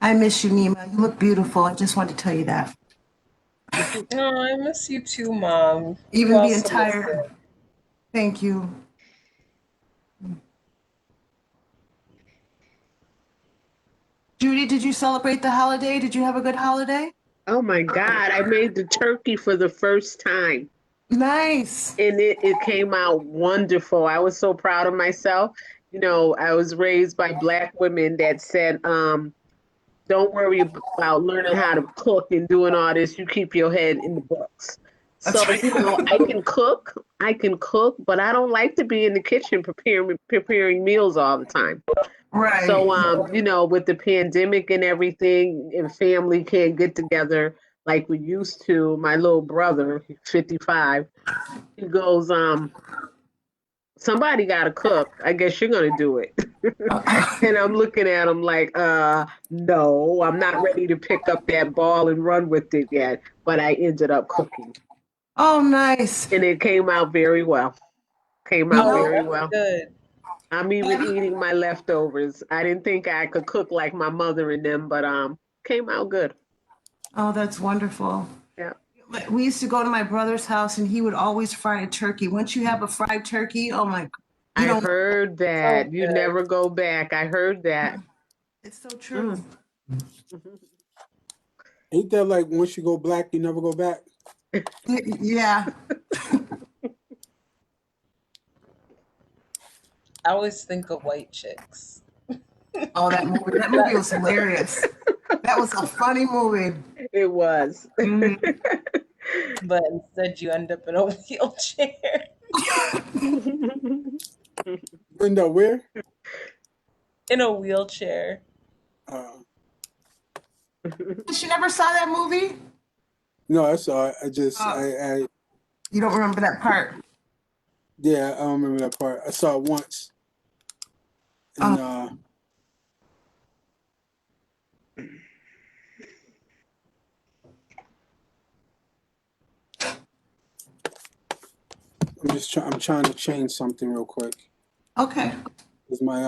I miss you, Nima. You look beautiful. I just wanted to tell you that. Oh, I miss you too, Mom. You Even the also miss entire, it. thank you. Judy, did you celebrate the holiday? Did you have a good holiday? Oh my God, I made the turkey for the first time Nice. and it came out wonderful. I was so proud of myself. You know, I was raised by Black women that said, don't worry about learning how to cook and doing all this. You keep your head in the books. So, That's right. you know, I can cook, but I don't like to be in the kitchen preparing meals all the time. Right. So, you know, with the pandemic and everything, and family can't get together like we used to. My little brother, he's 55, he goes, somebody got to cook. I guess you're gonna do it. And I'm looking at him like, no, I'm not ready to pick up that ball and run with it yet. But I ended up cooking, Oh, nice. and it came out very well. Came You out Oh, know, very that's well. good. I'm even eating my leftovers. I didn't think I could cook like my mother and them, but came out good. oh, that's wonderful. Yeah. We used to go to my brother's house and he would always fry a turkey. Once you have a fried turkey, oh my, you I don't, heard So that. You good. never go back. I heard that. it's so true. Mm. Ain't that like once you go black, you never go back? Yeah. I always think of White Chicks. Oh, that movie. That movie was hilarious. That was a funny movie. It was. Mhm. But instead you end up in a wheelchair. Brenda, where? In a wheelchair. Uh, She never saw that movie? no, I saw it. I just, Uh, I, you don't remember that part? yeah, I don't remember that part. I saw it once, Oh, and I'm trying to change something real quick. okay. Cause my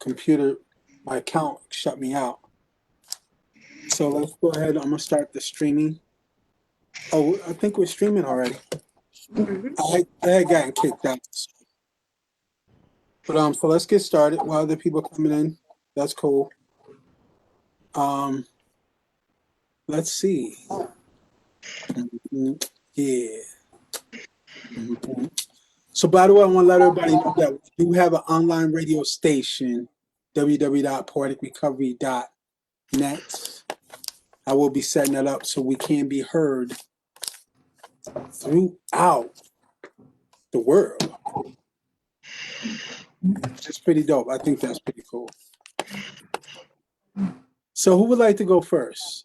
computer, my account shut me out. So let's go ahead. I'm gonna start the streaming. Oh, I think we're streaming already. Mhm. I had gotten kicked out. But so let's get started while other people are coming in. That's cool. Um, let's see. Yeah. Mhm. So by the way, I want to let everybody know that we do have an online radio station, www.poeticrecovery.net. I will be setting that up so we can be heard throughout the world. It's pretty dope. I think that's pretty cool. So who would like to go first?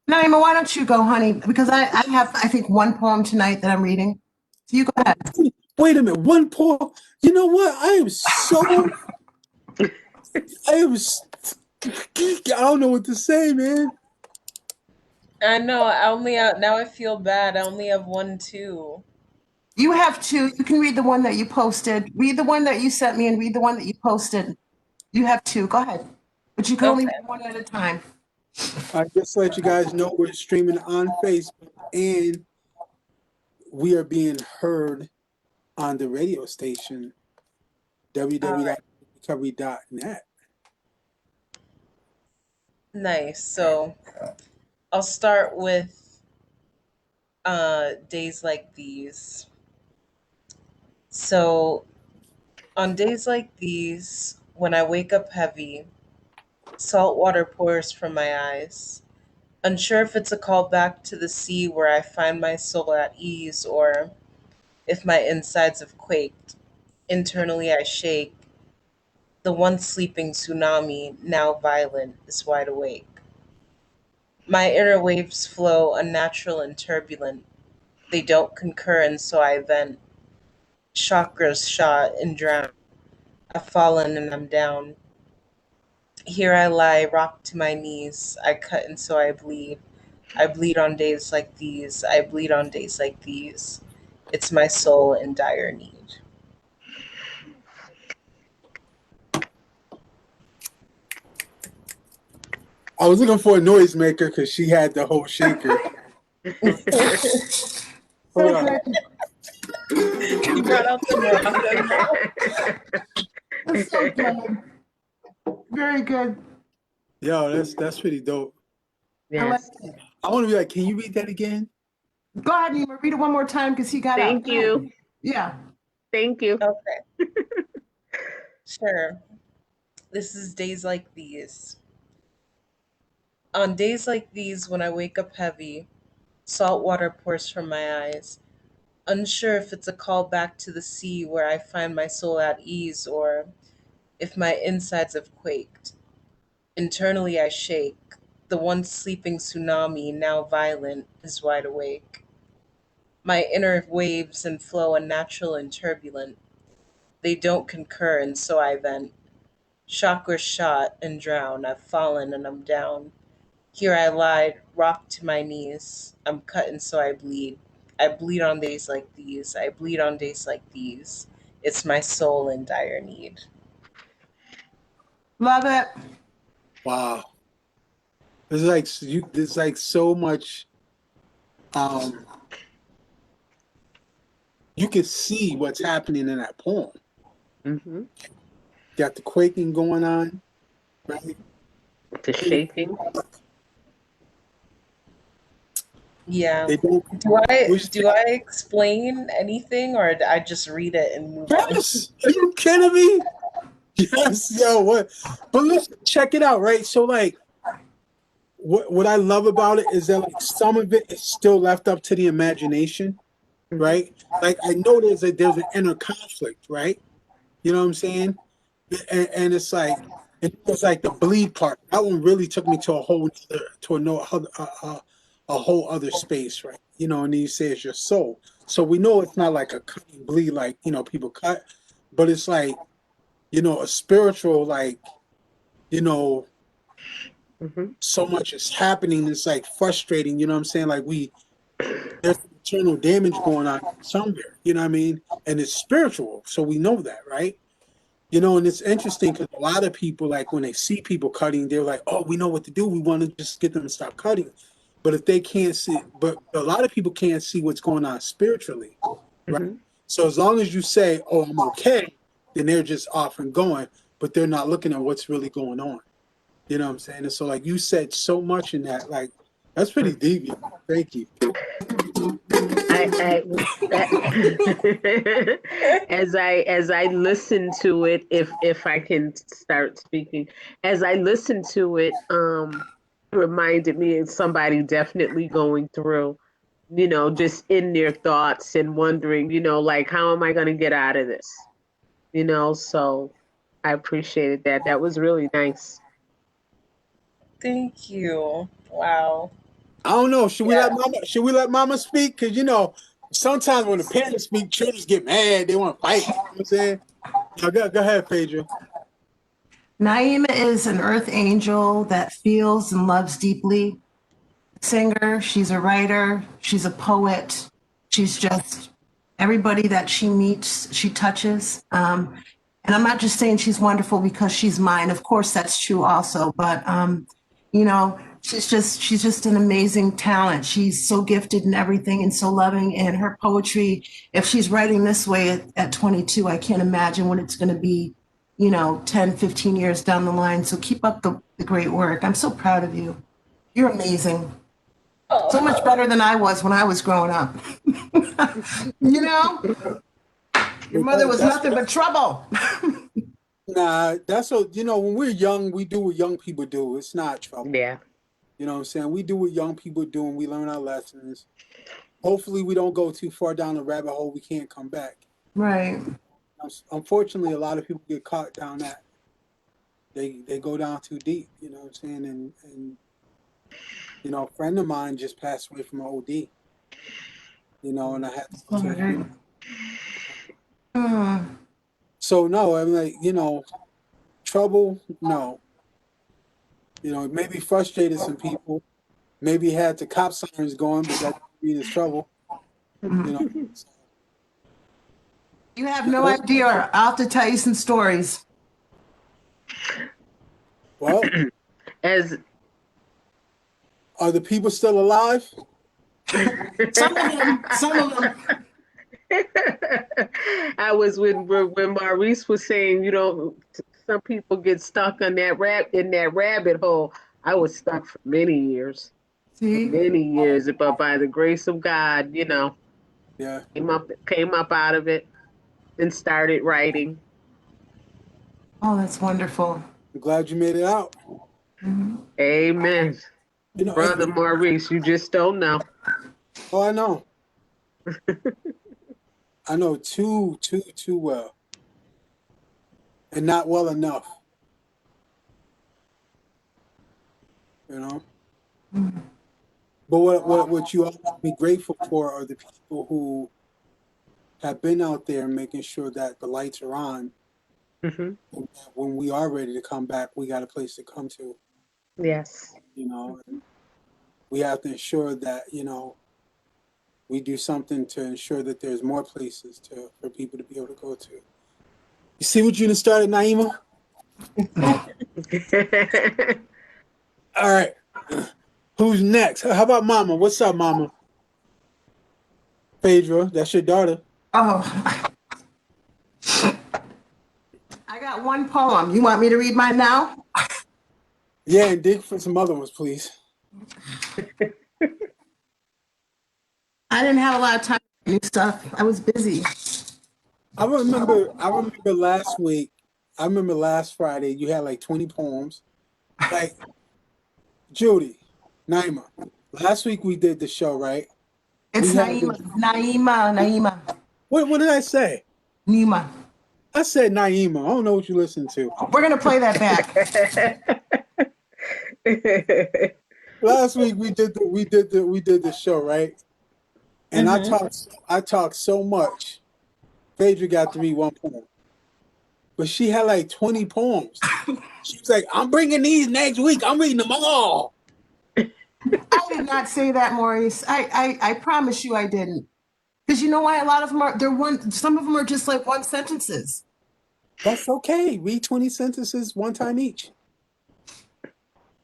Naima, why don't you go, honey? Because I have, I think, one poem tonight that I'm reading. So you go ahead. Wait a minute, one poem. You know what? I am so. I am. I don't know what to say, man. I know. I only have, now I feel bad. I only have one too. You have two. You can read the one that you posted. Read the one that you sent me and read the one that you posted. You have two. Go ahead. But you can only Okay. read one at a time. Just to let you guys know, we're streaming on Facebook and we are being heard on the radio station, www.recovery.net. Nice. So I'll start with days like these. So on days like these, when I wake up heavy, salt water pours from my eyes. Unsure if it's a call back to the sea where I find my soul at ease, or if my insides have quaked. Internally I shake. The once sleeping tsunami, now violent, is wide awake. My inner waves flow unnatural and turbulent. They don't concur, and so I vent. Chakras shot and drown. I've fallen and I'm down. Here I lie, rocked to my knees. I cut and so I bleed. I bleed on days like these. I bleed on days like these. It's my soul in dire need. I was looking for a noisemaker because she had the whole shaker. Hold on. You brought out the rock. That's so good. Very good. Yo, that's pretty dope. I like Yes. it. I want to be like, can you read that again? Go ahead, Nima. Read it one more time because he got out. Thank you. Yeah. Thank you. Okay. Sure. This is days like these. On days like these, when I wake up heavy, salt water pours from my eyes. Unsure if it's a call back to the sea where I find my soul at ease, or if my insides have quaked. Internally I shake. The once sleeping tsunami, now violent, is wide awake. My inner waves and flow unnatural and turbulent. They don't concur, and so I vent. Chakras shot and drown. I've fallen and I'm down. Here I lie, rocked to my knees. I'm cut and so I bleed. I bleed on days like these. I bleed on days like these. It's my soul in dire need. Love it. Wow. There's like so much you can see what's happening in that poem. Mm-hmm. Got the quaking going on, right? The shaking. Yeah. They don't Do I explain anything, or I just read it and move on? Yes. Are you kidding me? Yes, yo, what? But listen, check it out, right? So like what I love about it is that like some of it is still left up to the imagination, right? Like I know there's an inner conflict, right? You know what I'm saying? And it's like the bleed part. That one really took me to a whole other space, right? You know, and then you say it's your soul. So we know it's not like a cutting bleed like, you know, people cut, but it's like, you know, a spiritual, like, you know, so much is happening. It's like frustrating, you know what I'm saying? Like there's internal damage going on somewhere, you know what I mean? And it's spiritual. So we know that, right? You know, and it's interesting because a lot of people, like when they see people cutting, they're like, oh, we know what to do. We want to just get them to stop cutting. But if they can't see, but a lot of people can't see what's going on spiritually, right? So as long as you say, oh, I'm okay, then they're just off and going, but they're not looking at what's really going on. You know what I'm saying? And so like you said so much in that, like, that's pretty deep. Thank you. As I listen to it, if I can start speaking, as I listen to it, reminded me of somebody definitely going through, you know, just in their thoughts and wondering, you know, like, how am I going to get out of this? You know, so I appreciated that. That was really nice. Thank you. Wow. I don't know. Should we let mama speak? Because, you know, sometimes when the parents speak, children get mad. They want to fight. You know what I'm saying? Now, go ahead, Phaedra. Naima is an earth angel that feels and loves deeply. Singer, she's a writer, she's a poet. She's just everybody that she meets, she touches. And I'm not just saying she's wonderful because she's mine. Of course, that's true also. But, you know, she's just an amazing talent. She's so gifted in everything and so loving. And her poetry, if she's writing this way at 22, I can't imagine what it's going to be, 10, 15 years down the line. So keep up the great work. I'm so proud of you. You're amazing. So much better than I was when I was growing up. Your mother was nothing but trouble. Nah, that's what, when we're young, we do what young people do. It's not trouble. Yeah. You know what I'm saying? We do what young people do and we learn our lessons. Hopefully we don't go too far down the rabbit hole we can't come back. Right. Unfortunately, a lot of people get caught down that. They go down too deep, you know what I'm saying? And a friend of mine just passed away from an OD. And I had to All right. So no, I'm like, trouble, no. It maybe frustrated some people. Maybe had the cop sirens going, but that didn't mean it's trouble. So, You have no idea. I'll have to tell you some stories. well, As are the people still alive? Some of them. I was when Maurice was saying, some people get stuck on that rabbit hole. I was stuck for many years. See? Many years, but by the grace of God, Yeah. came up out of it and started writing. Oh, that's wonderful. I'm glad you made it out. Amen. Brother Maurice, you just don't know. Oh, I know. I know too well. And not well enough. But what you all be grateful for are the people who have been out there making sure that the lights are on. Mm-hmm. And that when we are ready to come back, we got a place to come to. Yes. And we have to ensure that, we do something to ensure that there's more places for people to be able to go to. You see what you done started, Naima? All right. Who's next? How about Mama? What's up, Mama? Phaedra, that's your daughter. Oh. I got one poem. You want me to read mine now? Yeah, and dig for some other ones, please. I didn't have a lot of time to do stuff. I was busy. I remember last week, last Friday, you had like 20 poems. Like, Judy, Naima, last week we did the show, right? It's We had Naima. What did I say? Nima. I said Naima. I don't know what you listened to. We're going to play that back. Last week we did the show, right? And I talked so much. Phaedra got to read one poem. But she had like 20 poems. She was like, I'm bringing these next week. I'm reading them all. I did not say that, Maurice. I promise you I didn't. Because you know why? A lot of them some of them are just like one sentences. That's okay. Read 20 sentences one time each.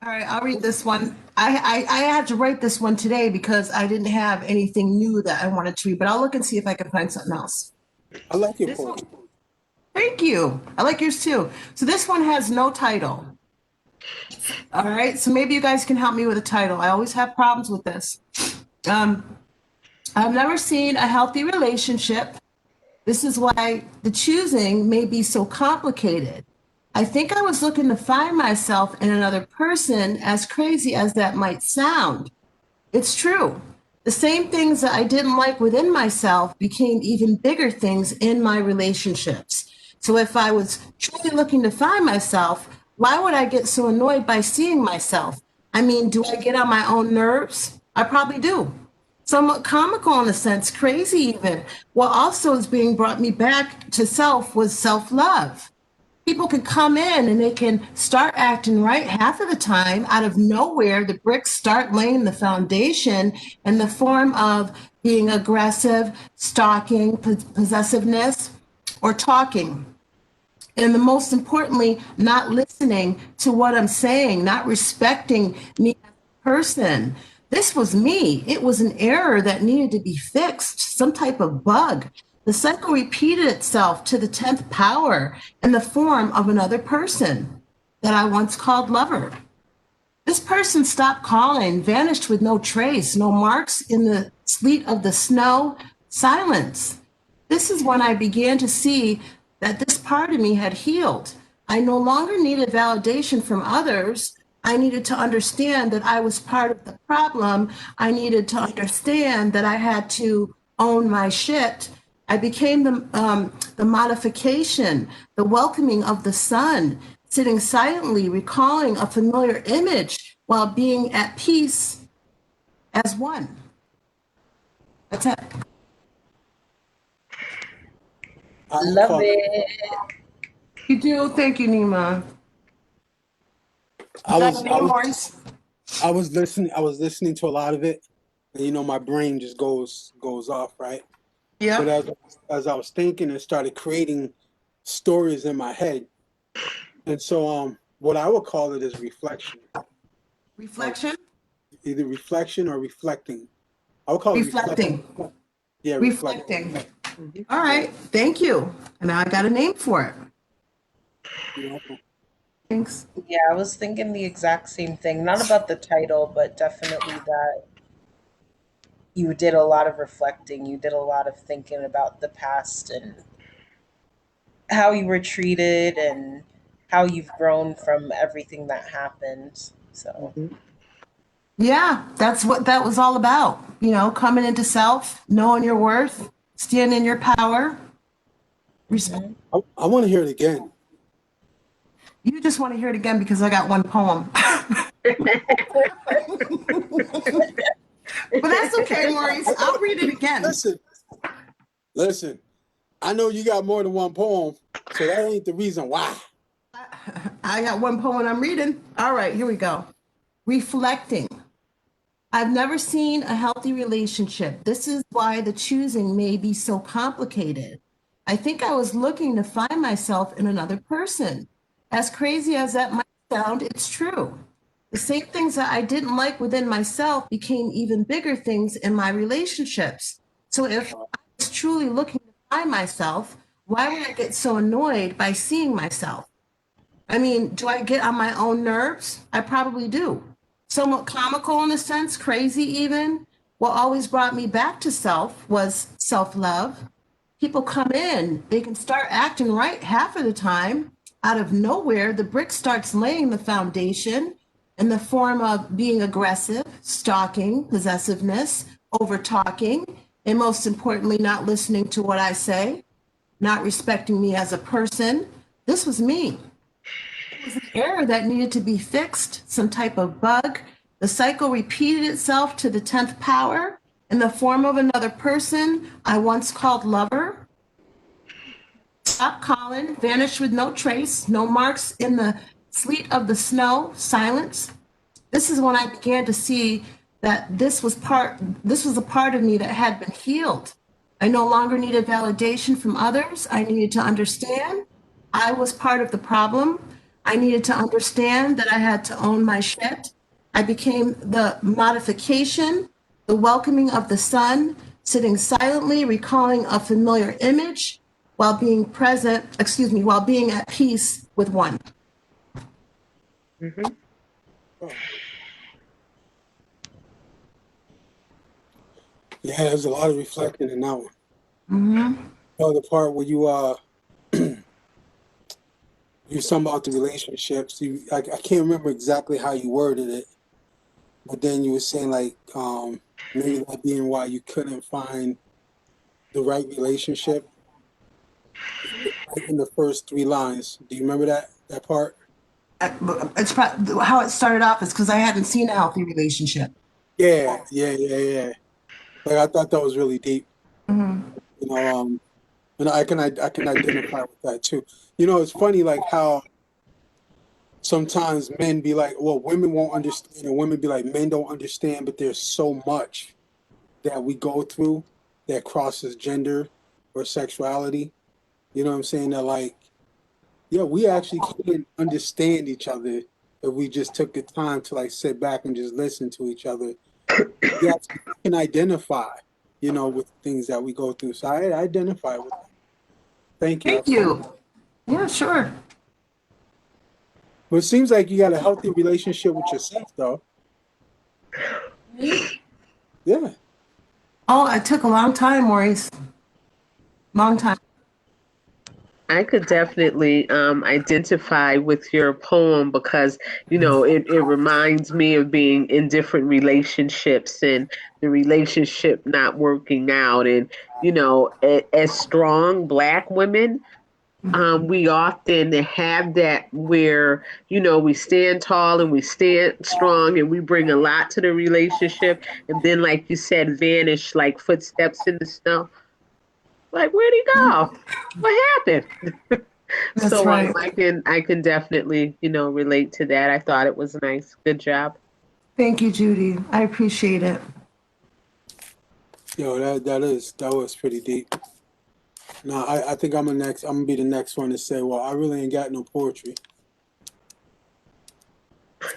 All right, I'll read this one. I had to write this one today because I didn't have anything new that I wanted to read, but I'll look and see if I can find something else. I like your This poem. one- Thank you. I like yours too. So this one has no title. All right, so maybe you guys can help me with a title. I always have problems with this. I've never seen a healthy relationship. This is why the choosing may be so complicated. I think I was looking to find myself in another person, as crazy as that might sound. It's true. The same things that I didn't like within myself became even bigger things in my relationships. So if I was truly looking to find myself, why would I get so annoyed by seeing myself? I mean, do I get on my own nerves? I probably do. Somewhat comical in a sense, crazy even. What also is being brought me back to self was self-love. People can come in and they can start acting right half of the time. Out of nowhere, the bricks start laying the foundation in the form of being aggressive, stalking, possessiveness, or talking. And the most importantly, not listening to what I'm saying, not respecting me as a person. This was me. It was an error that needed to be fixed, some type of bug. The cycle repeated itself to the 10th power in the form of another person that I once called lover. This person stopped calling, vanished with no trace, no marks in the sleet of the snow, silence. This is when I began to see that this part of me had healed. I no longer needed validation from others. I needed to understand that I was part of the problem. I needed to understand that I had to own my shit. I became the modification, the welcoming of the sun, sitting silently, recalling a familiar image while being at peace as one. That's it. I Love call it. it. You do. Thank you, Nima. I Got was any I was Maurice? I was listening to a lot of it, and my brain just goes off, right? But Yeah. as I was thinking, it started creating stories in my head, and so what I would call it is reflection, like Reflection? either reflection or reflecting. I would call it reflection. Reflecting. Yeah, reflect. Reflecting. Mhm. All right. Thank you. And now I got a name for it. You know, Thanks. Yeah, I was thinking the exact same thing. Not about the title, but definitely that you did a lot of reflecting. You did a lot of thinking about the past and how you were treated and how you've grown from everything that happened. So, Mhm. Yeah, that's what that was all about. Coming into self, knowing your worth, standing in your power. Respect. mhm. I want to hear it again. You just want to hear it again because I got one poem. But that's okay, Maurice. I'll read it again. Listen, listen. I know you got more than one poem, so that ain't the reason why. I got one poem I'm reading. All right, here we go. Reflecting. I've never seen a healthy relationship. This is why the choosing may be so complicated. I think I was looking to find myself in another person. As crazy as that might sound, it's true. The same things that I didn't like within myself became even bigger things in my relationships. So if I was truly looking to find myself, why would I get so annoyed by seeing myself? I mean, do I get on my own nerves? I probably do. Somewhat comical in a sense, crazy even. What always brought me back to self was self love. People come in, they can start acting right half of the time. Out of nowhere, the brick starts laying the foundation in the form of being aggressive, stalking, possessiveness, over talking, and most importantly, not listening to what I say, not respecting me as a person. This was me. Was an error that needed to be fixed, some type of bug. The cycle repeated itself to the 10th power in the form of another person I once called lover. Stopped calling, vanished with no trace, no marks in the sleet of the snow, silence. This is when I began to see that this was a part of me that had been healed. I no longer needed validation from others. I needed to understand I was part of the problem. I needed to understand that I had to own my shit. I became the modification, the welcoming of the sun, sitting silently, recalling a familiar image while being while being at peace with one. Mhm. Yeah, there's a lot of reflecting in that one. Mm-hmm. The part where you talking about the relationships. I can't remember exactly how you worded it, but then you were saying like maybe that being why you couldn't find the right relationship in the first three lines. Do you remember that part? It's how it started off is because I hadn't seen a healthy relationship. Yeah. Like I thought that was really deep. Mm-hmm. You know, and I can identify with that too. It's funny like how sometimes men be like, well, women won't understand, and women be like, men don't understand, but there's so much that we go through that crosses gender or sexuality. You know what I'm saying? That like, yeah, we actually can understand each other if we just took the time to like sit back and just listen to each other. Yes, we can identify, with things that we go through. So I identify with that. Thank you. Thank you. Yeah, sure. But it seems like you got a healthy relationship with yourself, though. Yeah. Oh, it took a long time, Maurice. Long time. I could definitely identify with your poem because, it reminds me of being in different relationships and the relationship not working out. And, as strong Black women, we often have that where, we stand tall and we stand strong and we bring a lot to the relationship. And then, like you said, vanish like footsteps in the snow. Like, where'd he go? What happened? That's So right. I can definitely, relate to that. I thought it was nice. Good job. Thank you, Judy. I appreciate it. That was pretty deep. Now I think I'm gonna be the next one to say, well, I really ain't got no poetry.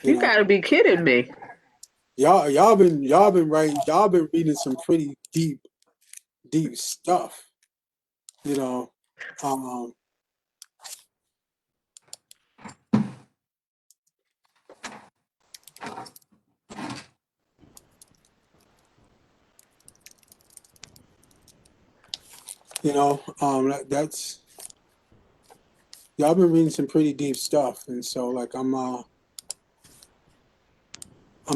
You gotta be kidding me. Y'all been writing, y'all been reading some pretty deep stuff. You know. Um that's y'all been reading some pretty deep stuff, and so like I'm gonna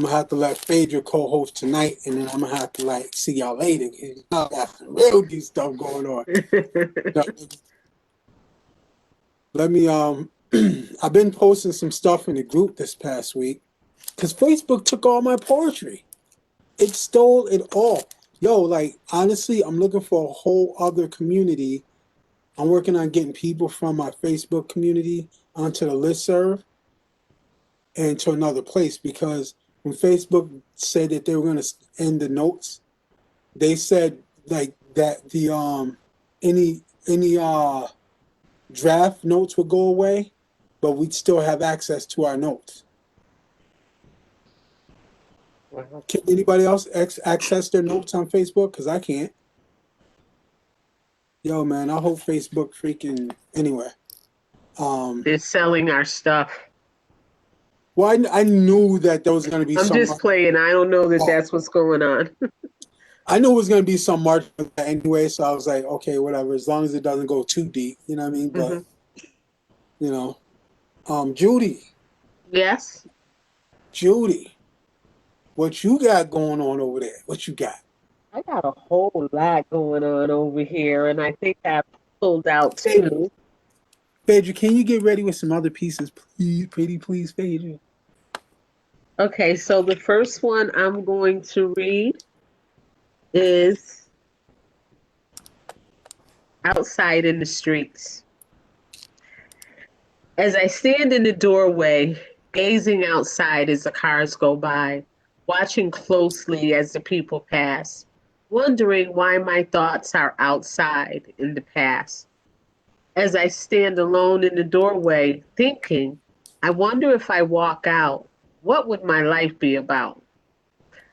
have to let Phaedra co-host tonight, and then I'm gonna have to like see y'all later. 'Cause y'all got some real deep stuff going on. Now, let me I've been posting some stuff in the group this past week because Facebook took all my poetry. It stole it all. Yo, like honestly, I'm looking for a whole other community. I'm working on getting people from my Facebook community onto the listserv and to another place because when Facebook said that they were going to end the notes, they said like that the any draft notes would go away, but we'd still have access to our notes. Wow. Can anybody else access their notes on Facebook? Because I can't. Yo, man, I hope Facebook freaking anyway. They're selling our stuff. Well, I knew that there was going to be I'm some. just playing. I don't know that that's what's going on. I knew it was going to be some march anyway, so I was like, okay, whatever, as long as it doesn't go too deep, you know what I mean? But you know, Judy, Yes. what you got going on over there? What you got? I got a whole lot going on over here, and I think I pulled out Phaedra, two. Phaedra, can you get ready with some other pieces, please, pretty please, Phaedra? Okay, so the first one I'm going to read is Outside in the Streets. As I stand in the doorway, gazing outside as the cars go by, watching closely as the people pass, wondering why my thoughts are outside in the past. As I stand alone in the doorway, thinking, I wonder if I walk out, what would my life be about?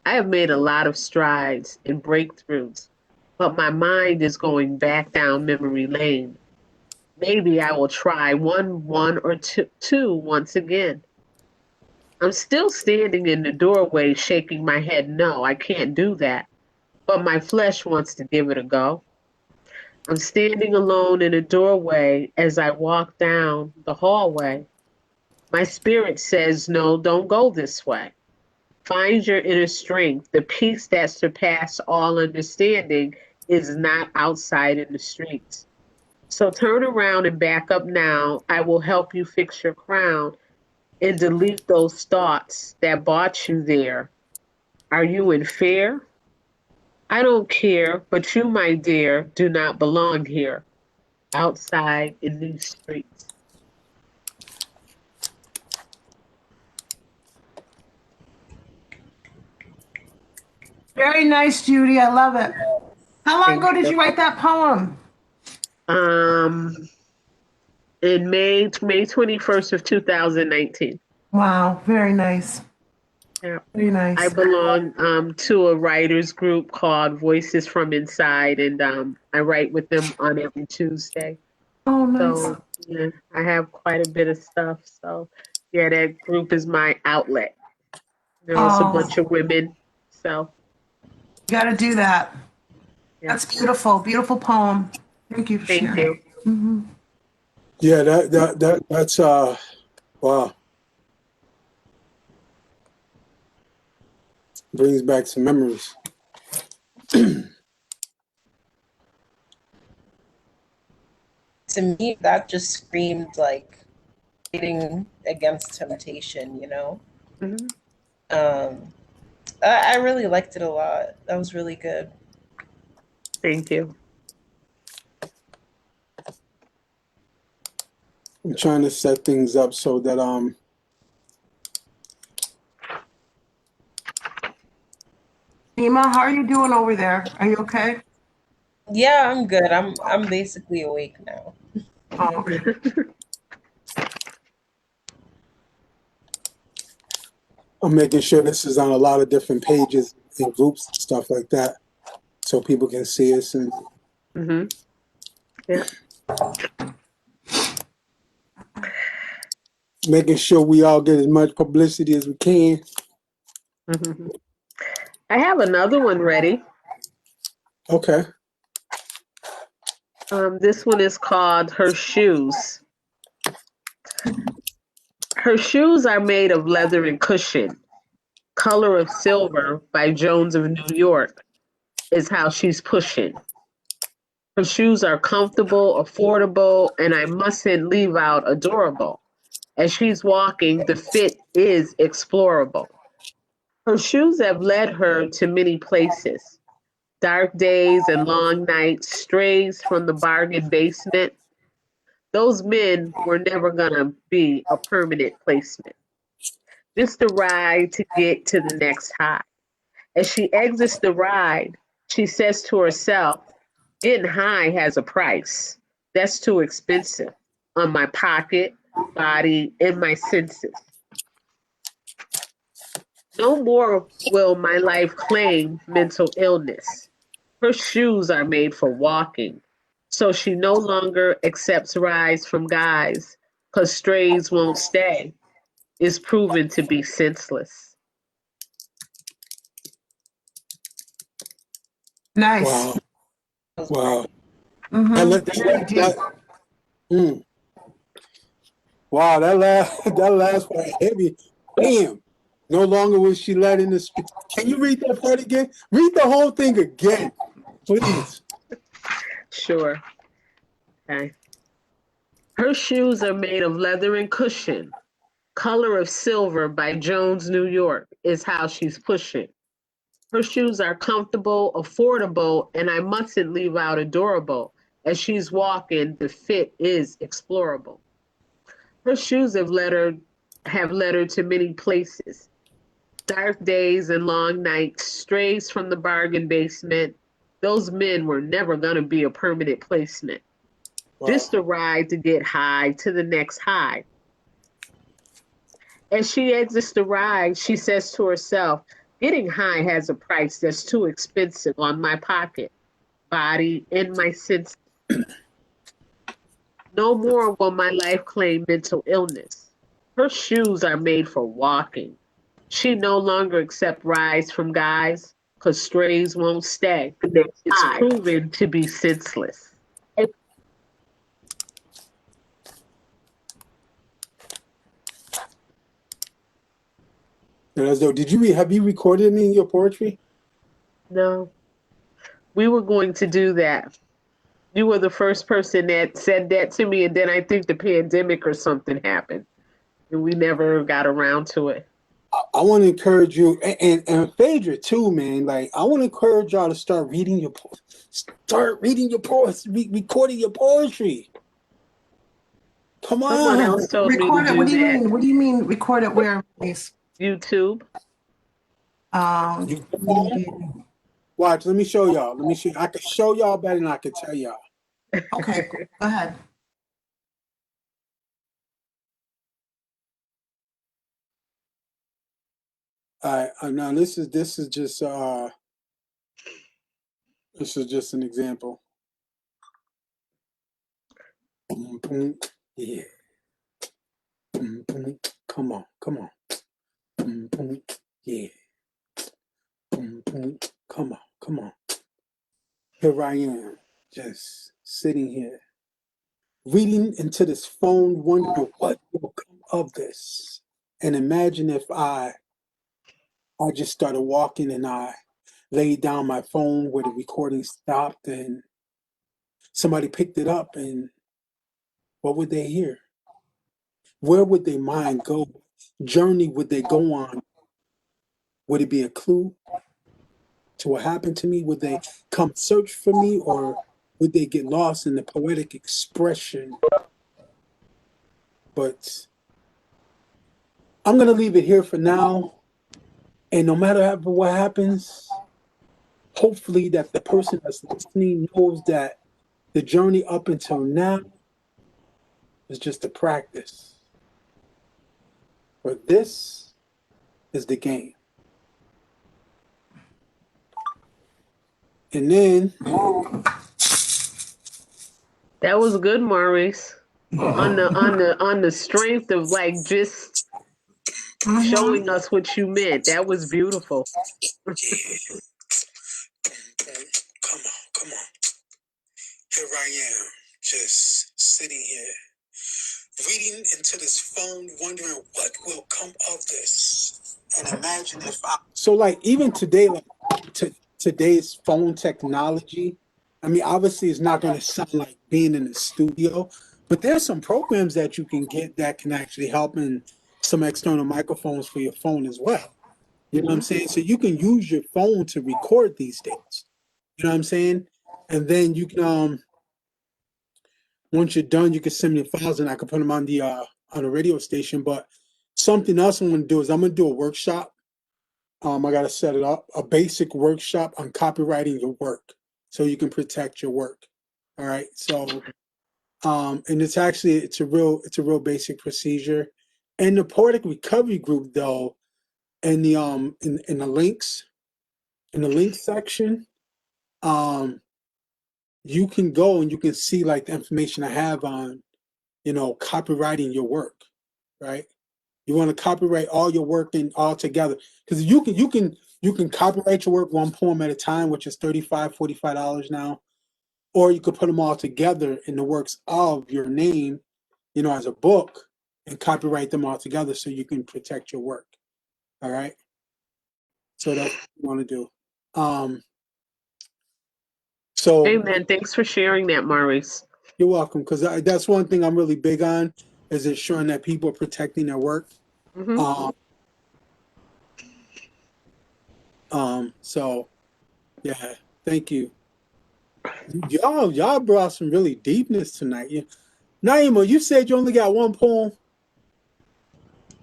I have made a lot of strides and breakthroughs, but my mind is going back down memory lane. Maybe I will try one or two once again. I'm still standing in the doorway, shaking my head. No, I can't do that. But my flesh wants to give it a go. I'm standing alone in a doorway as I walk down the hallway. My spirit says, no, don't go this way. Find your inner strength. The peace that surpasses all understanding is not outside in the streets. So turn around and back up now. I will help you fix your crown and delete those thoughts that brought you there. Are you in fear? I don't care, but you, my dear, do not belong here, outside in these streets. Very nice, Judy. I love it. How long Thank ago did you. you write that poem? In May 21st of 2019. Wow, very nice. Yeah. Very I nice. belong to a writers group called Voices from Inside, and I write with them on every Tuesday. Oh, nice. So yeah, I have quite a bit of stuff. So yeah, that group is my outlet. It's a Oh, bunch of women. So you got to do that. yeah, That's beautiful. Beautiful poem. Thank you for thank sharing. you. Hmm. Yeah, that's wow. Brings back some memories. To me, that just screamed like fighting against temptation, you know? Mhm. Um, I really liked it a lot. That was really good. Thank you. I'm trying to set things up so that Nima, how are you doing over there? Are you okay? Yeah, I'm good. I'm basically awake now. Oh, okay. I'm making sure this is on a lot of different pages and groups and stuff like that, so people can see us and Hmm. Yeah. making sure we all get as much publicity as we can. Hmm. I have another one ready. Okay. This one is called Her Shoes. Her shoes are made of leather and cushion. Color of Silver by Jones of New York is how she's pushing. Her shoes are comfortable, affordable, and I mustn't leave out adorable. As she's walking, the fit is explorable. Her shoes have led her to many places. Dark days and long nights, strays from the bargain basement. Those men were never gonna be a permanent placement. Just a ride to get to the next high. As she exits the ride, she says to herself, getting high has a price. That's too expensive on my pocket, body, and my senses. No more will my life claim mental illness. Her shoes are made for walking. So she no longer accepts rides from guys because strays won't stay. Is proven to be senseless. Nice. Wow. That was great. Wow. That, Mm-hmm. that, Very deep. that, mm, wow. That last that last part heavy. Bam. No longer was she led in the street. Can you read that part again? Read the whole thing again, please. Sure. Okay. Her shoes are made of leather and cushion. Color of Silver by Jones, New York is how she's pushing. Her shoes are comfortable, affordable, and I mustn't leave out adorable. As she's walking, the fit is explorable. Her shoes have led her to many places. Dark days and long nights, strays from the bargain basement. Those men were never gonna be a permanent placement. Wow. Just a ride to get high to the next high. As she exits the ride, she says to herself, getting high has a price that's too expensive on my pocket, body, and my senses. No more will my life claim mental illness. Her shoes are made for walking. She no longer accepts rides from guys because strays won't stay. It's proven to be senseless. And as though, have you recorded any of your poetry? No, we were going to do that. You were the first person that said that to me, and then I think the pandemic or something happened, and we never got around to it. I want to encourage you and Phaedra too, man. Like I want to encourage y'all to start reading your poetry, recording your poetry. Come Someone on. else told me to Record it. What do do you that. mean? What do you mean record it where, please? YouTube. Um, You watch, let me show y'all. Let me show I can show y'all better than I can tell y'all. okay, go ahead. Now this is just an example. Boom, boom, yeah. Boom, boom. Come on. Boom, boom, yeah. Boom, boom. Come on. Here I am, just sitting here, reading into this phone, wondering what will come of this. And imagine if I just started walking and I laid down my phone where the recording stopped and somebody picked it up, and what would they hear? Where would their mind go? Journey would they go on? Would it be a clue to what happened to me? Would they come search for me, or would they get lost in the poetic expression? But I'm going to leave it here for now. And no matter what happens, hopefully that the person that's listening knows that the journey up until now is just a practice. But this is the game. And then That was good, Maurice. On the strength of like just showing us what you meant. That was beautiful. come on. Here I am, just sitting here, reading into this phone, wondering what will come of this. And imagine if I. So, like, even today, like, today's phone technology, I mean, obviously, it's not going to sound like being in the studio, but there's some programs that you can get that can actually help in some external microphones for your phone as well. You know what I'm saying? So you can use your phone to record these days. You know what I'm saying? And then you can once you're done, you can send me the files and I can put them on the radio station. But something else I'm gonna do is I'm gonna do a workshop. I gotta set it up, a basic workshop on copywriting your work so you can protect your work. All right. So and it's a real basic procedure. And the Poetic Recovery Group though, in the in the links, in the link section, you can go and you can see like the information I have on, copywriting your work, right? You want to copyright all your work and all together because you can copyright your work one poem at a time, which is $45 now, or you could put them all together in the works of your name, as a book and copyright them all together so you can protect your work. All right. So that's what you want to do. So Amen. Thanks for sharing that, Maurice. you're welcome, because that's one thing I'm really big on is ensuring that people are protecting their work. Mm-hmm. So yeah, thank you. Y'all brought some really deepness tonight. Naima, you said you only got one poem.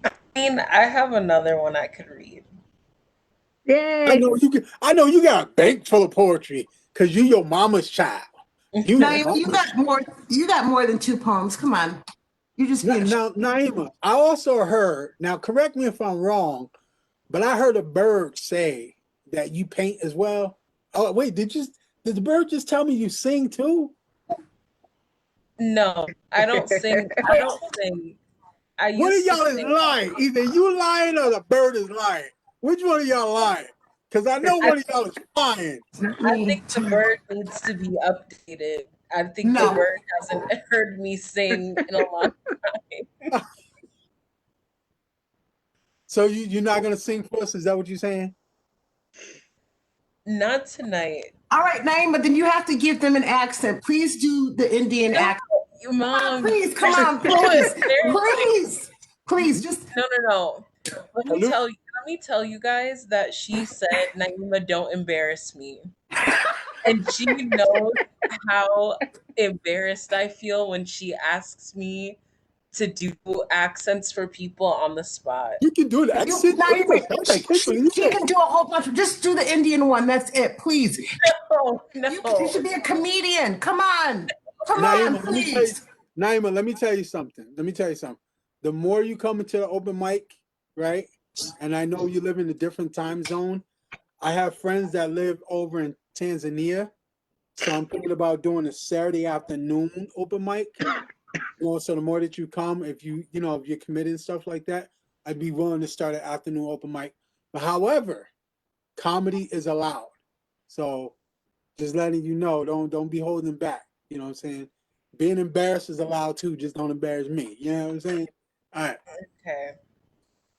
I mean, I have another one I could read. Yay. I know you got a bank full of poetry because you your mama's child. Naima, you got more than 2 poems. Come on. You just now, Naima, I also heard, now correct me if I'm wrong, but I heard a bird say that you paint as well. Oh, wait, did the bird just tell me you sing too? No, I don't sing. I don't sing. One of y'all is lying. Either you lying or the bird is lying. Which one of y'all lying? Because I know one of y'all is lying. I think the bird needs to be updated. I think the bird hasn't heard me sing in a long time. So you're not gonna sing for us? Is that what you're saying? Not tonight. All right, Naima, then you have to give them an accent. Please do the Indian accent. Your mom. Please, come on, please, just No. Let me tell you guys that she said, Naima, don't embarrass me. And she knows how embarrassed I feel when she asks me to do accents for people on the spot. You can do an accent. She can do a whole bunch of, just do the Indian one. That's it, please. No. You should be a comedian. Come on, please. Naima, let me tell you something. The more you come into the open mic, right, and I know you live in a different time zone. I have friends that live over in Tanzania, so I'm thinking about doing a Saturday afternoon open mic. So the more that you come, if if you're committed and stuff like that, I'd be willing to start an afternoon open mic. But however, comedy is allowed. So just letting you know, don't be holding back. You know what I'm saying? Being embarrassed is allowed too. Just don't embarrass me. You know what I'm saying? All right. Okay.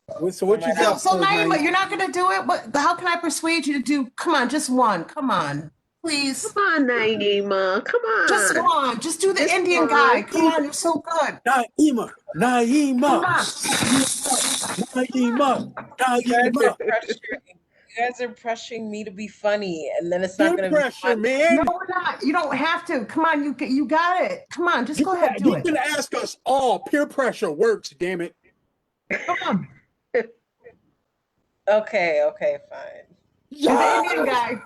So I what you might So, have got so for us, Naima, Naeem? you're not going to do it? But how can I persuade you to do? Come on, just one. Come on, please. Come on, Naima. Come Just on. one. Just do the Just Indian guy. one. Come on, you're so good. Naima, Come Naima, on. Naima, you guys are Naima. pressuring you guys are pressuring me to be funny, and then it's not Peer gonna be pressure, funny. No, man. we're not. You don't have to. Come on, you got it. Come on, just go ahead, do You it. can ask us all. Peer pressure works. Damn it. Come on, Okay, fine. do the Yeah. Indian guy.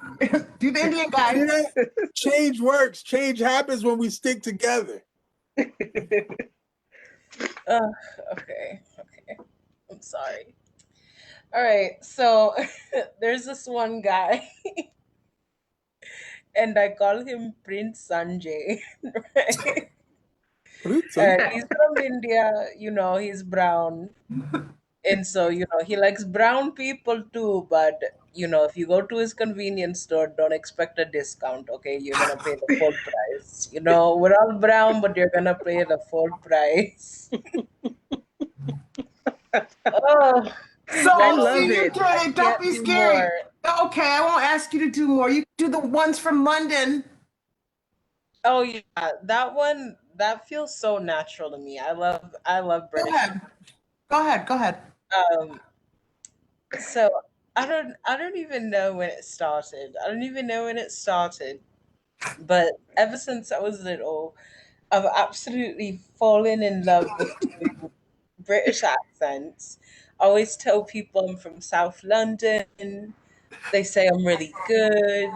Do the Indian See guy. that? Change works. Change happens when we stick together. Uh, okay. I'm sorry. All right, so there's this one guy, and I call him Prince Sanjay. Right? He's from India. He's brown, and so he likes brown people too. But if you go to his convenience store, don't expect a discount. Okay, you're gonna pay the full price. We're all brown, but you're gonna pay the full price. Oh, I So, love see, y'all, you're it. doing I it. Don't can't be do more. scary. Okay, I won't ask you to do more. You do the ones from London. Oh yeah, that one that feels so natural to me. I love Go British. ahead. Go ahead. Go ahead. Um, so I don't even know when it started. I don't even know when it started. But ever since I was little, I've absolutely fallen in love with doing British accents. I always tell people I'm from South London. They say I'm really good.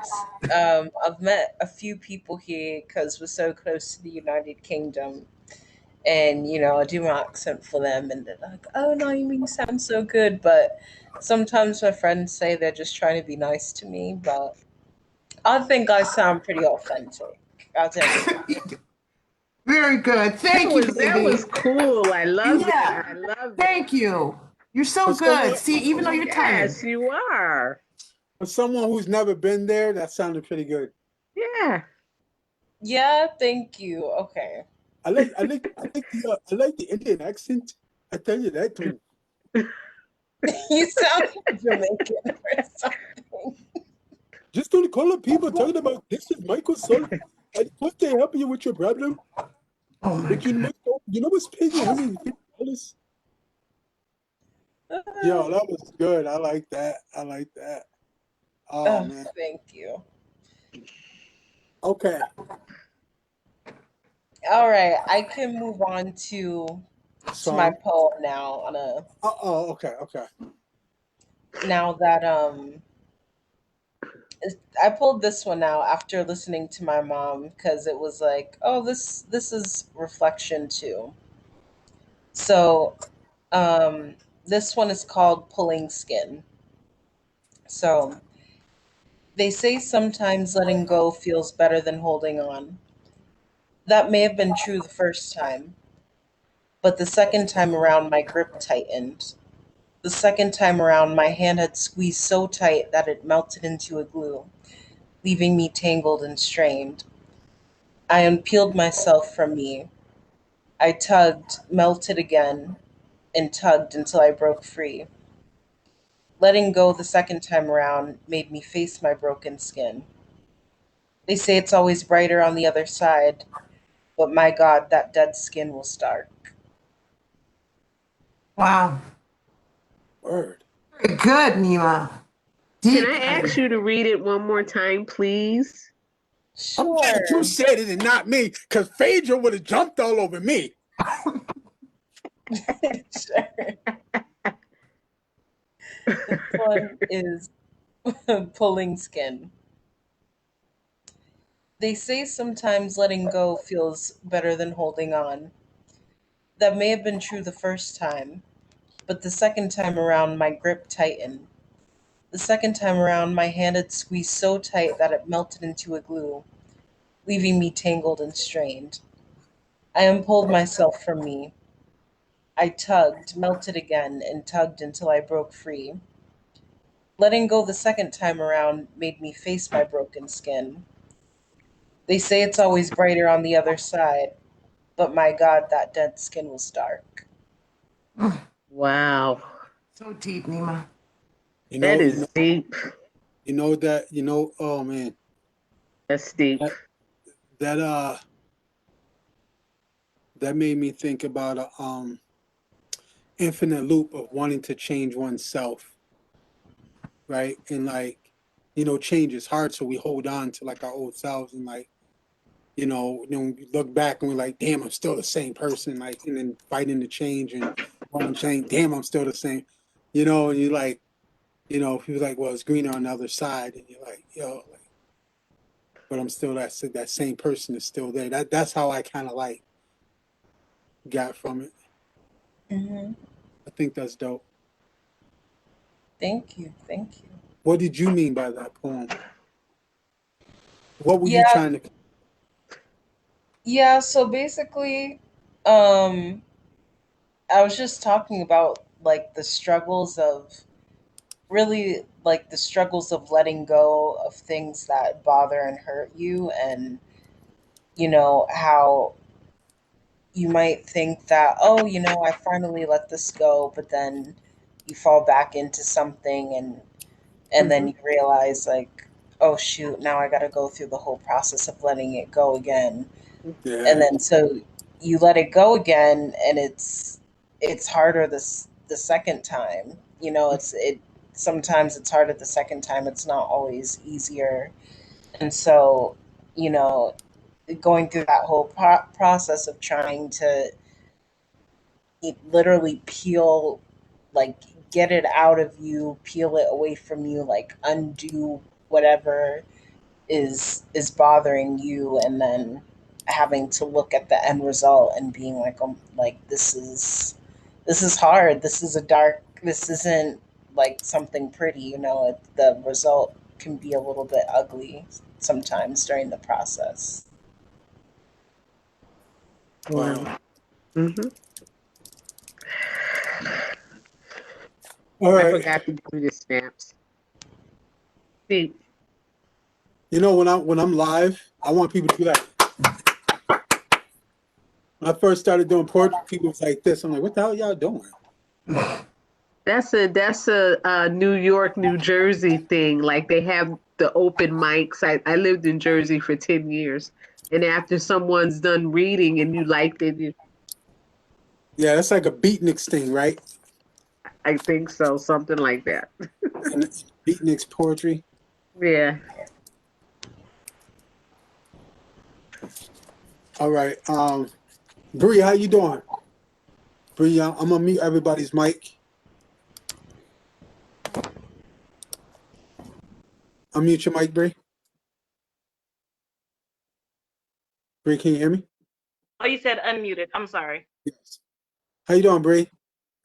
I've met a few people here because we're so close to the United Kingdom. And, I do my accent for them, and they're like, oh, no, you sound so good. But sometimes my friends say they're just trying to be nice to me, but I think I sound pretty authentic. I'll tell you that. Very good. That Thank you, was that baby. was cool. I love it. Yeah. I love it. Thank you. You're so For good. someone, See, even though you're tired. Yes, you are. for someone who's never been there, that sounded pretty good. Yeah. Yeah, thank you. Okay. I like the Indian accent. I tell you that too. You sound Jamaican or something. Just don't call up people talking about this is Michael Sullivan. And what they help you with your problem? Oh my Like God. you know what's paying $150? Yo, that was good. I like that. I like that. Oh Oh, man. thank you. Okay. All right, I can move on to my Song. poem now Okay. Okay. now that I pulled this one out after listening to my mom because it was like, oh, this is reflection too. So, this one is called Pulling Skin. So, they say sometimes letting go feels better than holding on. That may have been true the first time, but the second time around my grip tightened. The second time around my hand had squeezed so tight that it melted into a glue, leaving me tangled and strained. I unpeeled myself from me. I tugged, melted again, and tugged until I broke free. Letting go the second time around made me face my broken skin. They say it's always brighter on the other side, but my God, that dead skin was dark. Wow. Word. Very good, Nima. Can Deep. I ask you to read it one more time, please? I'm glad you Sure. said it and not me, because Phaedra would have jumped all over me. Sure. This one is pulling skin. They say sometimes letting go feels better than holding on. That may have been true the first time, But the second time around, my grip tightened. The second time around, my hand had squeezed so tight that it melted into a glue, leaving me tangled and strained. I unpulled myself from me. I tugged, melted again, and tugged until I broke free. Letting go the second time around made me face my broken skin. They say it's always brighter on the other side, but my God, that dead skin was dark. Wow. So deep, Nima. You That know, is deep. oh man, That's deep. that that that made me think about a infinite loop of wanting to change oneself, right? And like, change is hard, so we hold on to like our old selves and like, then we look back and we're like, damn, I'm still the same person, like, and then fighting to change and wanting to change, damn, I'm still the same, and you're like, people like, well, it's greener on the other side, and you're like, yo, like, but I'm still that same person is still there. That's how I kind of like got from it. Hmm. I think that's dope. Thank you. Thank you. What did you mean by that poem? What were you Yeah, trying to? yeah. So basically, um, I was just talking about like the struggles of really like the struggles of letting go of things that bother and hurt you, and how you might think that, oh, I finally let this go, but then you fall back into something, and then Mhm. you realize like, oh shoot, now I got to go through the whole process of letting it go again. And Yeah. then so you let it go again, and it's harder the second time. It sometimes it's harder the second time. It's not always easier. And so, you know going through that whole process of trying to literally peel, like, get it out of you, peel it away from you, like undo whatever is bothering you, and then having to look at the end result and being like, like, this is hard, this is a dark, this isn't like something pretty. The result can be a little bit ugly sometimes during the process. Wow. Wow. Hmm. All I right. forgot to do the snaps. Deep. When I'm live, I want people to be like, when I first started doing poetry, people was like this. I'm like, what the hell y'all doing? That's a New York, New Jersey thing. Like they have the open mics. I lived in Jersey for 10 years. And after someone's done reading and you liked it, Yeah, that's like a beatniks thing, right? I think so, something like that. And beatniks poetry. Yeah. All right. Bree, how you doing? Bree, I'm gonna mute everybody's mic. Unmute your mic, Bree. Bree, can you hear me? Oh, you said unmuted. I'm sorry. Yes. How you doing, Bree?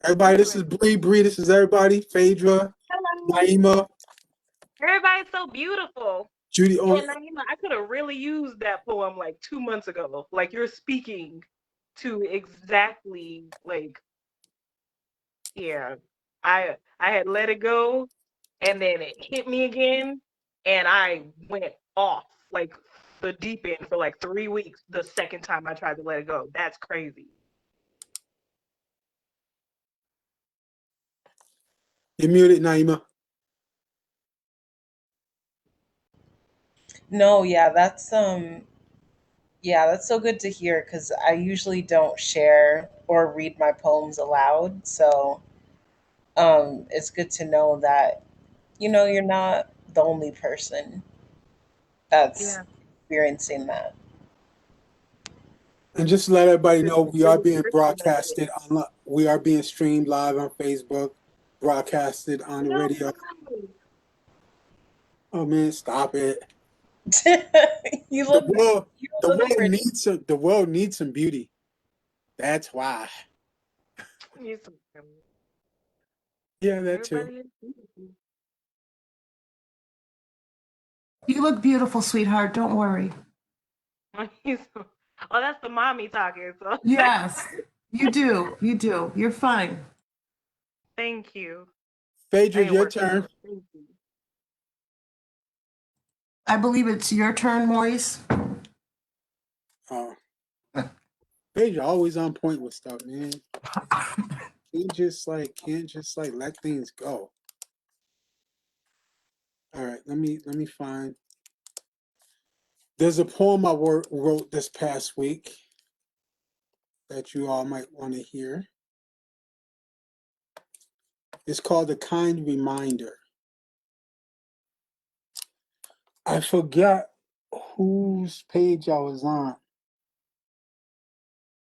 Everybody, I'm this doing. is Bree. Bree, this is everybody. Phaedra, Hello. Naima, Everybody's so beautiful. Judy. Yeah, Oh, Naima, I could have really used that poem like 2 months ago. Like you're speaking to exactly like, yeah. I had let it go, and then it hit me again, and I went off like the deep end for like 3 weeks the second time I tried to let it go. That's crazy. you're muted, Naima. No, yeah, that's so good to hear, because I usually don't share or read my poems aloud. So it's good to know that you're not the only person that's Yeah. experiencing that. And just to let everybody This know, is we are really being tricky like this. broadcasted on. We are being streamed live on Facebook, broadcasted on the No. radio. Oh man, stop it! you The look world, you the look world pretty. needs some. The world needs some beauty. That's why. You- Yeah, that too. Everybody is beautiful. You look beautiful, sweetheart. Don't worry. Oh, that's the mommy talking. So Yes, you do. You do. You're fine. thank you. I Phaedra, ain't your working on turn. it. Thank you. I believe it's your turn, Maurice. Oh, Phaedra always on point with stuff, man. Can't just like let things go. All right, let me find. There's a poem I wrote this past week that you all might want to hear. It's called A Kind Reminder. I forgot whose page I was on,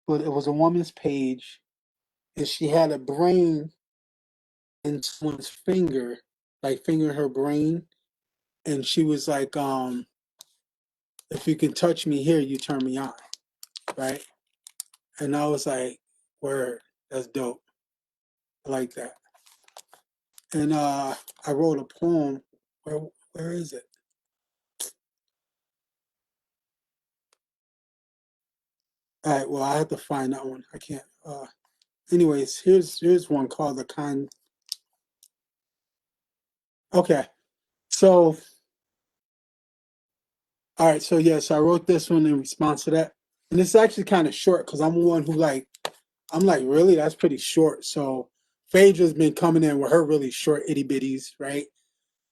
but it was a woman's page, and she had a brain in someone's finger, like fingering her brain, and she was like, if you can touch me here, you turn me on, right? And I was like, word, that's dope. I like that. And I wrote a poem. Where is it? All right, well, I have to find that one. I can't. Anyways, here's one called The Kind. Okay, so all right, so yes, I wrote this one in response to that, and it's actually kind of short because I'm one who like, I'm like, really, that's pretty short. So Phaedra's been coming in with her really short itty bitties, right?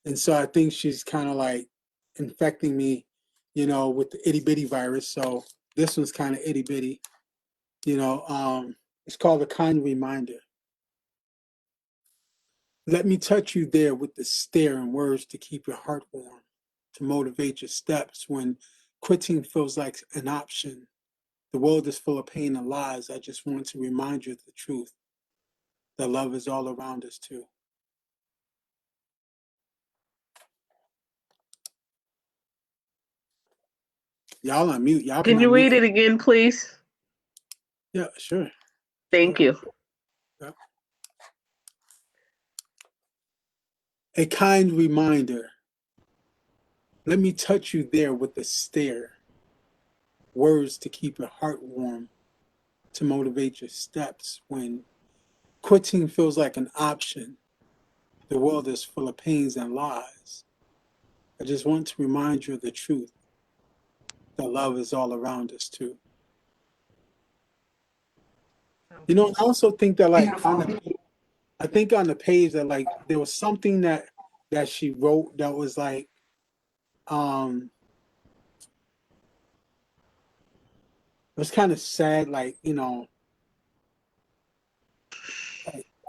And so I think she's kind of like infecting me, with the itty bitty virus. So this one's kind of itty bitty, you know. It's called A Kind Reminder. Let me touch you there with the stare and words to keep your heart warm, to motivate your steps when quitting feels like an option. The world is full of pain and lies. I just want to remind you of the truth, that love is all around us too. Y'all on mute. Y'all can Can you unmute. read it again, please? Yeah, sure. Thank you. Yeah. A kind reminder. Let me touch you there with a stare. Words to keep your heart warm, to motivate your steps when quitting feels like an option. The world is full of pains and lies. I just want to remind you of the truth, that love is all around us too. I also think that like I think on the page that like there was something that she wrote that was like um it was kind of sad, like, like,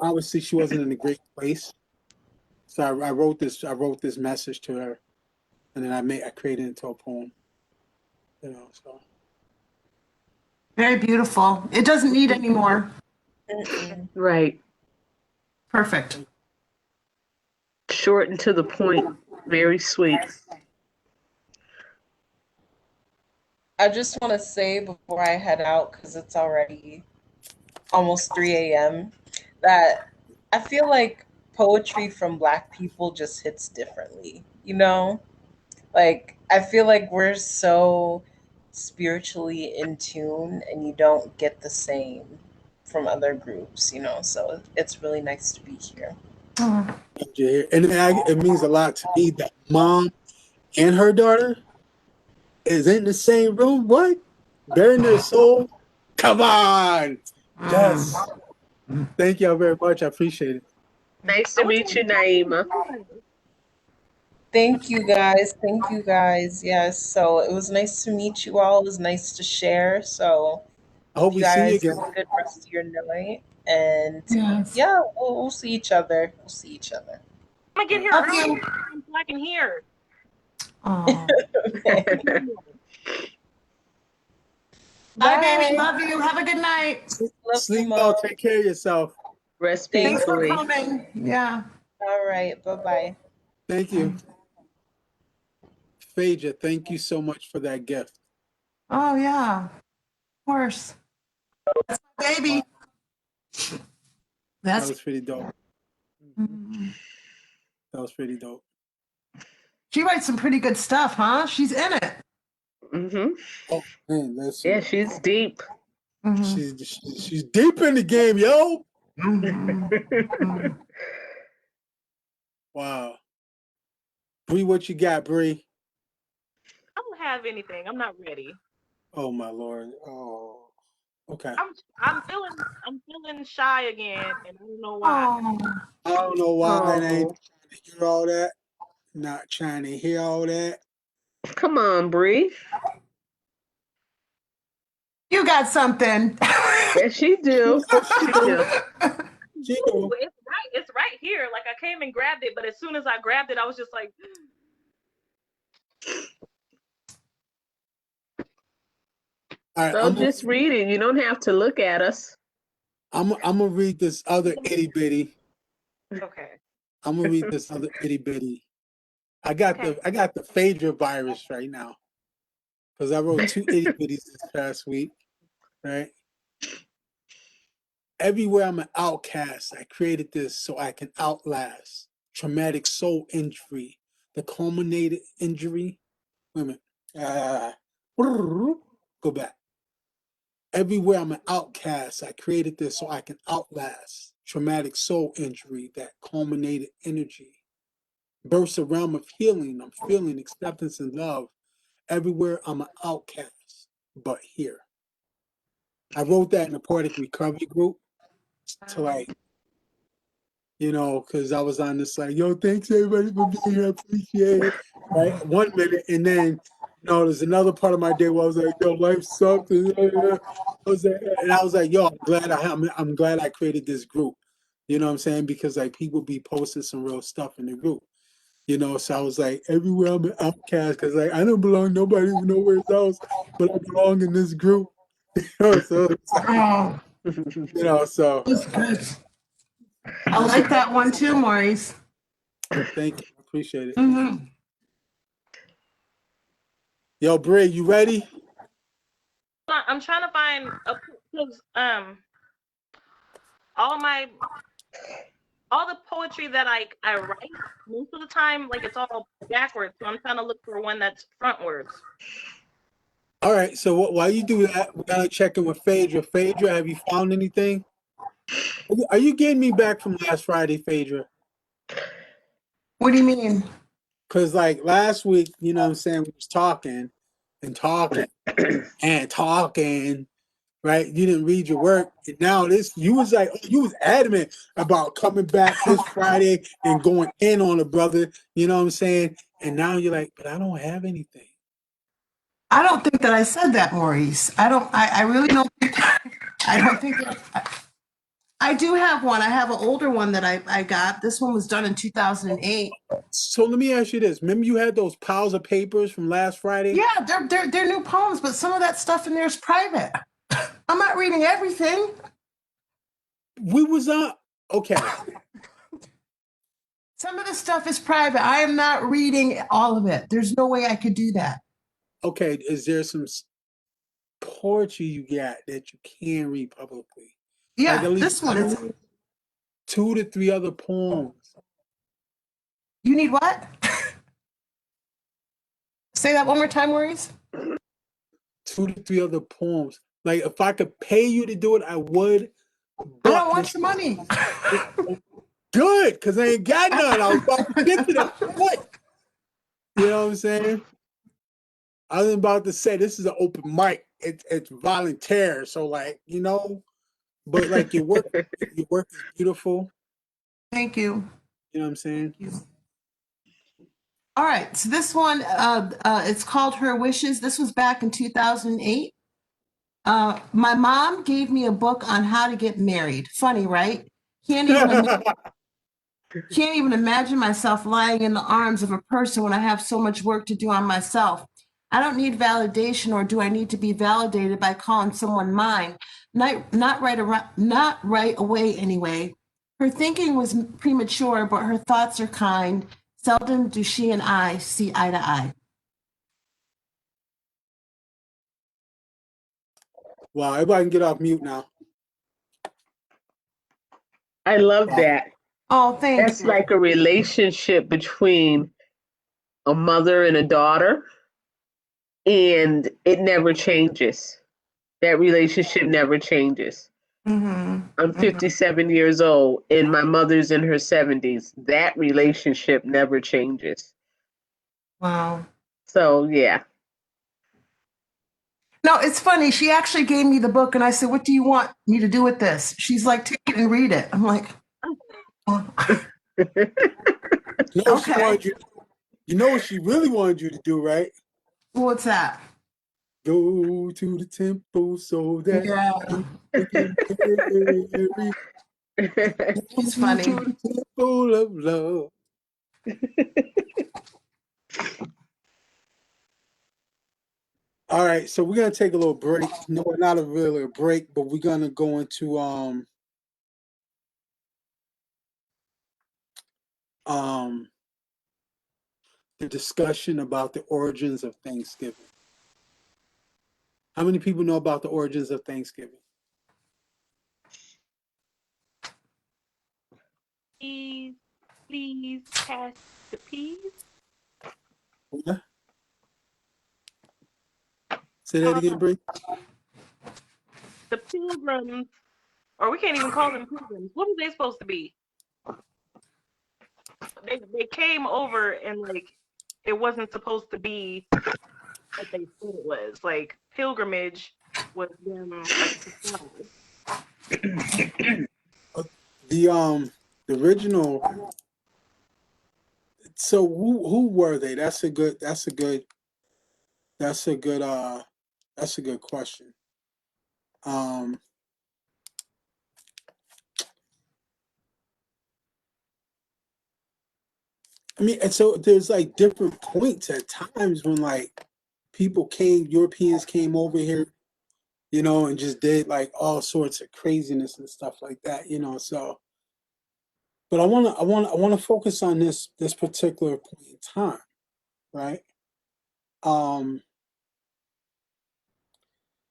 obviously she wasn't in a great place. So I wrote this message to her, and then I created it into a poem. So Very beautiful. It doesn't need any more. Mm-mm. Right. Perfect. Short and to the point. Very sweet. I just want to say before I head out, because it's already almost 3 a.m., that I feel like poetry from Black people just hits differently, you know? Like, I feel like we're so spiritually in tune, and you don't get the same from other groups, you know? So it's really nice to be here. Oh, and it means a lot to me that mom and her daughter is in the same room. What? Bearing their soul? Come on. Yes. Thank y'all very much. I appreciate it. Nice I to wish meet I you, Naima. had Thank you guys. Thank you guys. Yes. So it was nice to meet you all. It was nice to share. So I hope you we see you guys again. have a good rest of your night. And yes. yeah, we'll see each other. We'll see each other. I'm gonna get here Love early you. so I can hear. Oh. Okay. Bye, baby. Bye. Love you. Have a good night. Love you, Sleep well. Mom. Take care of yourself. Rest Thank Thanks for peacefully. you. coming. Yeah. All right. Bye bye. Thank you. Phaedra, thank you so much for that gift. Oh, yeah. Of course. That's my baby. That That's was pretty dope. Mhm. That was pretty dope. She writes some pretty good stuff, huh? She's in it. Hmm. Oh man, listen. Yeah, she's deep. Mhm. She's deep in the game, yo. Mhm. Mhm. Wow. Bree, what you got, Bree? I don't have anything. I'm not ready. Oh my lord. Oh. Okay. I'm feeling shy again, and I don't know why. Oh. I don't know why I ain't Oh, trying to hear all that. Not trying to hear all that. come on, Bree. You got something. Yes, she do. She do. She Ooh, do. it's right here. Like I came and grabbed it, but as soon as I grabbed it, I was just like, All right, So just read it. You don't have to look at us. I'm gonna read this other itty bitty. okay, I'm gonna read this other itty bitty. I okay. got the Phaedra virus right now because I wrote 2 itty bitties this past week. Right. Everywhere I'm an outcast, I created this so I can outlast traumatic soul injury, the culminated injury. Wait a minute. Go back. Everywhere I'm an outcast, I created this so I can outlast traumatic soul injury, that culminated energy. Bursts a realm of healing. I'm feeling acceptance and love. Everywhere I'm an outcast, but here. I wrote that in a poetic recovery group to like, because I was on this like, yo, thanks everybody for being here, appreciate it. Right, 1 minute, and then there's another part of my day where I was like, yo, life sucks, and I was like, yo, I'm glad I created this group. You know what I'm saying? Because like people be posting some real stuff in the group. So I was like, everywhere I'm an outcast because like I don't belong nobody nowhere else, but I belong in this group. So Oh, so that's good. I like that one too, Maurice. thank you, appreciate it. Mm-hmm. Yo, Bray, you ready? I'm trying to find a because all my all the poetry that I write most of the time like it's all backwards, so I'm trying to look for one that's frontwards. All right. So while you do that, we're gonna check in with Phaedra. Phaedra, have you found anything? Are you getting me back from last Friday, Phaedra? What do you mean? Because like last week, you know what I'm saying, we was talking and talking and talking, right? You didn't read your work. And now you was like, you was adamant about coming back this Friday and going in on a brother, you know what I'm saying? And now you're like, but I don't have anything. I don't think that I said that, Maurice. I really don't think, I don't think that, I do have one. I have an older one that I got. This one was done in 2008. So let me ask you this. Remember you had those piles of papers from last Friday? Yeah, they're new poems, but some of that stuff in there is private. I'm not reading everything. We was on, okay. Some of the stuff is private. I am not reading all of it. There's no way I could do that. Okay, is there some poetry you got that you can read publicly? Like Yeah, at least this one is. 2 to 3 other poems. You need what? Say that one more time, Maurice. 2 to 3 other poems. Like if I could pay you to do it, I would. I But don't want your money. good, because I ain't got none. I was about to get to that point. You know what I'm saying? I was about to say this is an open mic. It's volunteer. So like, but like your work is beautiful. Thank you. You know what I'm saying? Thank you. All right. So this one, it's called Her Wishes. This was back in 2008. My mom gave me a book on how to get married. Funny, right? Can't even imagine, can't even imagine myself lying in the arms of a person when I have so much work to do on myself. I don't need validation, or do I need to be validated by calling someone mine? Not right away anyway. Her thinking was premature, but her thoughts are kind. Seldom do she and I see eye to eye. Wow, everybody can get off mute now. I love Wow. that. Oh, thank That's you. like a relationship between a mother and a daughter, and it never changes. That relationship never changes. I'm 57 years old, and my mother's in her 70s. That relationship never changes. Wow. So, yeah. No, it's funny. She actually gave me the book, and I said, "What do you want me to do with this?" She's like, "Take it and read it." I'm like, oh, You know what she okay. wanted you. You know what she really wanted you to do, right? What's that? Go to the temple so that Yeah, you can marry. it's Go funny. to the temple of love. All right, so we're gonna take a little break. No, not a really a break, but we're gonna go into um the discussion about the origins of Thanksgiving. How many people know about the origins of Thanksgiving? Please pass the peas. What? Say that again, Bree. The pilgrims, or we can't even call them pilgrims. What are they supposed to be? They came over and like it wasn't supposed to be what they said it was. Like pilgrimage was them like a facade. The original. So who were they? That's a good question. Um, I mean, and so there's like different points at times when like Europeans came over here, and just did like all sorts of craziness and stuff like that. So, but I wanna focus on this particular point in time, right? Um,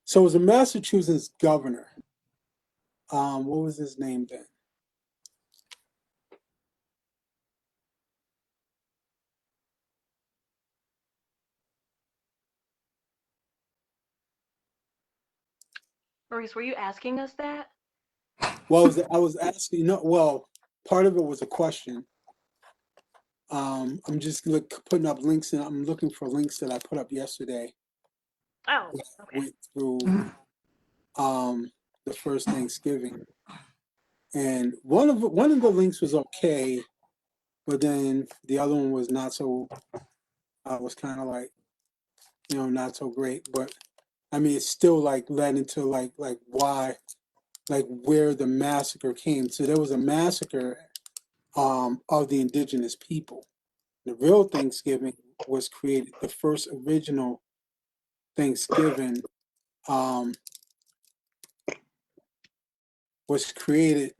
so it was a Massachusetts governor. What was his name then? Maurice, were you asking us that? Well, I was asking, well, part of it was a question. I'm just putting up links, and I'm looking for links that I put up yesterday. Oh, That okay. went through the first Thanksgiving, and one of the links was okay, but then the other one was not so. Was kind of like not so great, but I mean it still like led into like why like where the massacre came. So there was a massacre of the indigenous people. The real Thanksgiving was created. The first original Thanksgiving um, was created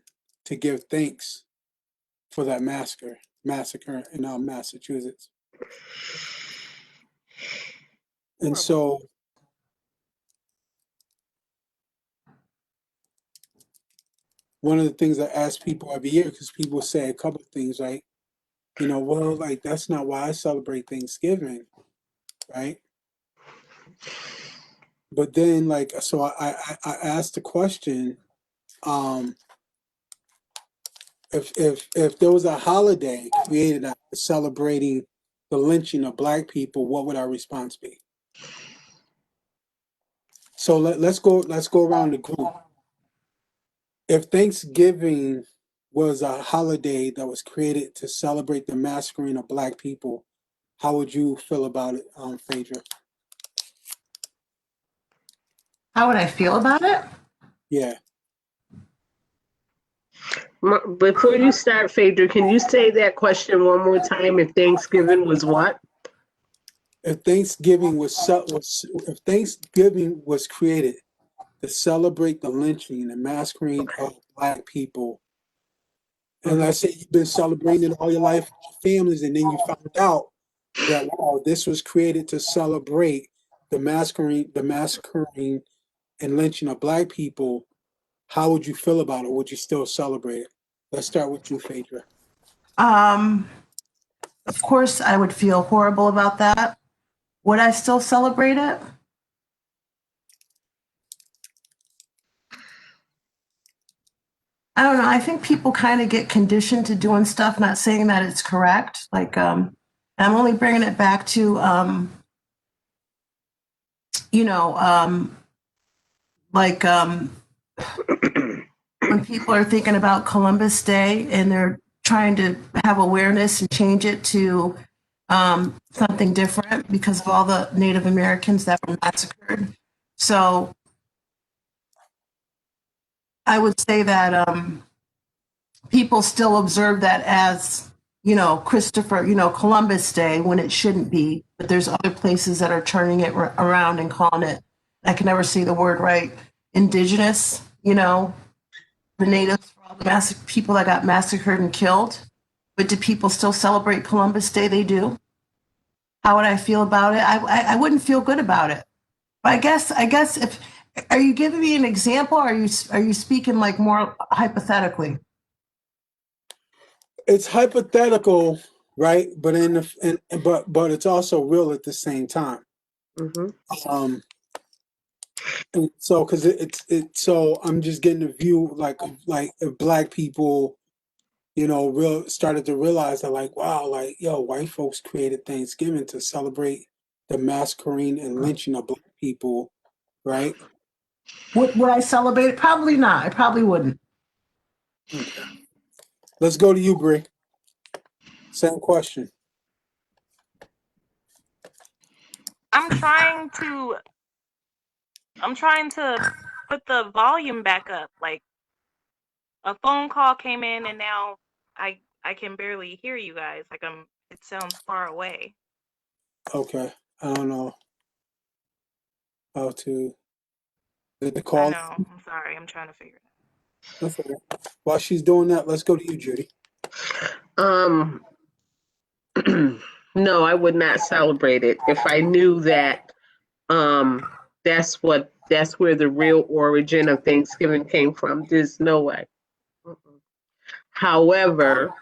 to give thanks for that massacre in Massachusetts. And Horrible. so one of the things I ask people every year, because people say a couple of things like, well, like that's not why I celebrate Thanksgiving, right? But then like, so I asked the question, um, if there was a holiday created celebrating the lynching of black people, what would our response be? So let's go around the group. If Thanksgiving was a holiday that was created to celebrate the massacring of black people, how would you feel about it, Phaedra? How would I feel about it? Yeah. Before you start, Phaedra, can you say that question one more time? If Thanksgiving was what? If Thanksgiving if Thanksgiving was created to celebrate the lynching and massacring of black people, and let's say you've been celebrating it all your life with your families, and then you found out that wow, this was created to celebrate the massacring and lynching of black people, how would you feel about it? Would you still celebrate it? Let's start with you, Phaedra. Of course, I would feel horrible about that. Would I still celebrate it? I don't know. I think people kind of get conditioned to doing stuff, not saying that it's correct. Like, I'm only bringing it back to, you know, like when people are thinking about Columbus Day and they're trying to have awareness and change it to something different because of all the Native Americans that were massacred. So I would say that people still observe that as, Christopher, Columbus Day when it shouldn't be. But there's other places that are turning it around and calling it, I can never say the word right, indigenous, the natives, for all the people that got massacred and killed. But do people still celebrate Columbus Day? They do. How would I feel about it? I wouldn't feel good about it. But I guess if are you giving me an example? Or are you speaking like more hypothetically? It's hypothetical, right? But but it's also real at the same time. Mm-hmm. And so because so I'm just getting a view like if black people, real started to realize that like wow, like yo, white folks created Thanksgiving to celebrate the massacring and lynching of black people, right? Would I celebrate it? Probably not. I probably wouldn't. Okay. Let's go to you, Bree. Same question. I'm trying to I'm trying to put the volume back up. Like a phone call came in and now I can barely hear you guys. Like it sounds far away. Okay. I don't know how to. Did the I call? know. I'm sorry. I'm trying to figure it That's okay. While she's doing that, let's go to you, Judy. Um, no, I would not celebrate it if I knew that that's where the real origin of Thanksgiving came from. There's no way. Mm-mm. However,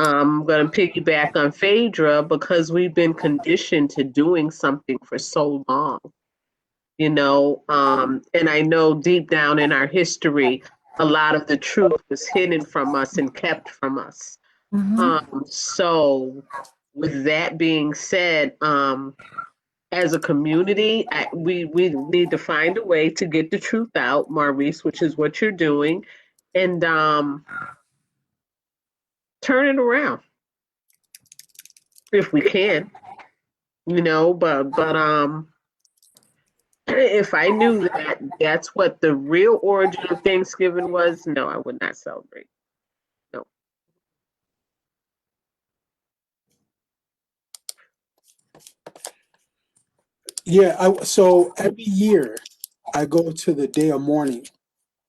I'm going to piggyback on Phaedra because we've been conditioned to doing something for so long, and I know deep down in our history, a lot of the truth was hidden from us and kept from us. So with that being said, as a community, we need to find a way to get the truth out, Maurice, which is what you're doing, and turn it around if we can, but if I knew that that's what the real origin of Thanksgiving was, no, I would not celebrate. No. Yeah. So every year I go to the day of mourning.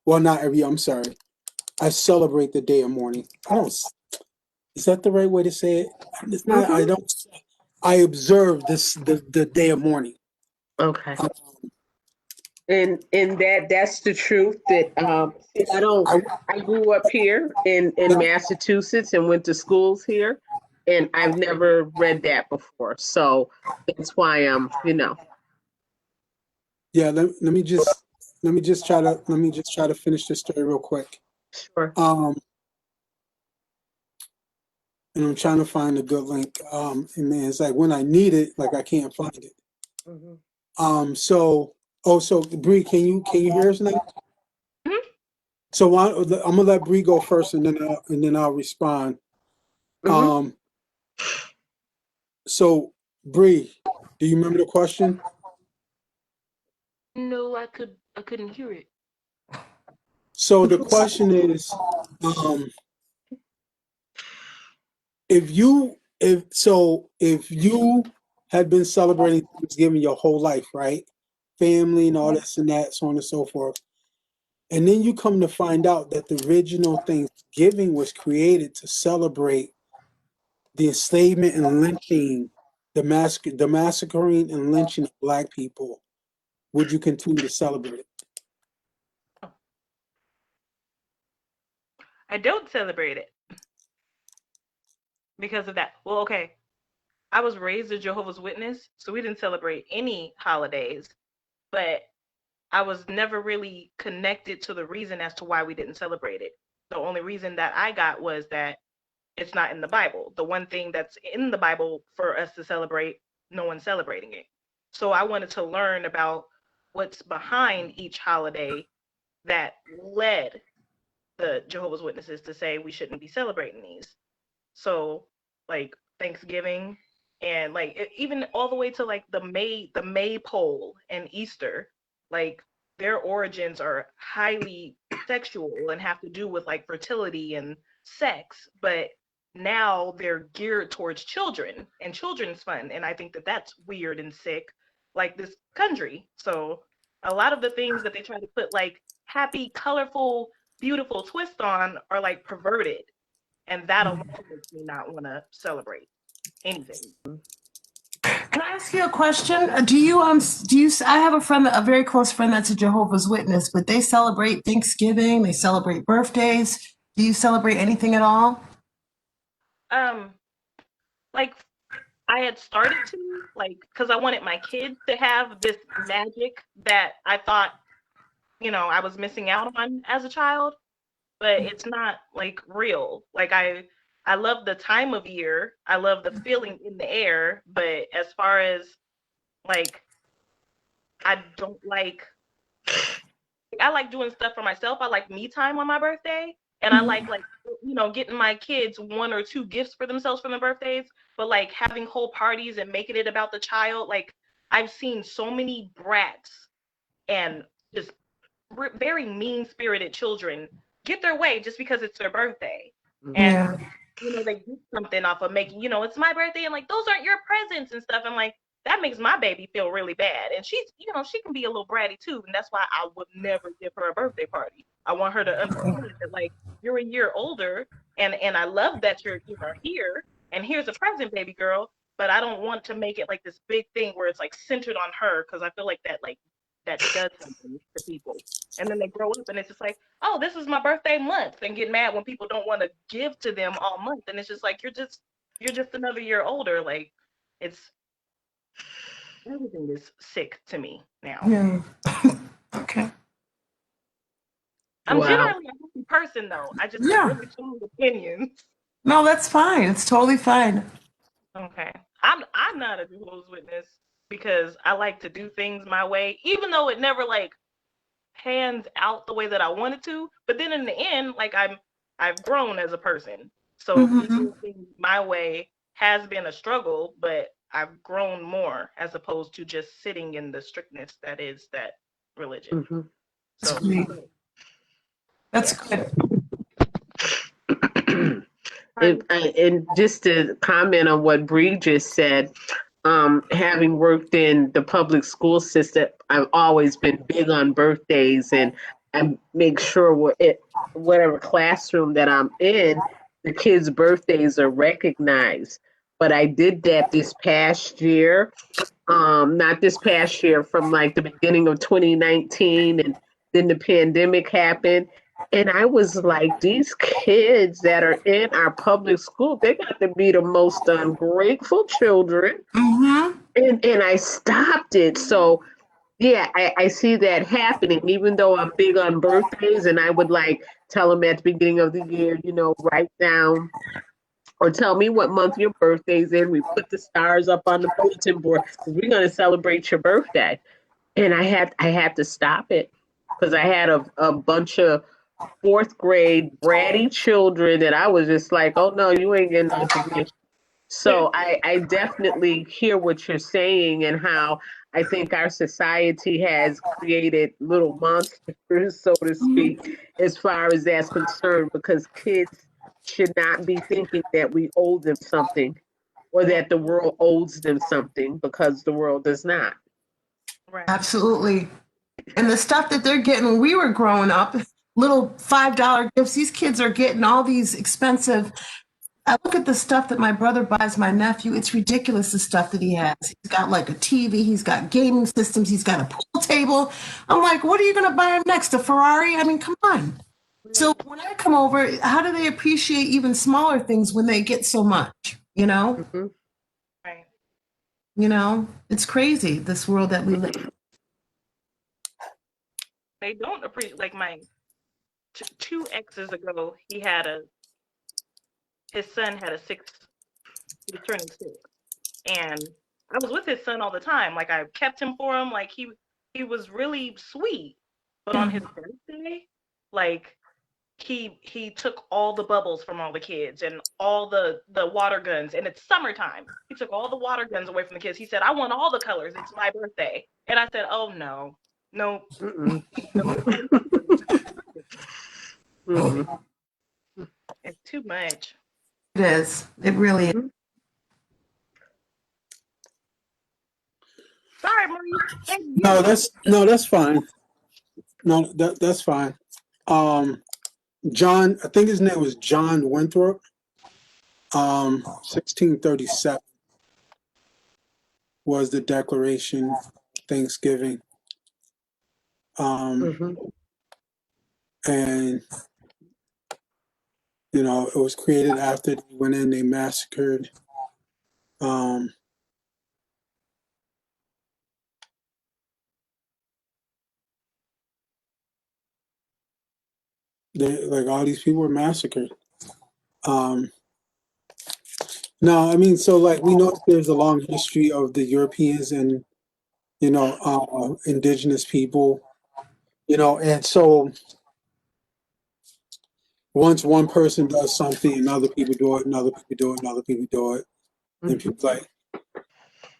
Well, not every year. I'm sorry. I celebrate the day of mourning. I don't. Is that the right way to say it? It's not. I Mhm. don't. I observe the day of mourning. Okay. Um, And that's the truth that see, I, I grew up here in Massachusetts and went to schools here, and I've never read that before. So that's why yeah. Let me just try to finish this story real quick. sure. And I'm trying to find a good link. And then it's like when I need it, like I can't find it. Mhm. So Bree, can you hear us now? Mhm. So I'm gonna let Bree go first, and then I'll respond. Mhm. Um, so Bree, do you remember the question? No, I couldn't hear it. So the question is, if you had been celebrating Thanksgiving your whole life, right? Family and all this and that, so on and so forth. And then you come to find out that the original Thanksgiving was created to celebrate the enslavement and lynching, the massacring and lynching of black people. Would you continue to celebrate it? I don't celebrate it because of that. Well, okay. I was raised a Jehovah's Witness, so we didn't celebrate any holidays, but I was never really connected to the reason as to why we didn't celebrate it. The only reason that I got was that it's not in the Bible. The one thing that's in the Bible for us to celebrate, no one's celebrating it. So I wanted to learn about what's behind each holiday that led the Jehovah's Witnesses to say we shouldn't be celebrating these. So like Thanksgiving and like even all the way to like the maypole and Easter, like their origins are highly sexual and have to do with like fertility and sex, but now they're geared towards children and children's fun, and I think that that's weird and sick, like this country. So a lot of the things that they try to put like happy, colorful, beautiful twist on are like perverted, and that alone makes me not want to celebrate anything. Can I ask you a question? I have a friend, a very close friend that's a Jehovah's Witness, but they celebrate Thanksgiving, they celebrate birthdays. Do you celebrate anything at all? Like I had started to, like, because I wanted my kids to have this magic that I thought, I was missing out on as a child, but it's not like real. Like I love the time of year, I love the feeling in the air, but as far as like I don't like I like doing stuff for myself. I like me time on my birthday. And I like getting my kids 1 or 2 gifts for themselves for their birthdays, but like having whole parties and making it about the child. Like I've seen so many brats and just very mean-spirited children get their way just because it's their birthday. And they do something off of making, it's my birthday, and like those aren't your presents and stuff. And like that makes my baby feel really bad. And she's, she can be a little bratty too. And that's why I would never give her a birthday party. I want her to understand that like you're a year older, and I love that you're here, and here's a present, baby girl. But I don't want to make it like this big thing where it's like centered on her, because I feel like that does something to people. And then they grow up and it's just like, oh, this is my birthday month, and get mad when people don't want to give to them all month. And it's just like you're just another year older. Like everything is sick to me now. Yeah. Okay. I'm generally a happy person though. I just have really strong opinions. No, that's fine. It's totally fine. Okay. I'm not a Jehovah's Witness because I like to do things my way, even though it never like pans out the way that I wanted to. But then in the end, like I've grown as a person. So doing things my way has been a struggle, but I've grown more as opposed to just sitting in the strictness that is that religion. So that's good. And just to comment on what Bree just said, having worked in the public school system, I've always been big on birthdays, and I make sure whatever classroom that I'm in, the kids' birthdays are recognized. But I did that this past year, not this past year, from like the beginning of 2019, and then the pandemic happened. And I was like, these kids that are in our public school, they got to be the most ungrateful children. And I stopped it. So, yeah, I see that happening, even though I'm big on birthdays, and I would like tell them at the beginning of the year, write down or tell me what month your birthday's in. We put the stars up on the bulletin board because we're going to celebrate your birthday. And I had to stop it because I had a bunch of 4th grade bratty children that I was just like, oh no, you ain't getting nothing. So I definitely hear what you're saying, and how I think our society has created little monsters, so to speak, as far as that's concerned, because kids should not be thinking that we owe them something or that the world owes them something, because the world does not. Right. Absolutely. And the stuff that they're getting when we were growing up, little $5 gifts, these kids are getting all these expensive. I look at the stuff that my brother buys my nephew. It's ridiculous, the stuff that he has. He's got like a TV, he's got gaming systems, he's got a pool table. I'm like, what are you going to buy him next? A Ferrari? I mean, come on. So when I come over, how do they appreciate even smaller things when they get so much? You know, Mhm. Right. it's crazy, this world that we live in. They don't appreciate, like my two exes ago, his son had a six, he was turning 6. And I was with his son all the time. Like I kept him for him. Like he was really sweet. But on his birthday, like he took all the bubbles from all the kids and all the water guns, and it's summertime. He took all the water guns away from the kids. He said, "I want all the colors. It's my birthday." And I said, "Oh no. No, Mm-mm. no, Mm-mm. it's too much." It is. It really is. Mhm. Sorry, Maurice. Thank No, you. that's fine. No, that's fine. Um, John, I think his name was John Winthrop. 1637 was the Declaration of Thanksgiving. Mhm. And it was created after they went in, they massacred um like all these people were massacred. Um no, I mean, so like we know there's a long history of the Europeans and indigenous people, and so once one person does something and other people do it and other people do it and other people do it, and Mhm. people like,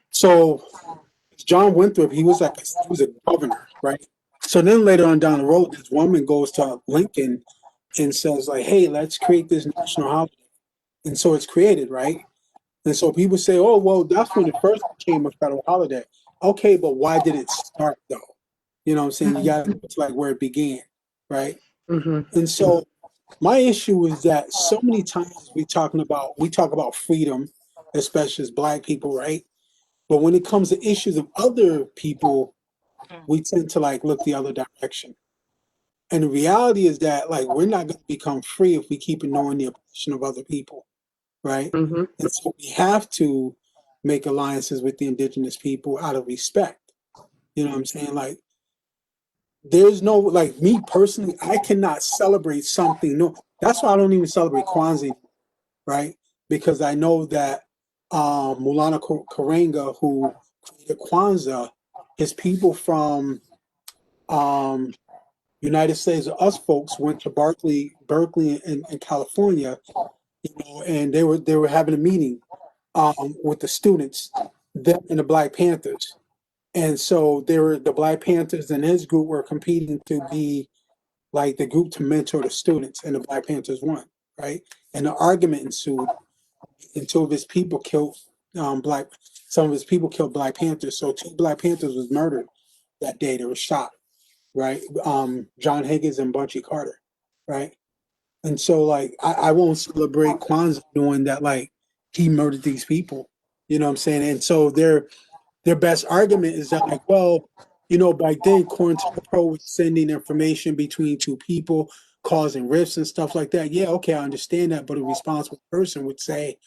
so John Winthrop, he was a governor, right? So then later on down the road, this woman goes to Lincoln and says like, "Hey, let's create this national holiday," and so it's created, right? And so people say, "Oh, well, that's when it first became a federal holiday." Okay, but why did it start though? You know what I'm saying? You got to go to like where it began, right? Mhm. And so my issue is that so many times we talk about freedom, especially as Black people, right? But when it comes to issues of other people, Mm. we tend to like look the other direction. And the reality is that like we're not going to become free if we keep ignoring the oppression of other people, right? Mhm. And so we have to make alliances with the indigenous people out of respect. You know what I'm saying? Like there's no like me personally, I cannot celebrate something. No, that's why I don't even celebrate Kwanzaa, right? Because I know that Mulana Karenga, who created Kwanzaa, his people from um, United States, us folks went to Berkeley in California, and they were having a meeting with the students, them and the Black Panthers. And so the Black Panthers and his group were competing to be like the group to mentor the students, and the Black Panthers won, right? And the argument ensued until his people killed black. Some of his people killed Black Panthers. So 2 Black Panthers was murdered that day. They were shot, right? John Higgins and Bunchy Carter, right? And so like I won't celebrate Kwanzaa knowing that like he murdered these people. You know what I'm saying? And so their best argument is that like, well, back then COINTELPRO was sending information between 2 people, causing rifts and stuff like that. Yeah, okay, I understand that, but a responsible person would say,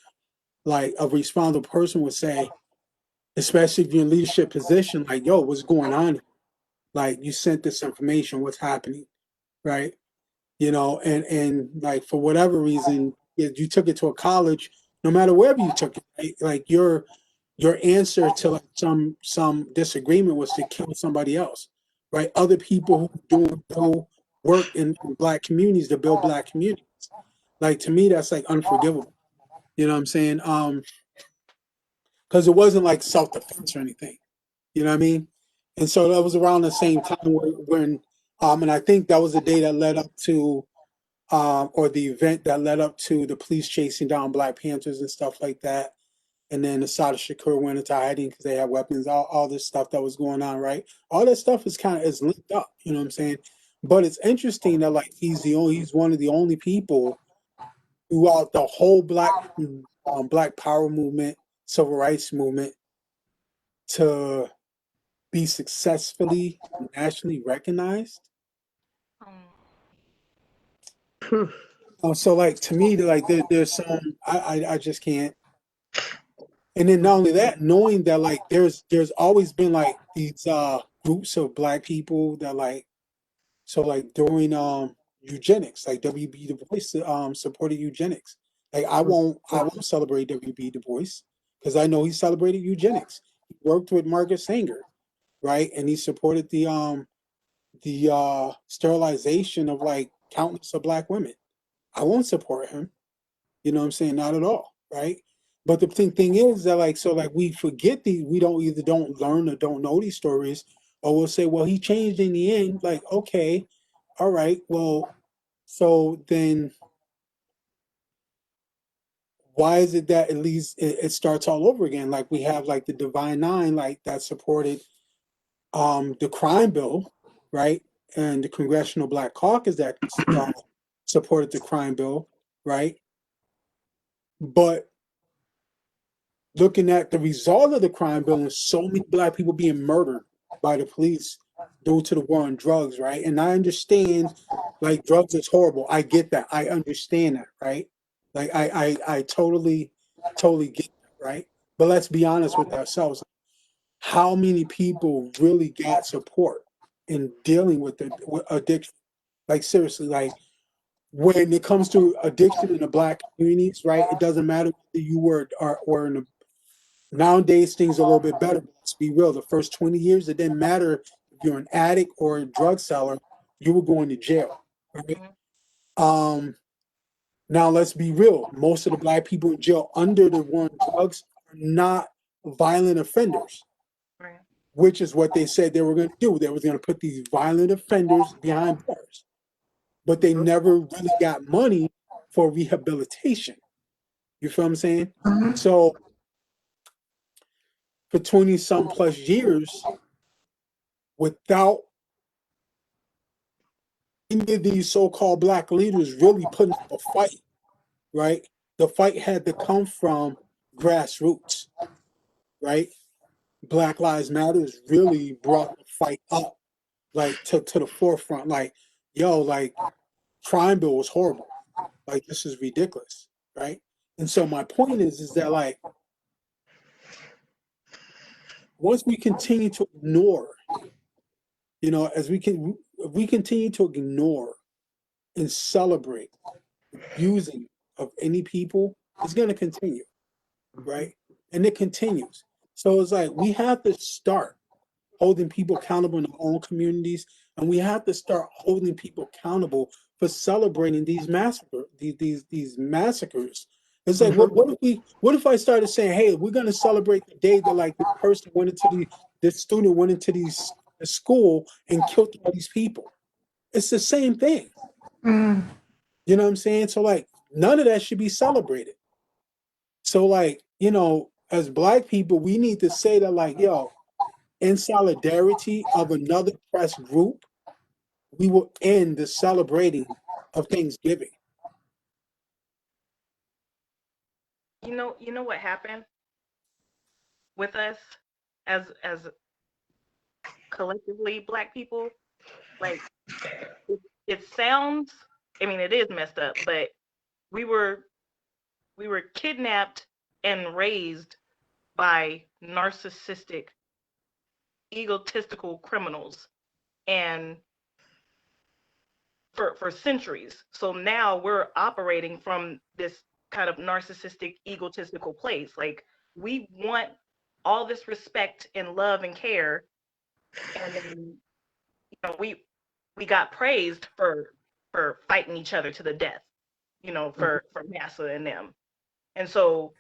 especially if you're in leadership position, like, yo, what's going on? Like, you sent this information, what's happening, right? And like for whatever reason, if you took it to a college, no matter wherever you took it, right? Like your answer to like some disagreement was to kill somebody else, right? Other people who do work in Black communities to build Black communities. Like to me, that's like unforgivable. You know what I'm saying? Because it wasn't like self-defense or anything. You know what I mean? And so that was around the same time when and I think that was the day that led up to or the event that led up to the police chasing down Black Panthers and stuff like that. And then Assata Shakur went into hiding because they had weapons, all this stuff that was going on, right? All that stuff is linked up, you know what I'm saying? But it's interesting that like he's one of the only people throughout the whole Black Power movement, civil rights movement, to be successfully nationally recognized. Um, So like to me, like there's some I just can't. And then not only that, knowing that like there's always been like these groups of black people that like so like during eugenics, like WB Du Bois supported eugenics. Like I won't celebrate WB Du Bois because I know he celebrated eugenics. He worked with Margaret Sanger, right? And he supported the sterilization of like countless of black women. I won't support him. You know what I'm saying? Not at all, right? But the thing is that like so like we forget these we don't either don't learn or don't know these stories, or we'll say, well, he changed in the end. Like, okay, all right, well, so then why is it that at least it starts all over again? Like we have like the Divine Nine, like that supported the crime bill, right? And the Congressional Black Caucus that supported the crime bill, right? But looking at the result of the crime bill and so many black people being murdered by the police due to the war on drugs, right? And I understand like drugs is horrible. I get that. I understand that, right? Like I totally get that, right? But let's be honest with ourselves. How many people really got support in dealing with addiction? Like seriously, like when it comes to addiction in the black communities, right? It doesn't matter whether you were or in the nowadays, things are a little bit better. But let's be real. The first 20 years, it didn't matter if you're an addict or a drug seller, you were going to jail. Right? Um, Now, let's be real. Most of the black people in jail under the war on drugs are not violent offenders, Right. which is what they said they were going to do. They were going to put these violent offenders behind bars, but they never really got money for rehabilitation. You feel what I'm saying? Mhm. So for 20 some plus years, without any of these so-called black leaders really putting up a fight, right? The fight had to come from grassroots, right? Black Lives Matters really brought the fight up, like to the forefront. Like, yo, like crime bill was horrible. Like this is ridiculous, right? And so my point is that like once we continue to ignore, as if we continue to ignore and celebrate abusing of any people, it's going to continue, right? And it continues. So it's like we have to start holding people accountable in our own communities, and we have to start holding people accountable for celebrating these these massacres. It's like what if I started saying, hey, we're going to celebrate the day that like the person went into this student went into the school and killed all these people. It's the same thing. Mm. You know what I'm saying? So like none of that should be celebrated. So like, as black people, we need to say that like, yo, in solidarity of another press group, we will end the celebrating of Thanksgiving. You know what happened with us as collectively black people? Like it sounds, I mean, it is messed up, but we were we were kidnapped and raised by narcissistic, egotistical criminals, and for centuries. So now we're operating from this kind of narcissistic, egotistical place. Like we want all this respect and love and care, and then we got praised for fighting each other to the death, for Massa and them. And so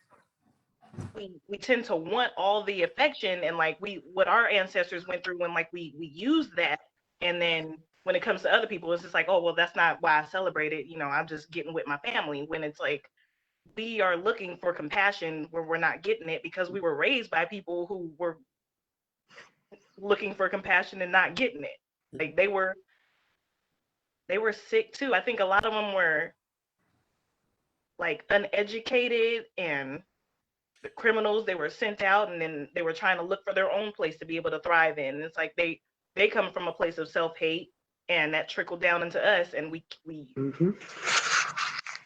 we tend to want all the affection, and like what our ancestors went through, when like we use that, and then when it comes to other people, it's just like, oh well, that's not why I celebrate it. I'm just getting with my family. When it's like we are looking for compassion where we're not getting it because we were raised by people who were looking for compassion and not getting it. Like they were sick too. I think a lot of them were like uneducated, and the criminals, they were sent out, and then they were trying to look for their own place to be able to thrive in. And it's like they come from a place of self-hate, and that trickled down into us, and we Mm-hmm.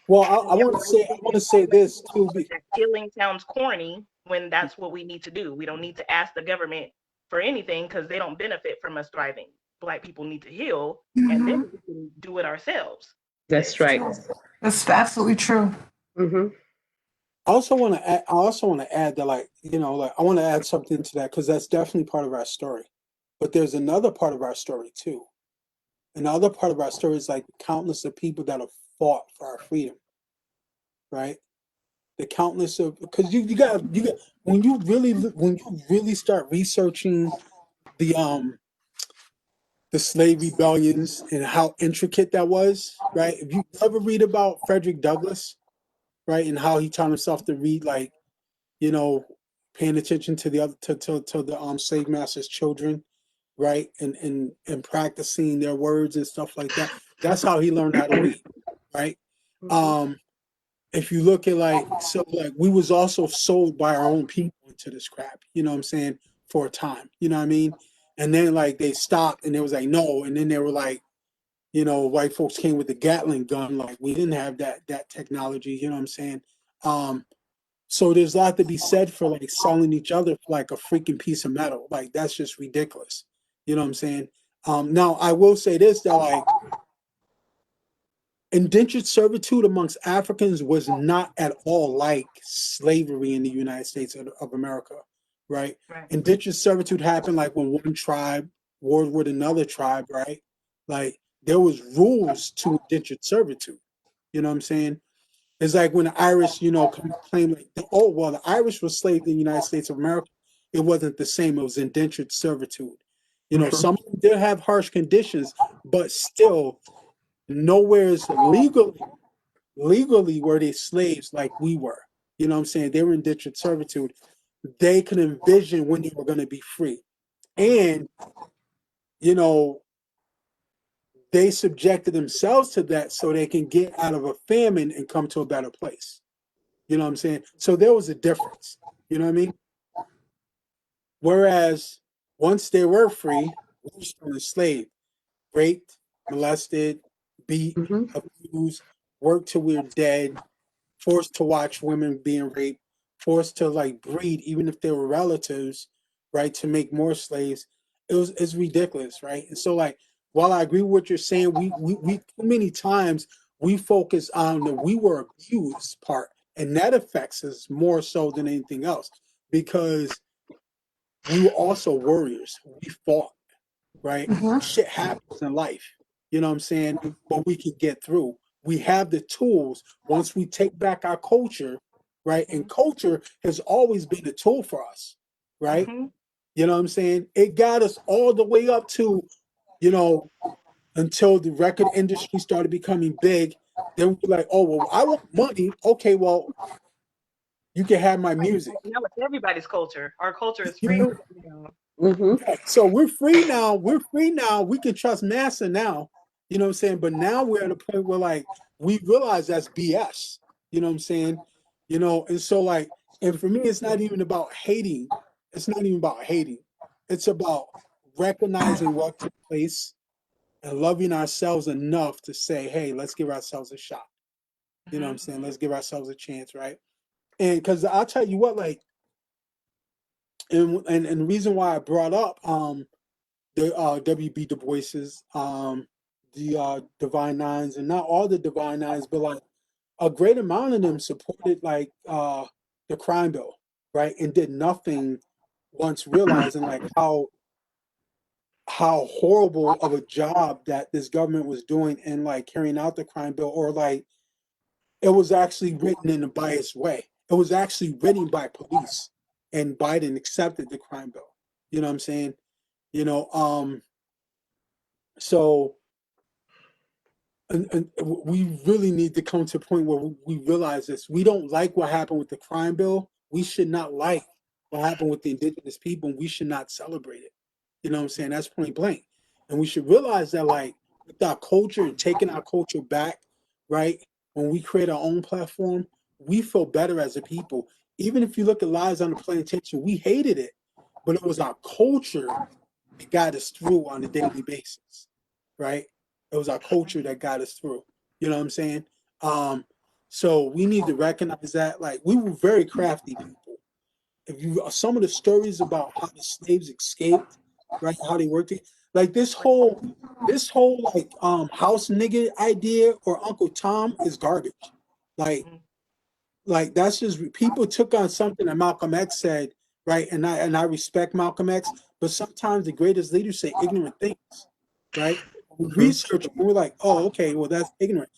Well, I want to say this too. that killing sounds corny when that's what we need to do. We don't need to ask the government for anything because they don't benefit from us thriving. Black people need to heal, and then we can do it ourselves. That's right. That's absolutely true. Mm-hmm. I also want to add. I also want to add that, like, you know, like I want to add something to that because that's definitely part of our story. But there's another part of our story too. Another part of our story is like countless of people that have fought for our freedom, right? The countless of because you got when you really start researching the um the slave rebellions and how intricate that was, right? If you ever read about Frederick Douglass, right, and how he taught himself to read, like, you know, paying attention to the other to the slave masters' children, right, and practicing their words and stuff like that. That's how he learned how to read, right? Um, if you look at like we was also sold by our own people into this crap, you know what I'm saying, for a time, you know what I mean? And then like they stopped and they was like no, and then they were like, you know, white folks came with the Gatling gun, like we didn't have that technology, you know what I'm saying? Um, so there's a lot to be said for like selling each other for like a freaking piece of metal. Like that's just ridiculous. You know what I'm saying? Now I will say this that like indentured servitude amongst Africans was not at all like slavery in the United States of America, right? Right. Indentured servitude happened like when one tribe warred with another tribe, right? Like there was rules to indentured servitude. You know what I'm saying? It's like when the Irish, you know, claim like, oh, well, the Irish were slaves in the United States of America. It wasn't the same. It was indentured servitude. You know, some of them did have harsh conditions, but still, nowhere is legally were they slaves like we were. You know what I'm saying? They were indentured servitude. They could envision when they were going to be free. And, you know, they subjected themselves to that so they can get out of a famine and come to a better place. You know what I'm saying? So there was a difference. You know what I mean? Whereas once they were free, we were still enslaved, raped, molested, beat, Mm-hmm. abused, worked till we were dead, forced to watch women being raped, forced to like breed, even if they were relatives, right, to make more slaves. It's ridiculous, right? And so like while I agree with what you're saying, we too many times we focus on the we were abused part, and that affects us more so than anything else because we were also warriors. We fought, right? Shit happens in life. You know what I'm saying? But we can get through. We have the tools once we take back our culture, right? And culture has always been a tool for us, right? Mm-hmm. You know what I'm saying? It got us all the way up to, you know, until the record industry started becoming big. Then we're like, oh, well, I want money. Okay, well, you can have my music. Now it's everybody's culture. Our culture is You free. know? Mm-hmm. So we're free now. We're free now. We can trust massa now. You know what I'm saying? But now we're at a point where like we realize that's BS. You know what I'm saying? You know, and so like, and for me, it's not even about hating. It's not even about hating. It's about recognizing what took place and loving ourselves enough to say, hey, let's give ourselves a shot. You know what I'm saying? Let's give ourselves a chance, right? And because I'll tell you what, like, and the reason why I brought up the W.B. Du Bois's, the Divine Nines, and not all the Divine Nines, but like a great amount of them supported like the crime bill, right, and did nothing once realizing like how horrible of a job that this government was doing in like carrying out the crime bill, or like it was actually written in a biased way. It was actually written by police, and Biden accepted the crime bill. You know what I'm saying? You know, so and we really need to come to a point where we realize this. We don't like what happened with the crime bill. We should not like what happened with the indigenous people, and we should not celebrate it. You know what I'm saying? That's point blank. And we should realize that, like, with our culture and taking our culture back, right? When we create our own platform, we feel better as a people. Even if you look at Lives on the Plantation, we hated it, but it was our culture that got us through on a daily basis. right? It was our culture that got us through. You know what I'm saying? So we need to recognize that. Like, we were very crafty people. If you some of the stories about how the slaves escaped, right? How they worked it, like this whole like house nigga idea or Uncle Tom is garbage. Like Mhm. like that's just people took on something that Malcolm X said, right? And I respect Malcolm X, but sometimes the greatest leaders say ignorant things, right? We research and we're like, oh, okay, well that's ignorant.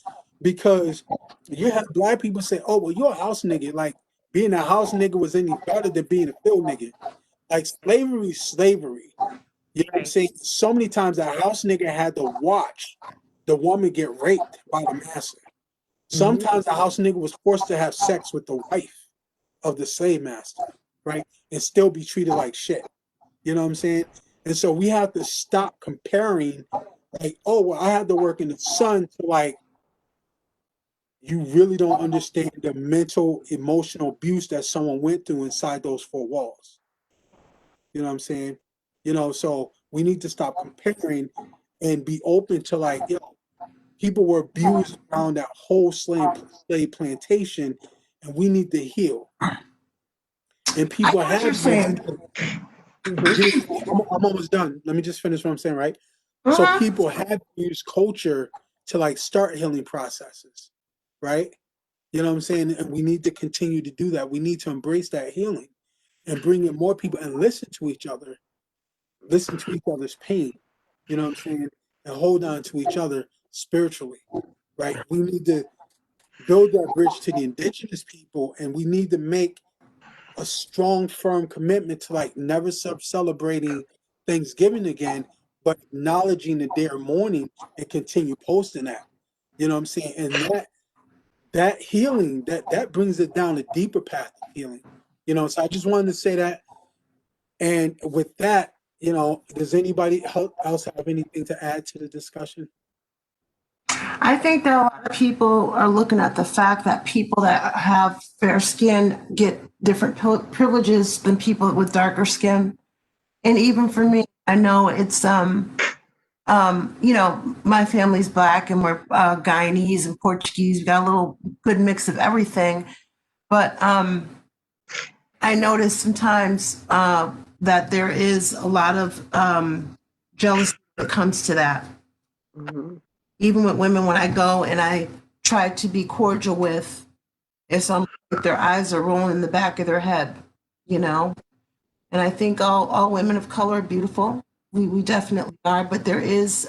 Because you have black people say, oh, well, you're a house nigga. Like being a house nigga was any better than being a field nigga. Like slavery, slavery. You know what I'm Right. saying? So many times a house nigga had to watch the woman get raped by the master. Sometimes the house nigga was forced to have sex with the wife of the slave master, right? And still be treated like shit. You know what I'm saying? And so we have to stop comparing, like, oh, well, I had to work in the sun to like, you really don't understand the mental, emotional abuse that someone went through inside those four walls. You know what I'm saying? So we need to stop comparing and be open to like, people were abused around that whole slave plantation, and we need to heal. And I people get what you're have been. saying. I'm almost done. Let me just finish what I'm saying, right? So Uh-huh. people have used culture to like start healing processes, right? You know what I'm saying? And we need to continue to do that. We need to embrace that healing and bring in more people and listen to each other, listen to each other's pain. You know what I'm saying? And hold on to each other spiritually, right? We need to build that bridge to the indigenous people, and we need to make a strong, firm commitment to like never stop celebrating Thanksgiving again, but acknowledging the day of mourning and continue posting that. You know what I'm saying? And that healing, that brings it down a deeper path of healing. So I just wanted to say that. And with that, does anybody else have anything to add to the discussion? I think that a lot of people are looking at the fact that people that have fair skin get different privileges than people with darker skin. And even for me, I know it's my family's black and we're Guyanese and Portuguese. We got a little good mix of everything. But I notice sometimes that there is a lot of jealousy that comes to that. Even with women, when I go and I try to be cordial with, it's almost like their eyes are rolling in the back of their head, you know? And I think all women of color are beautiful. We definitely are, but there is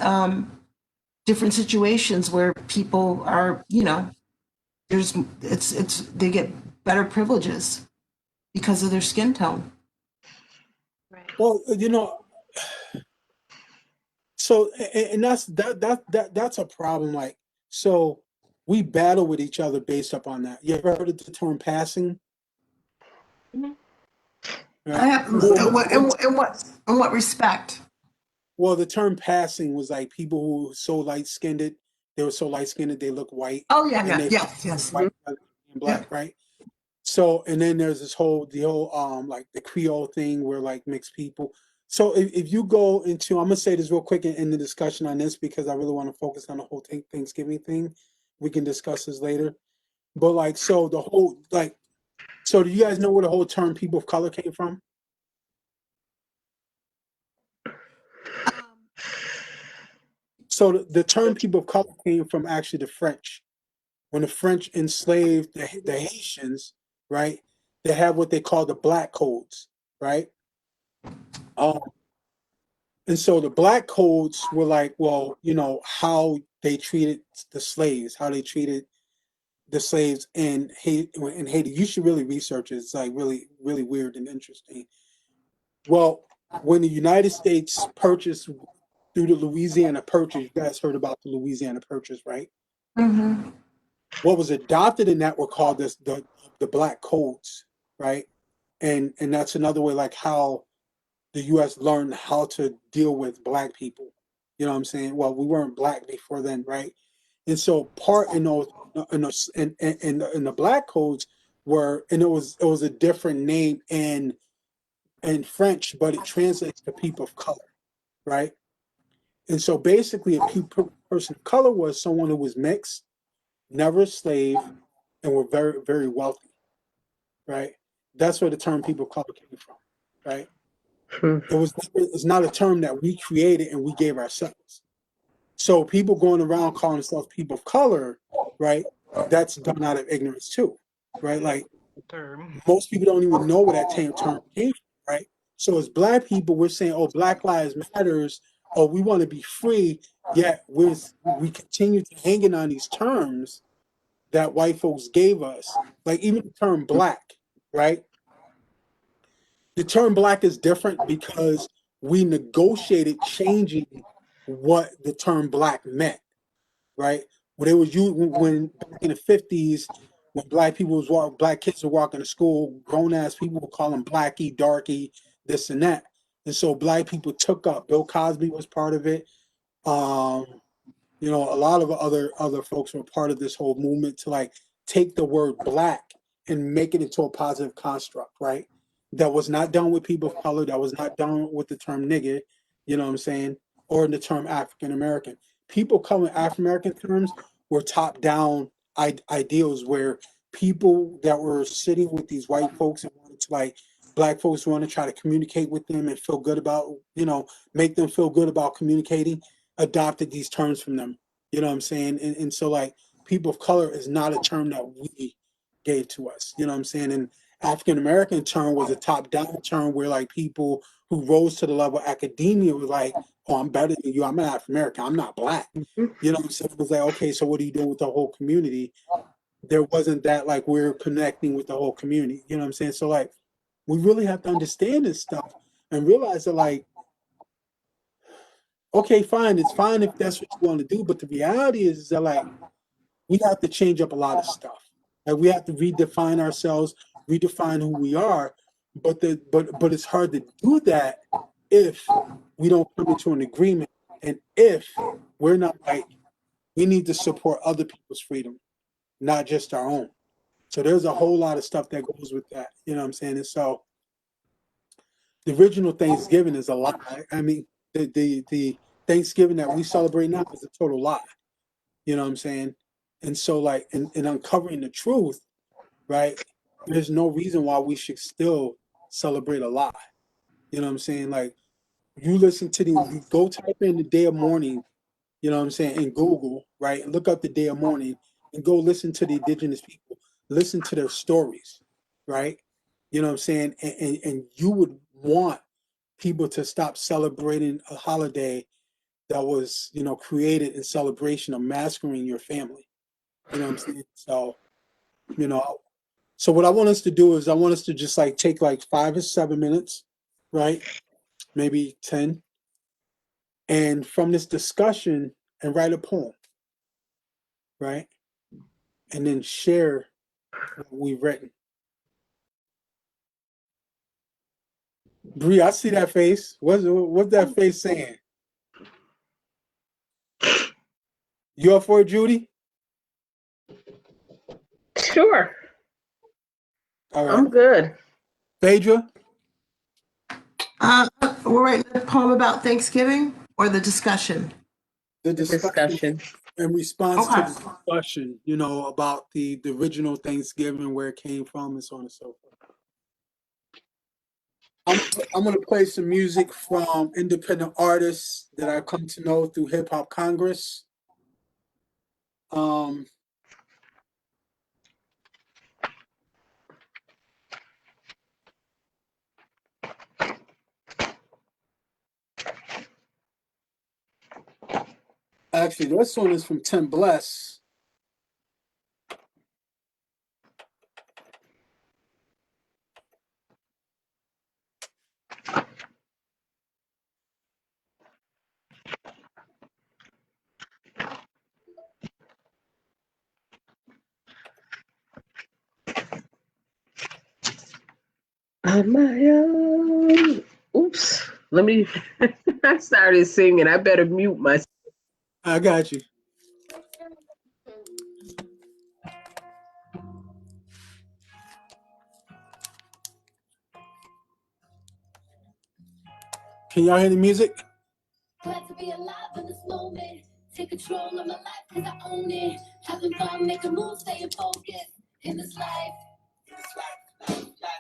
different situations where people are, they get better privileges because of their skin tone. Right. Well, so and that's a problem. Like, so we battle with each other based upon that. You ever heard of the term passing? Mhm. I Right. have, in what respect? Well, the term passing was like people who were so light skinned, they were so light skinned they look white, Oh yeah, and yeah, they yes, yes. white and Yeah. black, right? So, and then there's the whole like the Creole thing where like mixed people. So if you go into, I'm gonna say this real quick in the discussion on this because I really want to focus on the whole Thanksgiving thing. We can discuss this later. But like, so the whole like, so do you guys know where the whole term people of color came from? So the term people of color came from actually the French. When the French enslaved the Haitians, right? They have what they call the black codes, right? Um, and so the black codes were like, well, how they treated the slaves, how they treated the slaves in Haiti. You should really research it. It's like really, really weird and interesting. Well, when the United States purchased through the Louisiana Purchase, you guys heard about the Louisiana Purchase, right? Mm-hmm. What was adopted in that were called the black codes, right? And that's another way like how the US learned how to deal with black people. You know what I'm saying? Well, we weren't black before then, right? And so part in the black codes were, and it was a different name in French, but it translates to people of color, right? And so basically, a person of color was someone who was mixed, never a slave, and were very, very wealthy, right? That's where the term people of color came from, right? It's not a term that we created and we gave ourselves. So people going around calling themselves people of color, right? That's done out of ignorance too, right? Like Term. most people don't even know where that term came from, right? So as black people, we're saying, "Oh, Black Lives Matters," "Oh, we want to be free," yet we continue to hanging on these terms that white folks gave us. Like even the term black, right? The term black is different because we negotiated changing what the term black meant, right? When it was used when back in the 50s, when black kids were walking to school, grown ass people would call them blackie, darky, this and that. And so black people took up. Bill Cosby was part of it. Um, a lot of other folks were part of this whole movement to like take the word black and make it into a positive construct, right? That was not done with people of color, that was not done with the term nigger, you know what I'm saying, or the term African American. People calling African American terms were top down ideals where people that were sitting with these white folks and wanted to like black folks want to try to communicate with them and feel good about, make them feel good about communicating, adopted these terms from them. You know what I'm saying? And so like people of color is not a term that we gave to us. You know what I'm saying? And African American term was a top down term where like people who rose to the level of academia was like, "Oh, I'm better than you. I'm an African American. I'm not black." You know what I'm saying? It was like, okay, so what are you doing with the whole community? There wasn't that like we're connecting with the whole community. You know what I'm saying? So like we really have to understand this stuff and realize that like, okay, fine, it's fine if that's what you want to do, but the reality is that like we have to change up a lot of stuff. Like we have to redefine ourselves, redefine who we are. But it's hard to do that if we don't come into an agreement, and if we're not like we need to support other people's freedom, not just our own. So there's a whole lot of stuff that goes with that. You know what I'm saying? And so the original Thanksgiving is a lie. I mean, the Thanksgiving that we celebrate now is a total lie. You know what I'm saying? And so like in uncovering the truth, right? There's no reason why we should still celebrate a lie. You know what I'm saying? Like you go type in the day of mourning, you know what I'm saying, in Google, right? And look up the day of mourning and go listen to the indigenous people, listen to their stories, right? You know what I'm saying? And you would want people to stop celebrating a holiday that was, created in celebration of massacring your family. You know what I'm saying? So, you know, so what I want us to do is I want us to just like take like 5 or 7 minutes, right? Maybe 10. And from this discussion and write a poem, right? And then share what we've written. Bree, I see that face. What's that face saying? You up for it, Judy? Sure. All right. I'm good. Phaedra? We're writing a poem about Thanksgiving or the discussion? The The discussion. in response to Okay. the discussion, about the original Thanksgiving, where it came from, and so on and so forth. I'm going to play some music from independent artists that I've come to know through Hip Hop Congress. Um, Actually, this one is from Tim Bless. On my own. Oops. Let me. I started singing. I better mute myself. I got you. Can y'all hear the music? Glad to be alive Take control of my life cause I own it. Having fun, make a move, stay focused in this life.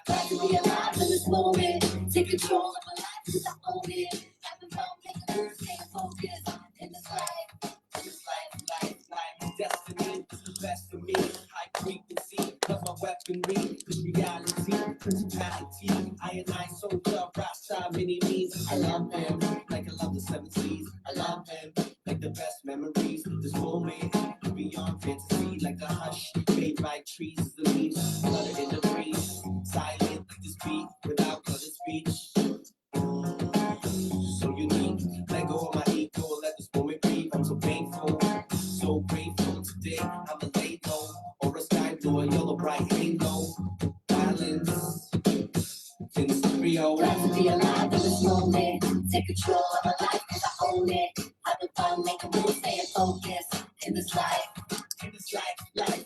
Glad to be alive in this moment. Take control of my life cause I own it. Having fun, make a move, stay focused in this life. Destiny is the best of me. High frequency, cause my weaponry. Cause reality, principality. I and I soldier, Rasta, many means. I love him, like I love the 7 seas. I love him, like the best memories. This moment, beyond fantasy. Like a hush, made by trees. As the leaves, flutter in the breeze. Silent like this beat, without color speech. So unique, let go of my ego, let this moment breathe. I'm so painful, so grateful today. I'm a lay low, or a sky blue, a yellow bright halo. Violence, in stereo. Glad to be alive in this moment. Take control of my life cause I own it. Having fun, make a move, stay focused in this life. In this life. Glad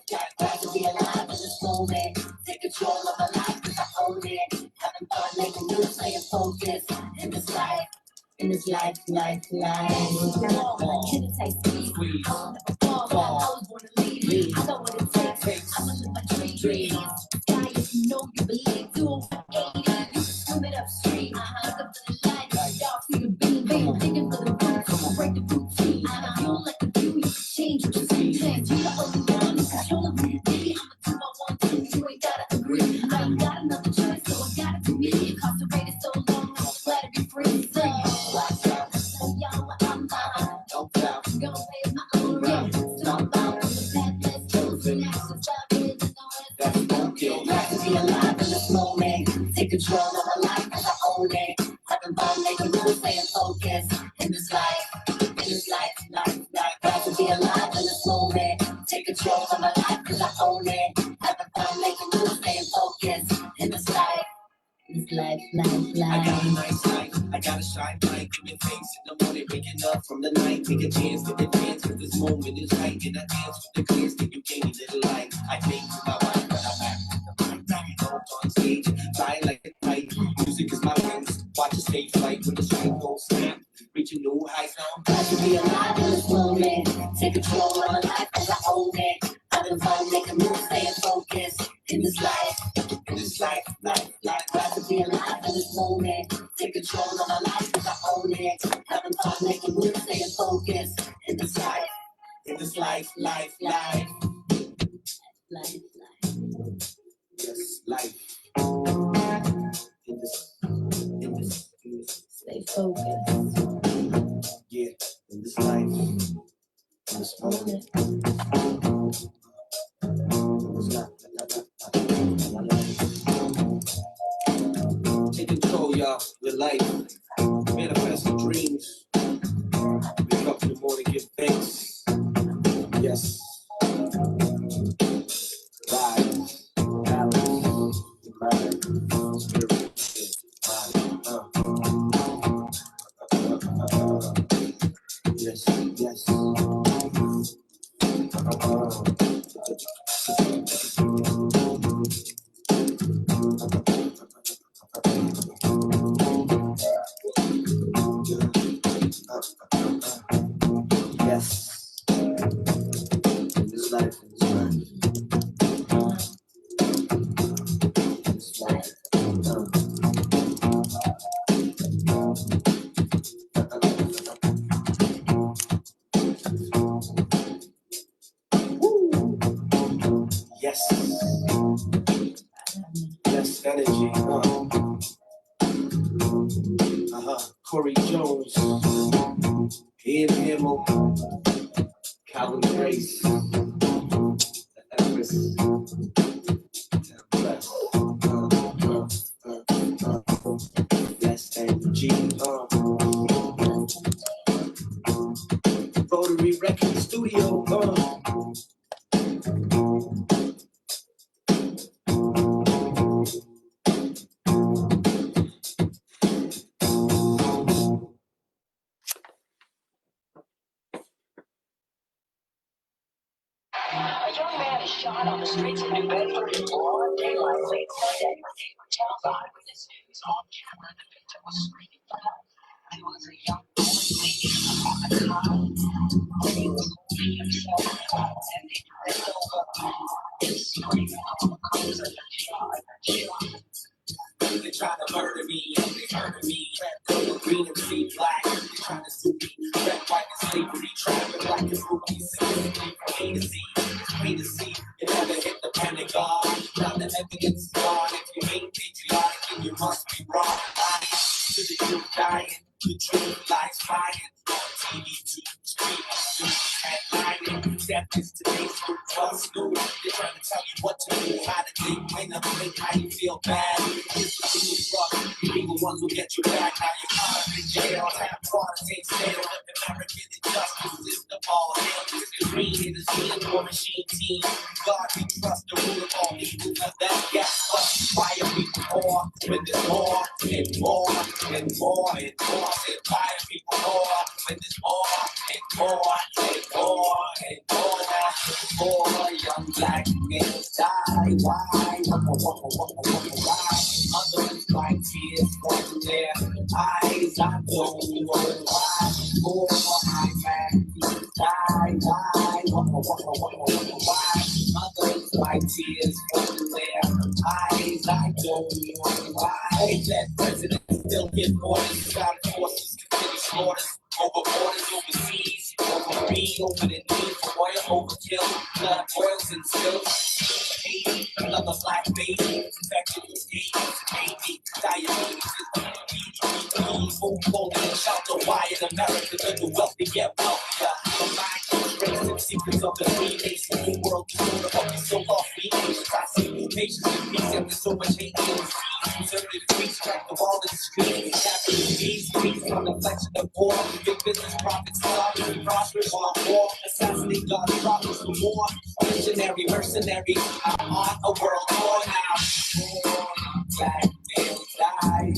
to be alive in this moment. Take control of my life cause I own it. Having fun, make a move, stay focused in this life. In this life. Can it taste sweet? I'll never fall. I always wanna lead. I know what it takes. I'ma live my dreams. Sky if you know you believe. Do a 180. Swim it upstream. Look up for the light. Y'all see the beam. Thinking for the roots. Break the routine. You don't like the view. You can change what you see. Change. You the only one who's controlling who you be. I'ma do my 1, 2. You ain't gotta agree. I ain't got another choice, so I got it to me. Incarcerated so long, I'm glad to be free. So young, I'm mine. Don't doubt, Gonna pay my own rent. So I'm out on the path, let's go. Some actions I've been and that's okay. glad to be alive in this moment. Take control of my life cause I own it. Having fun, make a move, staying focused in this life. In this life. Glad to be alive in this moment. Take control of my life cause I own it. Having fun, make a move, staying focused in this life. This life. I got a nice life, I got a shine bright in your face in the morning, waking up from the night. Take a chance to advance, cause this moment is right. And I dance with the glance that you gave me little light. I think to my wife, but I'm back to the mind. Now on stage, flying like a kite. Music is my wings, watch a stage flight when the screen goes snap. Reaching new heights now. Glad to be alive in this moment. Take control of my life cause I own it. Having fun, make a move, staying focused in this life. In this life. Glad to be alive in this moment. Take control of my life cause I own it. Having fun, make a move, staying focused in this life. In this life. Yes, life. In this. Stay focused. Yeah, in this life. In this moment. Take control, y'all, your life. Manifest your dreams. Wake up in the morning, give thanks. Yes. Rise. Balance. Mind. Spirit. Yes. Yes. In this life. Yes. Yes, energy. Corey Jones. Ian Hamill. Calvin Grace. Everest. Yes, and G. Rotary Record Studio. A young man is shot on the streets of New Bedford in broad daylight late Sunday. Terrified with this news on camera, the victim was screaming for help. He was a young boy waiting on the car when he see himself and he prayed over his scream comes at the shot. They try to murder me, they murder me. Red, gold, green, and green, black. They try to sue me. Red, white, and slavery. Trapping black and ruby. From A to Z, A to Z. You never hit the Pentagon. Now the evidence is gone. If you ain't patriotic, then you must be wrong. Lying to the truth, dying. The truth lies flying. On TV, to the street. Headlining. Death is today's food. Trust school. They're trying to tell you what to do, how to think, when to think, how you feel bad. Here's the thing is rough. You be the ones who get you back. Now you're caught up in jail. Have quarantine stale. American injustice system all hell. This is green in the scene war machine team. God, we trust the rule of all evil. Now that's gas. But why are people more when there's more and more and more and more? And why are people more when there's more and more and more and more? More young black men die. Why? Why? Others like tears from their eyes. I don't know why. More black men die. Why? Why? Others like tears from their eyes. I don't know why. That president still give orders. Ground forces continue slaughters. Over borders, overseas, over me, over the need for oil, overkill, blood boils and spills. Haiti, another black baby, infected with AIDS, baby, diabetes, holding a shelter. Why in America do the wealthy get wealthier? The mind tracing secrets of the Freemason. The world is full of us, so off we Asians. I see patience and peace, and there's so much hate in the sea. Conservative streets track the wall in the street. Capital B's, peace from the flexion of war. Big business profits, lobby, prosperous while war. Assassinate God's prophets for more. Visionary mercenaries are on a world war now. Black males die.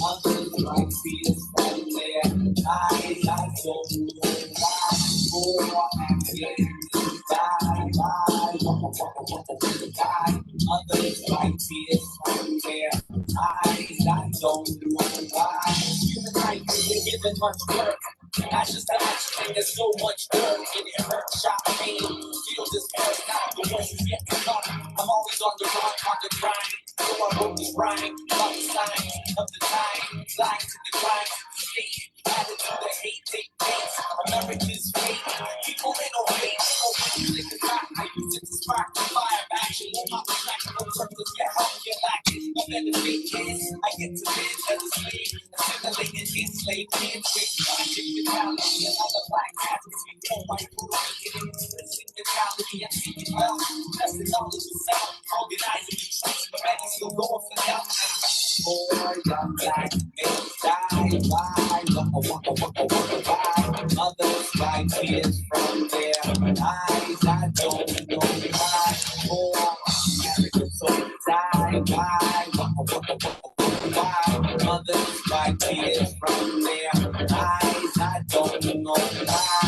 Others like tears from their eyes. I don't know why. More Afghans die. Others like tears from their eyes. I don't know why. Human rights isn't given much work. Ashes to ashes, and there's so much dirt in it. Hurt, shock, pain. Feel this hurt now. The worst is yet to come. I'm always on the run, on the grind. So I wrote this rhyme about the signs of the time. Lying to the crime, state. Added to the hate, take face. America's fate. People ain't no hate. No way. They can rock. I use it to spark the fire of action. My track, no purpose, get help, get lacking. No benefit is. I get to live as a slave. Assimilated, enslaved, enslaved. Mentality, another black advocacy. No white people, mentality, and seeking wealth. That's the knowledge of self. Organizing the truth, but many still going for help. More young black men die. Why? Others like tears from their eyes. I don't know why. More American soldiers die. Why? Others like tears from their eyes. I don't know why.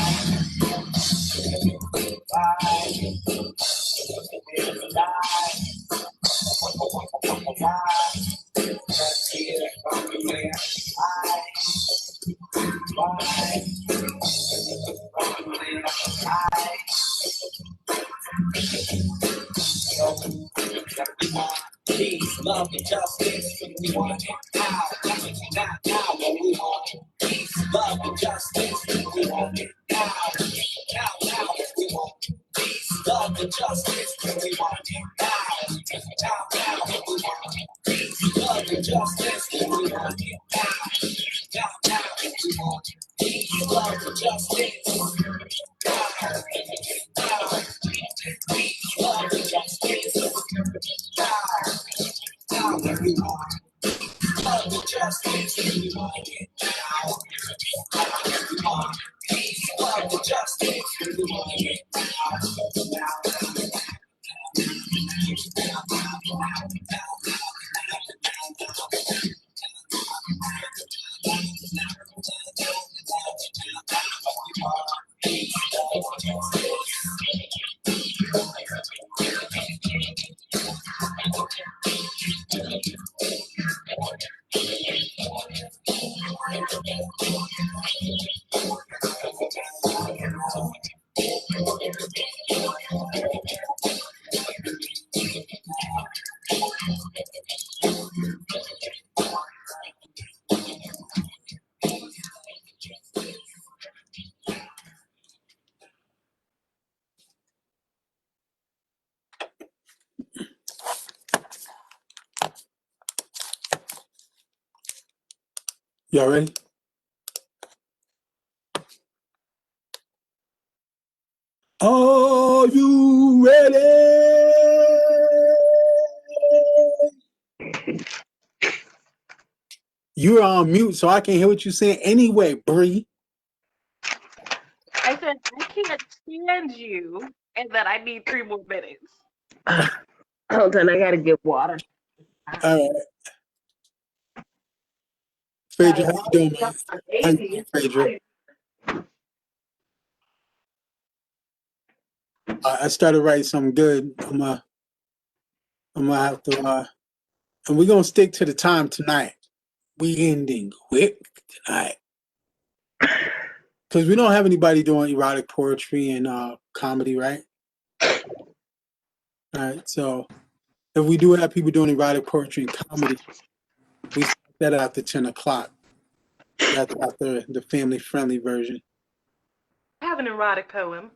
Peace, love, and justice. We want it now. Now, what we want. Peace, love, and justice. We want it now. Now, what we want. Peace, love, and justice. We want it now. Now, what we want. Peace, love, and justice. We want it now. Now, what we want. Peace, love, and justice. Peace, love, and justice. Now, what we want. Love and justice, we want it now. We want peace, love and justice, we want it now. Y'all ready? Are you ready? You're on mute, so I can't hear what you're saying anyway, Bree. I said I can't stand you, and that I need 3 more minutes. Hold on, I gotta get water. All right. Phaedra, how you doing, man? How you doing, Phaedra? I started writing something good. I'm gonna have to, and we're gonna stick to the time tonight. We ending quick tonight because we don't have anybody doing erotic poetry and comedy, right? All right. So if we do have people doing erotic poetry and comedy, we start that after 10 o'clock. That's after the family-friendly version. I have an erotic poem.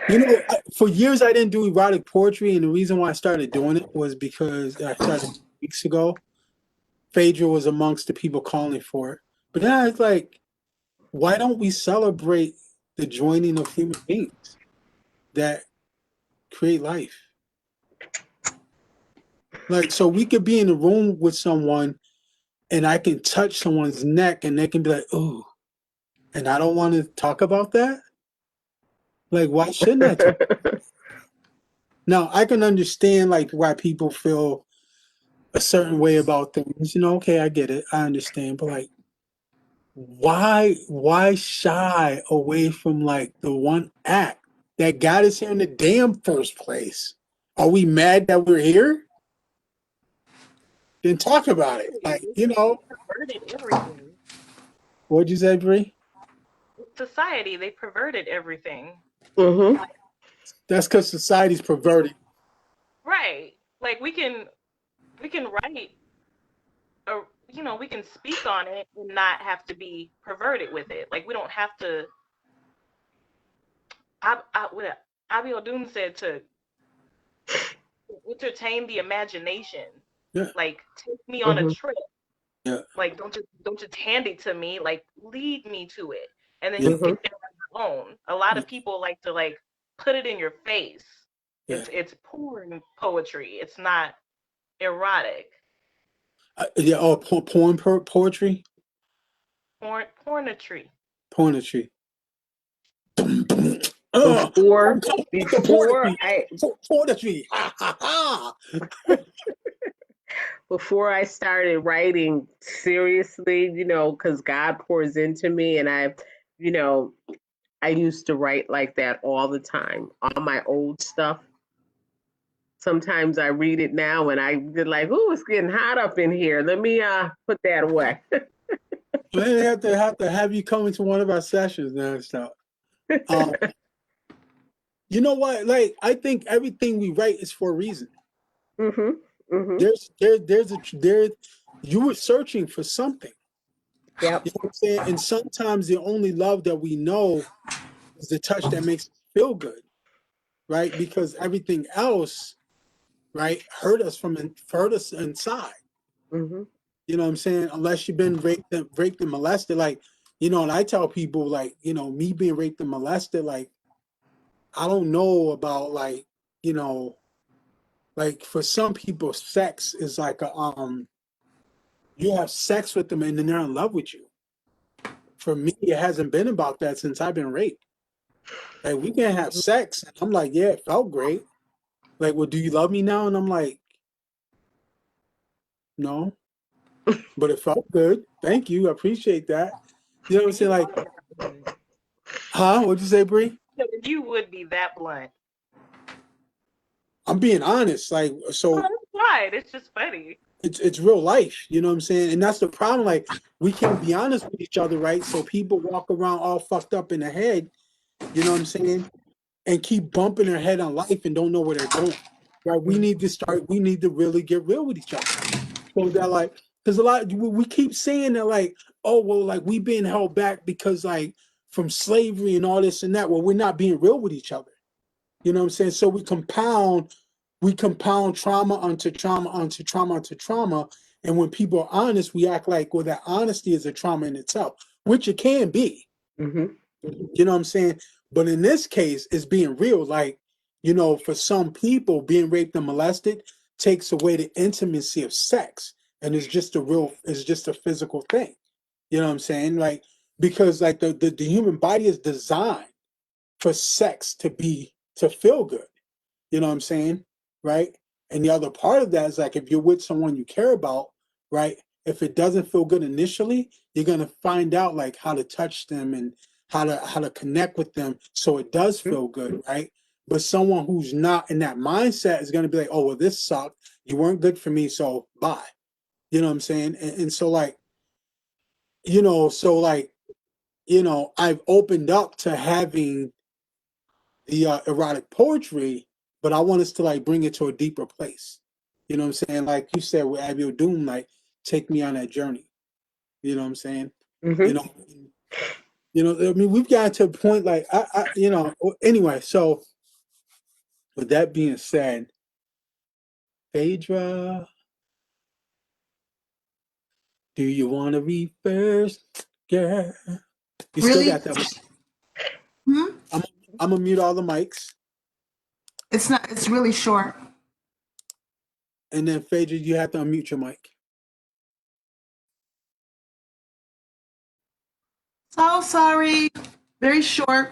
You know, for years I didn't do erotic poetry, and the reason why I started doing it was because I started weeks ago. Phaedra was amongst the people calling for it. But then I was like, why don't we celebrate the joining of human beings that create life? Like, so we could be in a room with someone and I can touch someone's neck and they can be like, ooh, and I don't want to talk about that? Like, why shouldn't I talk about that? Now, I can understand like why people feel a certain way about things. You know, okay, I get it. I understand. But like, why shy away from like the one act that got us here in the damn first place? Are we mad that we're here? Then talk about it. Like, you know, Perverted everything. what'd you say, Bree? Society, they perverted everything. Mm-hmm. That's because society's perverted. Right. Like we can write, or we can speak on it and not have to be perverted with it. Like we don't have to. What Abi Odun said, to entertain the imagination. Yeah. Like take me on a Mhm. trip. Yeah. Like don't just hand it to me. Like lead me to it, and then Yeah. you get there on your own. A lot of people like to like put it in your face. Yeah. It's porn poetry. It's not erotic. Yeah. Oh, poetry? Pornetry. Poetry. Before Poetry. I Poetry. Ha ha ha. before I started writing seriously, because God pours into me, and I used to write like that all the time, all my old stuff. Sometimes I read it now and I get like, "Ooh, it's getting hot up in here. Let me put that away." They have to have you come into one of our sessions now and stuff. You know what? Like, I think everything we write is for a reason. Mm-hmm. Mm-hmm. There. You were searching for something. Yep. You know what I'm saying? And sometimes the only love that we know is the touch that makes us feel good, right? Because everything else, right, hurt us inside. Mm-hmm. You know what I'm saying? Unless you've been raped and molested, like, and I tell people, like, me being raped and molested, like, I don't know about, like, like for some people, sex is like you have sex with them and then they're in love with you. For me, it hasn't been about that since I've been raped. Like, we can have sex, and I'm like, yeah, it felt great. Like, well, do you love me now? And I'm like, no, but it felt good. Thank you, I appreciate that. You know what I'm saying? Like, huh? What'd you say, Bree? You would be that blunt. I'm being honest. Like, so That's fine. It's just funny. it's real life. You know what I'm saying? And that's the problem. Like, we can't be honest with each other, right? So people walk around all fucked up in the head. You know what I'm saying? And keep bumping their head on life and don't know where they're going. Right? We need to really get real with each other. So that, like, because a lot we keep saying that, like, oh well, like, we being held back because, like, from slavery and all this and that. Well, we're not being real with each other. You know what I'm saying? So we compound we compound trauma onto trauma onto trauma onto trauma. And when people are honest, we act like, well, that honesty is a trauma in itself, which it can be. Mm-hmm. You know what I'm saying? But in this case, it's being real. Like, for some people, being raped and molested takes away the intimacy of sex. And it's just a physical thing. You know what I'm saying? Like, because like the human body is designed for sex to feel good. You know what I'm saying? Right? And the other part of that is like if you're with someone you care about, right? If it doesn't feel good initially, you're gonna find out like how to touch them and how to connect with them so it does feel good, right? But someone who's not in that mindset is gonna be like, oh well, this sucked. You weren't good for me, so bye. You know what I'm saying? And so like, I've opened up to having the erotic poetry, but I want us to like bring it to a deeper place. You know what I'm saying? Like you said with Abiel Doom, like take me on that journey. You know what I'm saying? Mm-hmm. I mean, we've gotten to a point like anyway. So with that being said, Phaedra, do you want to read first? Yeah, you still Really? got that. Hmm? I'm gonna mute all the mics, It's not, it's really short. and then Phaedra, you have to unmute your mic. So sorry. Very short.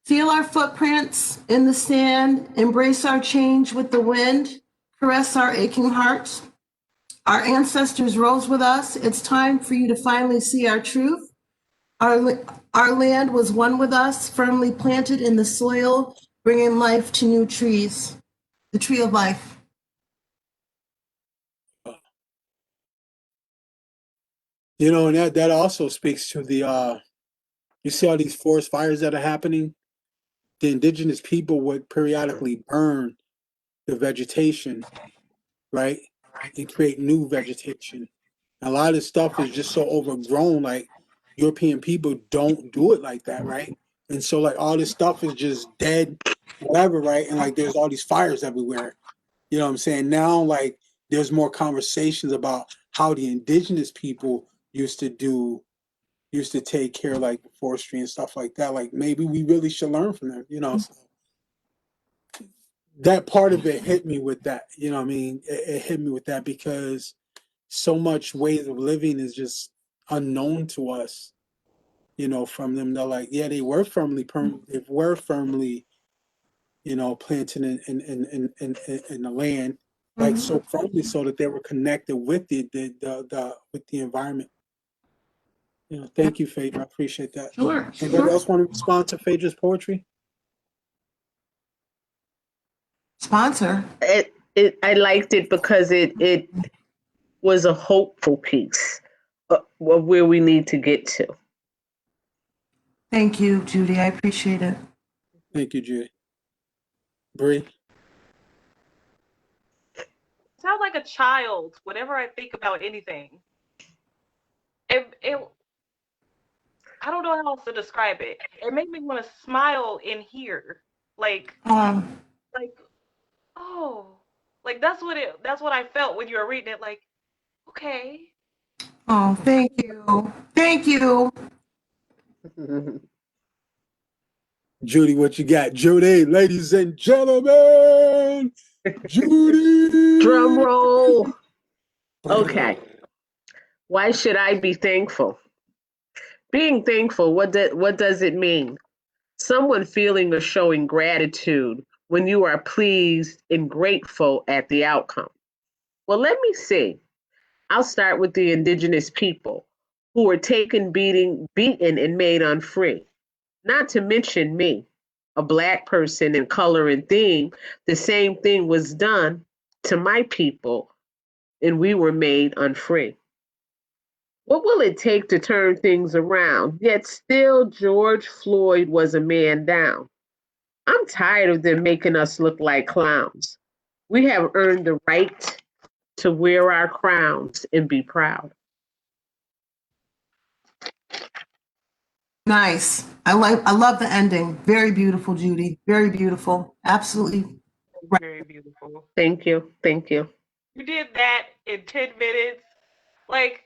Feel our footprints in the sand, embrace our change with the wind, caress our aching hearts. Our ancestors rose with us. It's time for you to finally see our truth. Our land was one with us, firmly planted in the soil, bringing life to new trees. The tree of life. And that also speaks to the you see all these forest fires that are happening. The indigenous people would periodically burn the vegetation, right, and create new vegetation. A lot of this stuff is just so overgrown. Like European people don't do it like that, right? And so like all this stuff is just dead, whatever, right? And like there's all these fires everywhere. You know what I'm saying? Now like there's more conversations about how the indigenous people used to take care of like forestry and stuff like that. Like maybe we really should learn from them. So that part of it hit me with that. You know what I mean? It hit me with that because so much ways of living is just unknown to us. From them, they're like, yeah, they were firmly planted in the land, like so firmly, so that they were connected with the environment. Thank you, Phaedra. I appreciate that. Sure. Anybody else want to respond to Phaedra's poetry? Sponsor. I liked it because it was a hopeful piece of where we need to get to. Thank you, Judy. I appreciate it. Thank you, Judy. Bree? Sounds like a child. Whenever I think about anything, it I don't know how else to describe it. It made me want to smile in here, like oh, like that's what I felt when you were reading it. Like, okay, thank you. Thank you. Judy, what you got? Judy, ladies and gentlemen, Judy. Drum roll. Okay. Why should I be thankful? Being thankful, what does it mean? Someone feeling or showing gratitude when you are pleased and grateful at the outcome. Well, let me see. I'll start with the indigenous people who were taken, beaten, and made unfree. Not to mention me, a Black person in color and theme. The same thing was done to my people, and we were made unfree. What will it take to turn things around? Yet still, George Floyd was a man down. I'm tired of them making us look like clowns. We have earned the right to wear our crowns and be proud. Nice. I love the ending. Very beautiful, Judy. Very beautiful. Absolutely Right. very beautiful. Thank you. Thank you. You did that in 10 minutes. Like,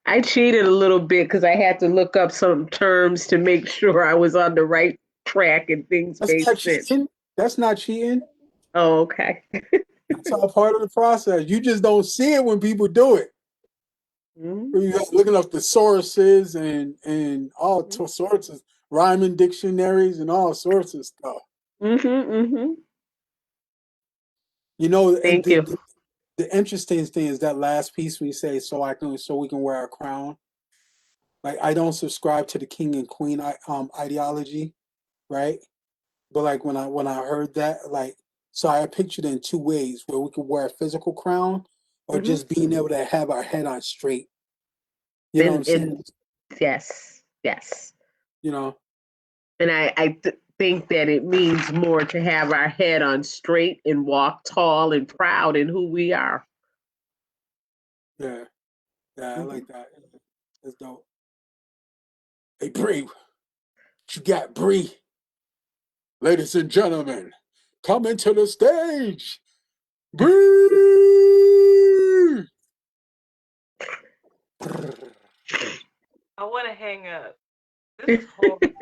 I cheated a little bit because I had to look up some terms to make sure I was on the right track and things That's made not sense. cheating. That's not cheating. Oh, okay. It's all part of the process. You just don't see it when people do it. Mhm. You got looking up the sources and all sorts of rhyming dictionaries and all sorts of stuff. Mhm. You know, and Thank you. the interesting thing is that last piece we say, so we can wear a crown. Like I don't subscribe to the king and queen ideology, right? But like when I heard that, like so I pictured it in two ways where we could wear a physical crown or Mhm. just being able to have our head on straight. You know what I'm saying? And yes, yes. You know, And think that it means more to have our head on straight and walk tall and proud in who we are. yeah, yeah, I Mhm. like that. That's dope. Hey, Bree, what you got, Bree? Ladies and gentlemen, come into the stage, Bree. I want to hang up. This is horrible.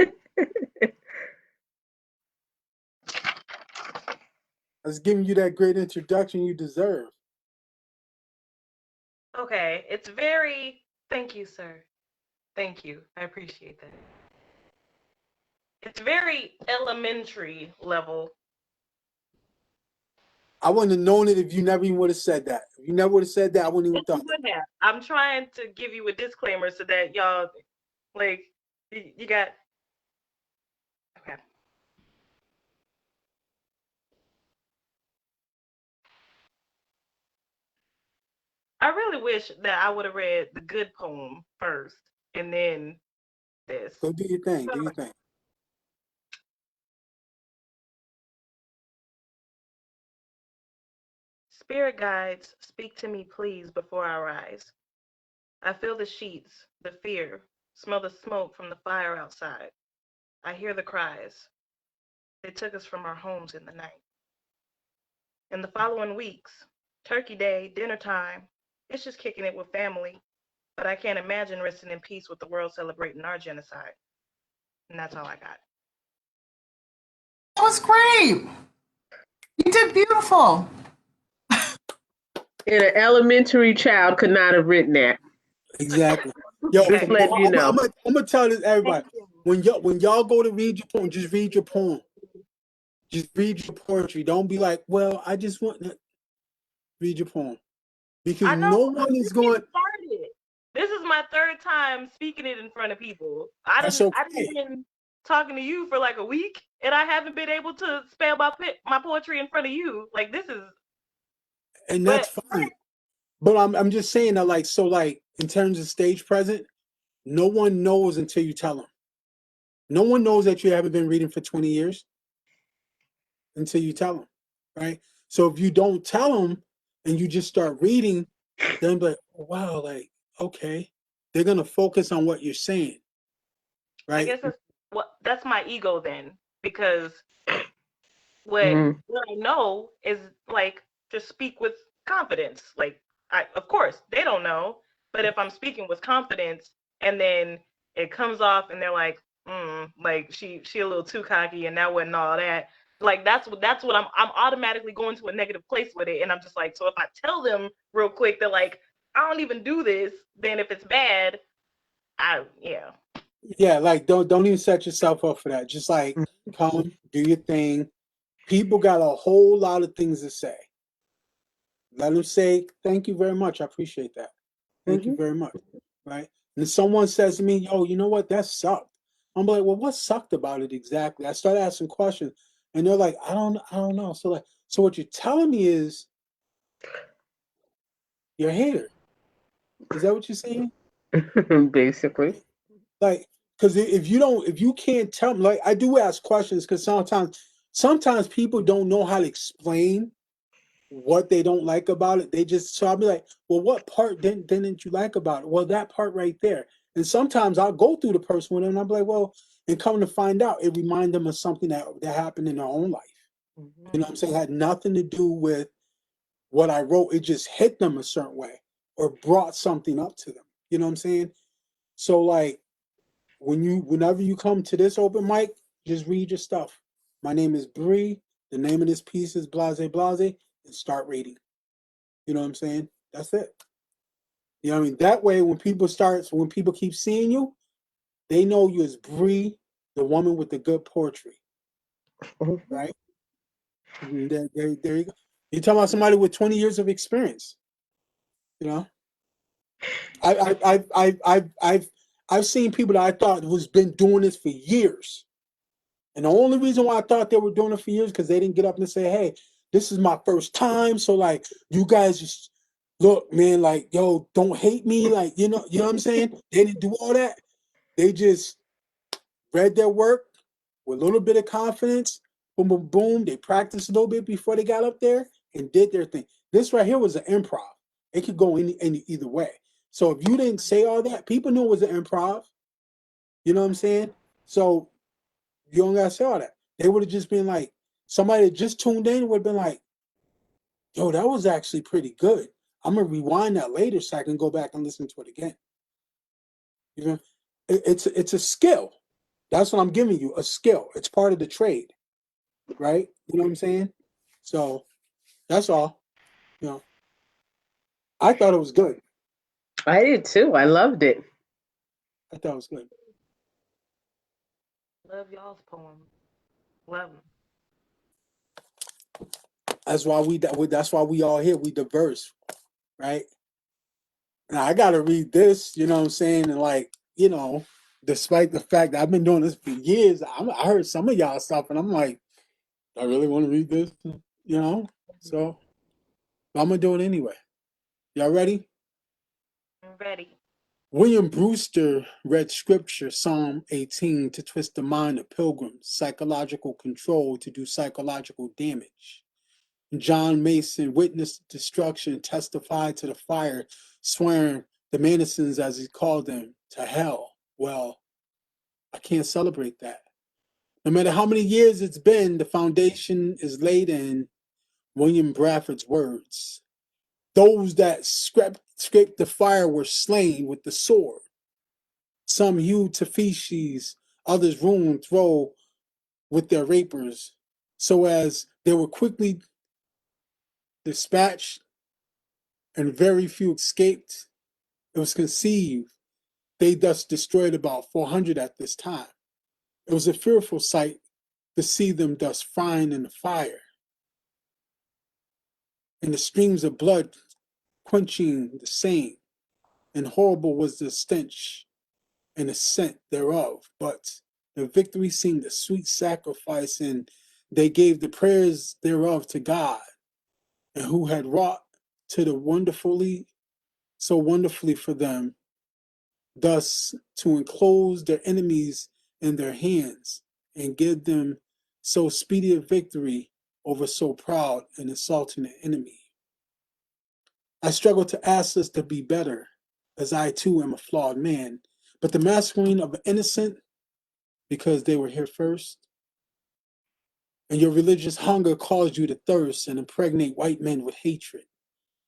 I was giving you that great introduction you deserve. Okay, it's very. Thank you, sir. Thank you. I appreciate that. It's very elementary level. I wouldn't have known it if you never even would have said that. If you never would have said that, I wouldn't even You thought. would have. I'm trying to give you a disclaimer so that y'all, like, you got. Okay. I really wish that I would have read the good poem first and then this. Go do your thing. Do your thing. Spirit guides, speak to me, please, before I rise. I feel the sheets, the fear, smell the smoke from the fire outside. I hear the cries. They took us from our homes in the night. In the following weeks, Turkey Day, dinner time, it's just kicking it with family. But I can't imagine resting in peace with the world celebrating our genocide. And that's all I got. That was great. You did beautiful. And an elementary child could not have written that. Exactly. Yo, Just letting you know. I'm gonna tell this everybody. When y'all go to read your poem, just read your poem. Just read your poetry. Don't be like, well, I just want to read your poem. Because I know. no I'm one is just getting going. started. This is my third time speaking it in front of people. I That's didn't okay. been talking to you for like a week, and I haven't been able to spell my poetry in front of you. Like this is, And but that's fine. But I'm just saying that like in terms of stage present, no one knows until you tell them. No one knows that you haven't been reading for 20 years until you tell them, right? So if you don't tell them and you just start reading, then be like, oh, wow, like okay, they're gonna focus on what you're saying, I right? guess that's my ego then, because Mhm. what I know is like just speak with confidence. Like of course they don't know, but if I'm speaking with confidence and then it comes off and they're like she a little too cocky and that wasn't all that. Like that's what I'm automatically going to a negative place with it, and I'm just like, so if I tell them real quick that like I don't even do this, then if it's bad, yeah. Yeah, like don't even set yourself up for that. Just like come, do your thing. People got a whole lot of things to say. Let them say, thank you very much. I appreciate that. Thank you Mhm. very much. Right. And if someone says to me, yo, you know what? That sucked. I'm like, well, what sucked about it exactly? I start asking questions and they're like, I don't know. So what you're telling me is you're a hater. Is that what you're saying? Basically. Like, because if you can't tell me, like I do ask questions because sometimes people don't know how to explain what they don't like about it. They just so I'll be like, well, what part didn't you like about it? Well, that part right there. And sometimes I'll go through the person with them and I'm like, well, and come to find out, it reminds them of something that happened in their own life. Mhm. You know what I'm saying? It had nothing to do with what I wrote. It just hit them a certain way or brought something up to them. You know what I'm saying? So like whenever you come to this open mic, just read your stuff. My name is Bree. The name of this piece is Blase Blase, and start reading. You know what I'm saying? That's it. You know what I mean? That way when people keep seeing you, they know you as Bree, the woman with the good poetry. Mhm. Right? There you go. You're talking about somebody with 20 years of experience. You know, I've seen people that I thought was been doing this for years, and the only reason why I thought they were doing it for years because they didn't get up and say, "Hey, this is my first time." So like, you guys just look, man, like, yo, don't hate me, like, you know what I'm saying? They didn't do all that. They just read their work with a little bit of confidence. Boom, boom, boom. They practiced a little bit before they got up there and did their thing. This right here was an improv. It could go any either way. So if you didn't say all that, people knew it was an improv. You know what I'm saying? So you don't gotta say all that. They would have just been like, somebody that just tuned in would have been like, yo, that was actually pretty good. I'm gonna rewind that later so I can go back and listen to it again. You know, it's a skill. That's what I'm giving you, a skill. It's part of the trade, right? You know what I'm saying? So that's all. You know, I thought it was good. I did too. I loved it. I thought it was good. Love y'all's poems. Love them. That's why we all here. We diverse, right? Now I gotta read this, you know what I'm saying? And like, despite the fact that I've been doing this for years, I heard some of y'all stuff and I'm like, I really want to read this, you know? So but I'm gonna do it anyway. Y'all ready? I'm ready. William Brewster read scripture, Psalm 18, to twist the mind of pilgrims, psychological control to do psychological damage. John Mason witnessed destruction, testified to the fire, swearing the Manasons, as he called them, to hell. Well, I can't celebrate that. No matter how many years it's been, the foundation is laid in William Bradford's words. Those that scraped the fire were slain with the sword. Some hewed to feces, others ruined throw with their rapers, so as they were quickly dispatched and very few escaped. It was conceived they thus destroyed about 400 at this time. It was a fearful sight to see them thus frying in the fire, and the streams of blood quenching the same, and horrible was the stench and the scent thereof. But the victory seemed a sweet sacrifice, and they gave the prayers thereof to God, and who had wrought to the so wonderfully for them, thus to enclose their enemies in their hands and give them so speedy a victory over so proud and insulting an enemy. I struggle to ask us to be better, as I too am a flawed man, but the massacring of an innocent because they were here first, and your religious hunger caused you to thirst and impregnate white men with hatred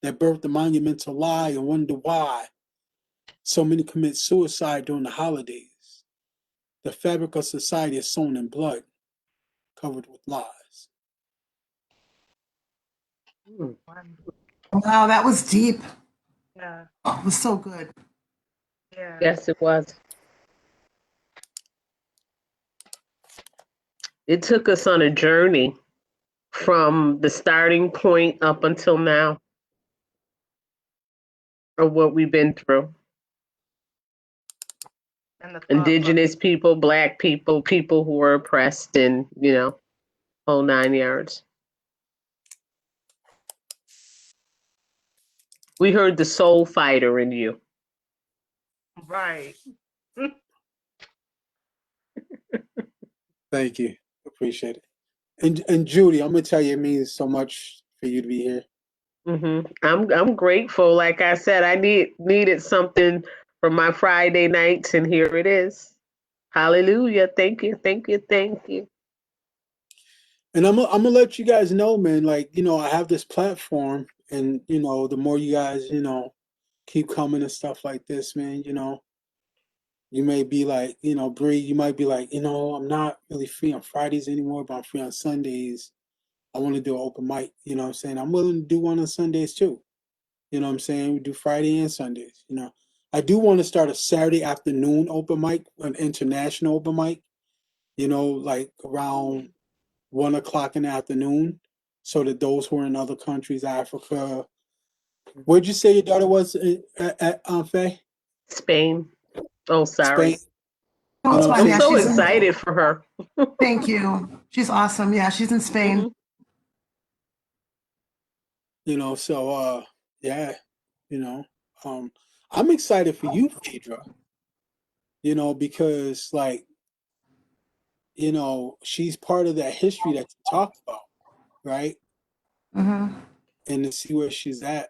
that birthed the monumental lie and wonder why so many commit suicide during the holidays. The fabric of society is sown in blood, covered with lies. Mm. Wow, that was deep. Yeah. Oh, it was so good. Yeah. Yes, it was. It took us on a journey from the starting point up until now of what we've been through. And the thought Indigenous people, Black people, people who were oppressed, and, whole 9 yards. We heard the soul fighter in you. right. Thank you. Appreciate it. And Judy, I'm gonna tell you, it means so much for you to be here. I'm grateful. Like I said, I needed something from my Friday nights, and here it is. Hallelujah. Thank you, thank you, thank you. And I'm gonna let you guys know, man. Like, I have this platform, and the more you guys, keep coming and stuff like this, man. You may be like, Bree, you might be like, I'm not really free on Fridays anymore, but I'm free on Sundays. I want to do an open mic. You know what I'm saying? I'm willing to do one on Sundays too. You know what I'm saying? We do Friday and Sundays. I do want to start a Saturday afternoon open mic, an international open mic. Like around 1 o'clock in the afternoon, so that those who are in other countries, Africa. Where'd you say your daughter was at Faye? Spain. Oh, sorry. Spain. Oh, it's fine. I'm Yeah, so she's in, excited for her. thank you. She's awesome. Yeah, she's in Spain. So yeah, you know, I'm excited for you, Phaedra. Because like, she's part of that history that you talked about, right? Hmm. And to see where she's at,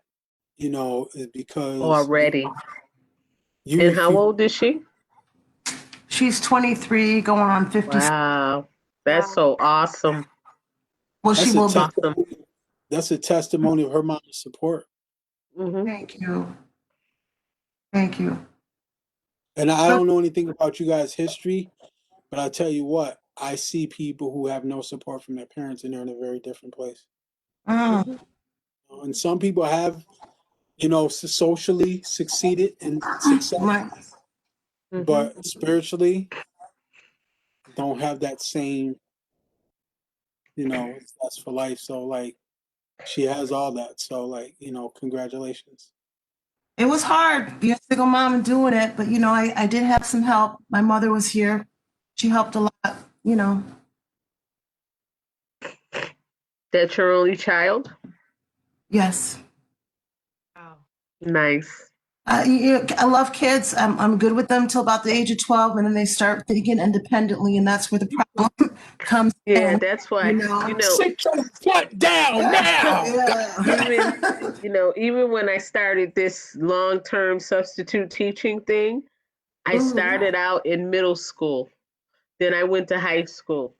is because Already. you And how refuse. old is she? She's 23, going on 50. Wow. That's so awesome. Well, she That's a will be. Awesome. that's a testimony of her mom's support. Hmm. Thank you. Thank you. And I don't know anything about you guys' history, but I tell you what, I see people who have no support from their parents, and they're in a very different place. Mm. And some people have, socially succeeded and success, Right. but spiritually don't have that same, that's for life. So like, she has all that. So like, congratulations. It was hard being a single mom and doing it, but I did have some help. My mother was here. She helped a lot. That's your only child? Yes. Wow. Nice. I love kids. I'm good with them till about the age of 12, and then they start thinking independently, and that's where the problem comes Yeah, in. that's why, Sit your foot down now. even when I started this long-term substitute teaching thing, I Mhm. started out in middle school. Then I went to high school,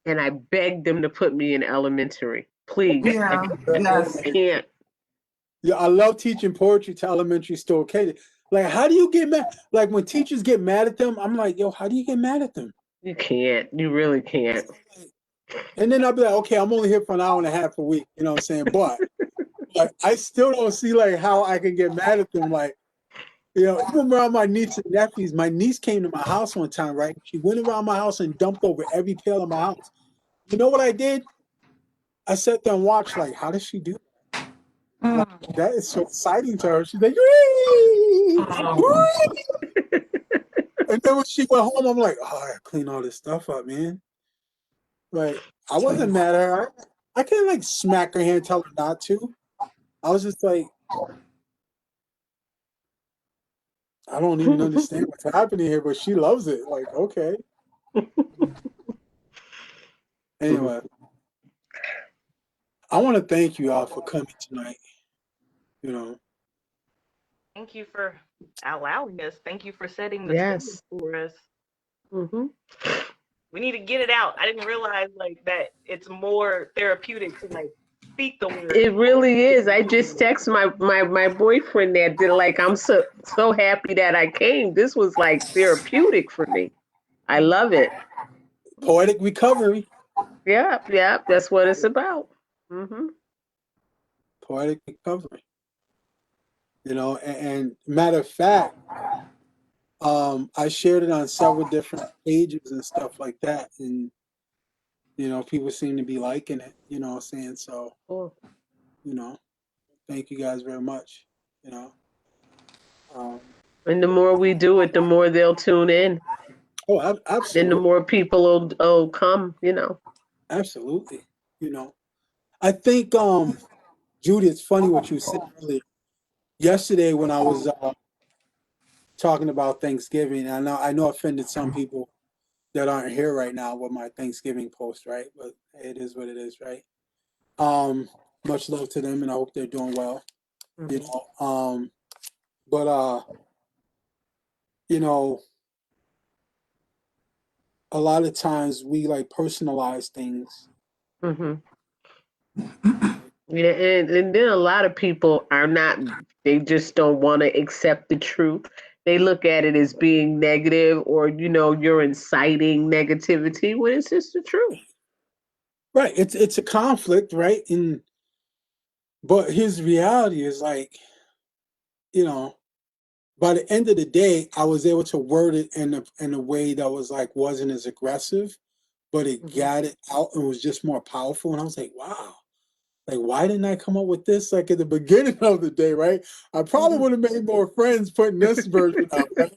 and I begged them to put me in elementary. Please, Yeah. Yes. I can't. Yeah, I love teaching poetry to elementary school kids. Like, how do you get mad? Like when teachers get mad at them, I'm like, yo, how do you get mad at them? You can't. You really can't. And then I'll be like, okay, I'm only here for an hour and a half a week. You know what I'm saying? But like, I still don't see like how I can get mad at them. Like, even around my niece and nephews, my niece came to my house one time, right? She went around my house and dumped over every pail in my house. You know what I did? I sat there and watched, like, how does she do that? Like, Mm. that is so exciting to her. She's like, "Wee! Wee!" And then when she went home, I'm like, oh, I gotta clean all this stuff up, man. Like, I wasn't mad at her. I can't like smack her hand and tell her not to. I was just like, I don't even understand what's happening here, but she loves it. Like, okay. Anyway, I want to thank you all for coming tonight. Thank you for allowing us. Thank you for setting the Yes. stage for us. Hmm. We need to get it out. I didn't realize like that it's more therapeutic to like speak the word. It really is. I just text my boyfriend that did like I'm so happy that I came. This was like therapeutic for me. I love it. Poetic recovery. Yeah, that's what it's about. Hmm. Poetic recovery. And matter of fact, I shared it on several different pages and stuff like that. And, people seem to be liking it, you know what I'm saying? So, Cool. Thank you guys very much. Um, And the more we do it, the more they'll tune in. oh, Then the absolutely. more people will come, Absolutely. I think, Judy, it's funny what you said earlier. Yesterday when I was talking about Thanksgiving, I know I offended some people that aren't here right now with my Thanksgiving post, right? But it is what it is, right? Much love to them, and I hope they're doing well. Mhm. But you know, a lot of times we like personalize things. Hmm. Yeah, and then a lot of people are not, they just don't want to accept the truth. They look at it as being negative, or, you're inciting negativity when it's just the truth. Right. It's a conflict, right? And but his reality is like, you know, by the end of the day, I was able to word it in a way that was like wasn't as aggressive, but it Hmm. got it out and was just more powerful. And I was like, wow, like why didn't I come up with this like at the beginning of the day, right? I probably would have made more friends putting this version up, right?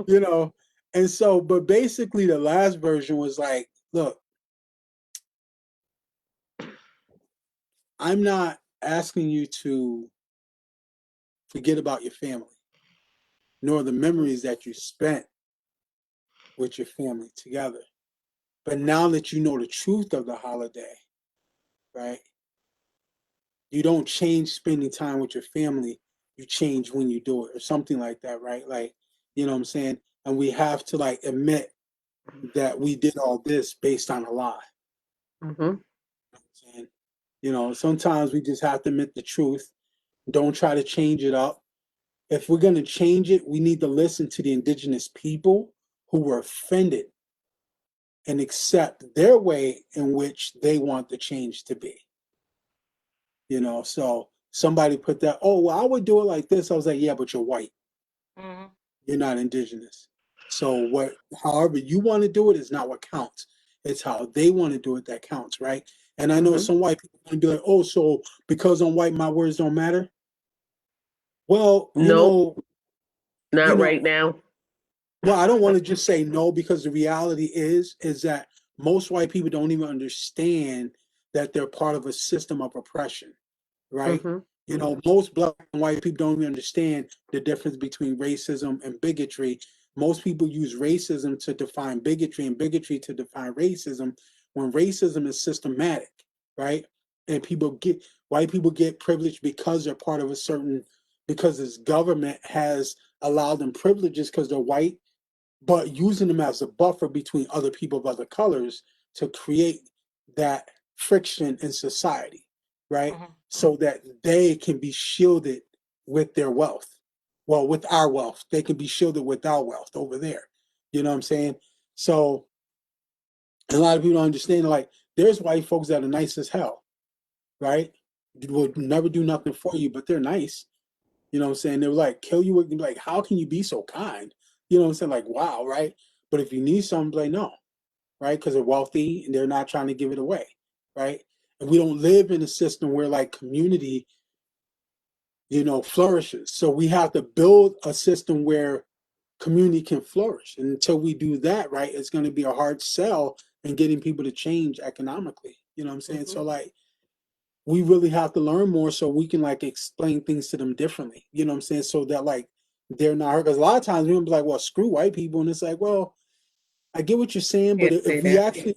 You know. And so, but basically the last version was like, look, I'm not asking you to forget about your family, nor the memories that you spent with your family together. But now that you know the truth of the holiday, right? You don't change spending time with your family, you change when you do it, or something like that, right? Like, you know what I'm saying? And we have to like admit that we did all this based on a lie. Hmm. And, sometimes we just have to admit the truth. Don't try to change it up. If we're going to change it, we need to listen to the indigenous people who were offended and accept their way in which they want the change to be. So somebody put that, oh, well, I would do it like this. I was like, yeah, but you're white. Mhm. You're not indigenous. So however you want to do it is not what counts. It's how they want to do it that counts, right? And I know Hmm. some white people want to do it. Oh, so because I'm white, my words don't matter. Well, Nope, you not know, right now. well, I don't want to just say no because the reality is that most white people don't even understand that they're part of a system of oppression, right? Hmm. Most black and white people don't even understand the difference between racism and bigotry. Most people use racism to define bigotry and bigotry to define racism when racism is systematic, right? And white people get privileged because they're part of because this government has allowed them privileges because they're white, but using them as a buffer between other people of other colors to create that friction in society, right? Mhm. So that they can be shielded with their wealth. Well, with our wealth, they can be shielded with our wealth over there. You know what I'm saying? So a lot of people don't understand, like, there's white folks that are nice as hell, right? Would never do nothing for you, but they're nice. You know what I'm saying? They were like, kill you with, like, how can you be so kind? You know what I'm saying? Like, wow, right? But if you need something, like, no, right? Because they're wealthy and they're not trying to give it away, right? And we don't live in a system where like community, flourishes. So we have to build a system where community can flourish. And until we do that, right, it's going to be a hard sell in getting people to change economically. You know what I'm saying? Hmm. So like, we really have to learn more so we can like explain things to them differently. You know what I'm saying? So that like they're not hurt. Because a lot of times people be like, well, screw white people. And it's like, well, I get what you're saying, but Can't say if we that. actually,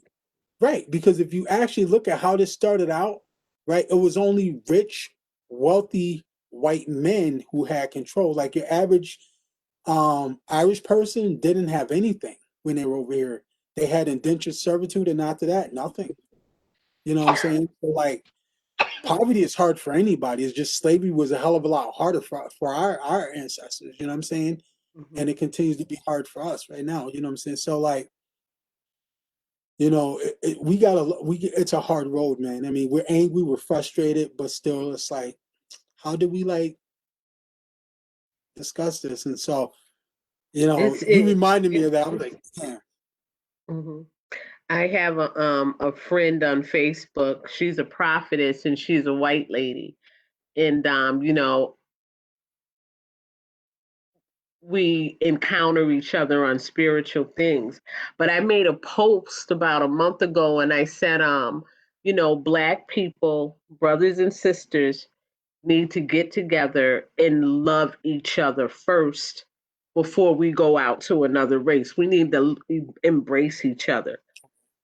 right, because if you actually look at how this started out, right, it was only rich, wealthy white men who had control. Like your average Irish person didn't have anything when they were over here. They had indentured servitude, and after that, nothing. You know what I'm saying? So like poverty is hard for anybody. It's just slavery was a hell of a lot harder for our ancestors. You know what I'm saying? Hmm. And it continues to be hard for us right now. You know what I'm saying? So like, it's a hard road, man. I mean, we're angry, we're frustrated, but still, it's like, how do we like discuss this? And so, It's you it. reminded me of that. I was like, damn. Hmm. I have a friend on Facebook. She's a prophetess and she's a white lady, and we encounter each other on spiritual things. But I made a post about a month ago and I said, black people, brothers and sisters, need to get together and love each other first before we go out to another race. We need to embrace each other.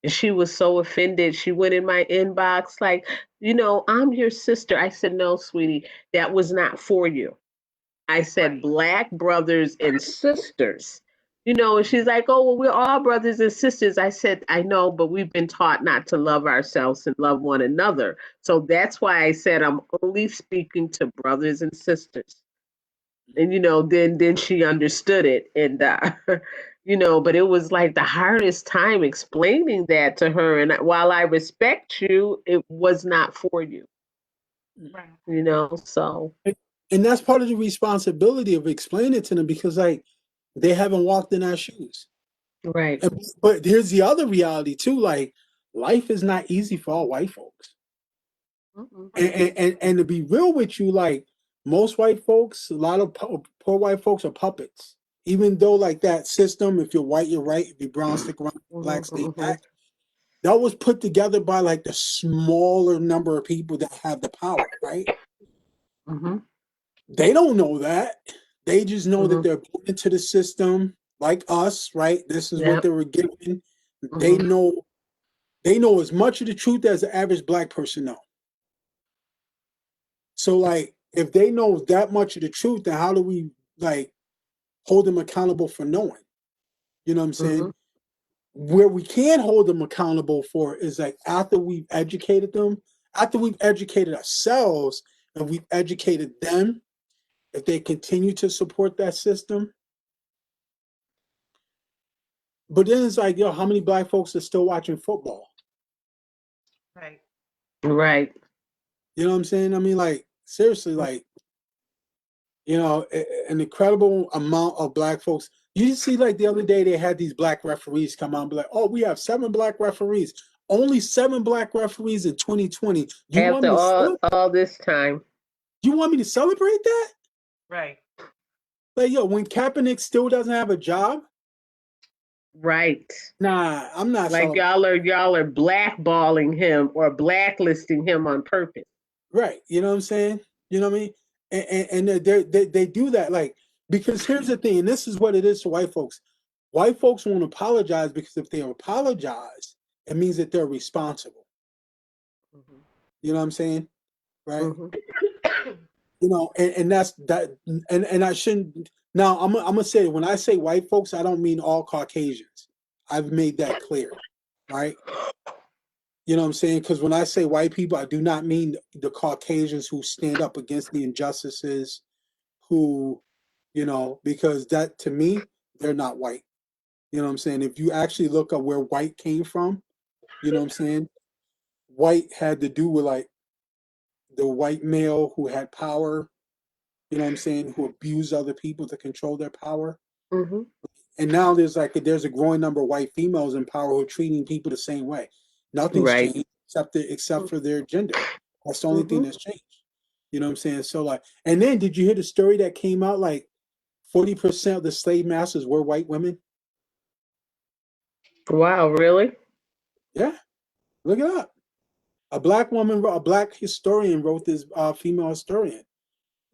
And she was so offended. She went in my inbox like, I'm your sister. I said, no, sweetie, that was not for you. I said, Right. Black brothers and sisters You know, and she's like, oh, well, we're all brothers and sisters. I said, I know, but we've been taught not to love ourselves and love one another. So that's why I said I'm only speaking to brothers and sisters. And, you know, then she understood it. And, you know, but it was like the hardest time explaining that to her. And while I respect you, it was not for you, Right. you know, so. And that's part of the responsibility of explaining it to them, because like they haven't walked in our shoes. Right. But here's the other reality too, like life is not easy for all white folks. Mm-mm. And to be real with you, like most white folks, a lot of poor white folks are puppets. Even though like that system, if you're white, you're right. If you're brown, stick around. Black, stay back. That was put together by like the smaller number of people that have the power, right? Mm-hmm. They don't know that. They just know that Mhm. they're put into the system like us, right? This is what Yep. they were given. They know as much of the truth as the average black person know. So like if they know that much of the truth, then how do we like hold them accountable for knowing? You know what I'm saying? Where we can hold them accountable for is like after we've educated them, after we've educated ourselves and we've educated them, if they continue to support that system. But then it's like, yo, how many black folks are still watching football? Right. Right. You know what I'm saying? I mean, like, seriously, like, you know, an incredible amount of black folks. You see, like the other day, they had these black referees come out and be like, oh, we have 7 black referees. Only 7 black referees in 2020. After all this time. You want me to celebrate that? Right. Like, yo, when Kaepernick still doesn't have a job? Right. Nah, I'm not like celebrating. y'all are blackballing him or blacklisting him on purpose. Right. You know what I'm saying? You know what I mean? And they do that, like, because here's the thing, and this is what it is to white folks. White folks won't apologize because if they apologize, it means that they're responsible. You know what I'm saying? Right. You know, and that's that, and I shouldn't. Now I'm gonna say, when I say white folks, I don't mean all Caucasians. I've made that clear, right? You know what I'm saying? Because when I say white people, I do not mean the Caucasians who stand up against the injustices, who, you know, because that, to me, they're not white. You know what I'm saying? If you actually look at where white came from, you know what I'm saying? White had to do with like the white male who had power, you know what I'm saying, who abused other people to control their power. And now there's a growing number of white females in power who are treating people the same way. Nothing's Right. changed except for their gender. That's the only thing that's changed. You know what I'm saying? So like, and then did you hear the story that came out? Like 40% of the slave masters were white women. Wow, really? Yeah, look it up. A black woman, a black historian wrote this. Female historian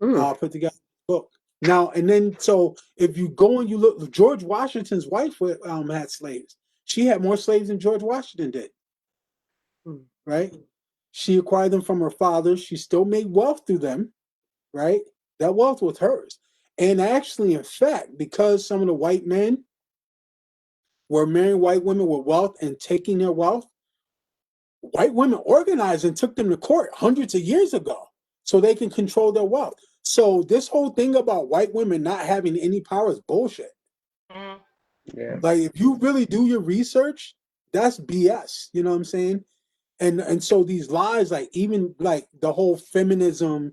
put together a book. Now and then, so if you go and you look, George Washington's wife had slaves. She had more slaves than George Washington did. Right? She acquired them from her father. She still made wealth through them. Right? That wealth was hers. And actually, in fact, because some of the white men were marrying white women with wealth and taking their wealth, white women organized and took them to court hundreds of years ago so they can control their wealth. So this whole thing about white women not having any power is bullshit. Yeah. Like if you really do your research, that's BS. You know what I'm saying? And so these lies, like even like the whole feminism,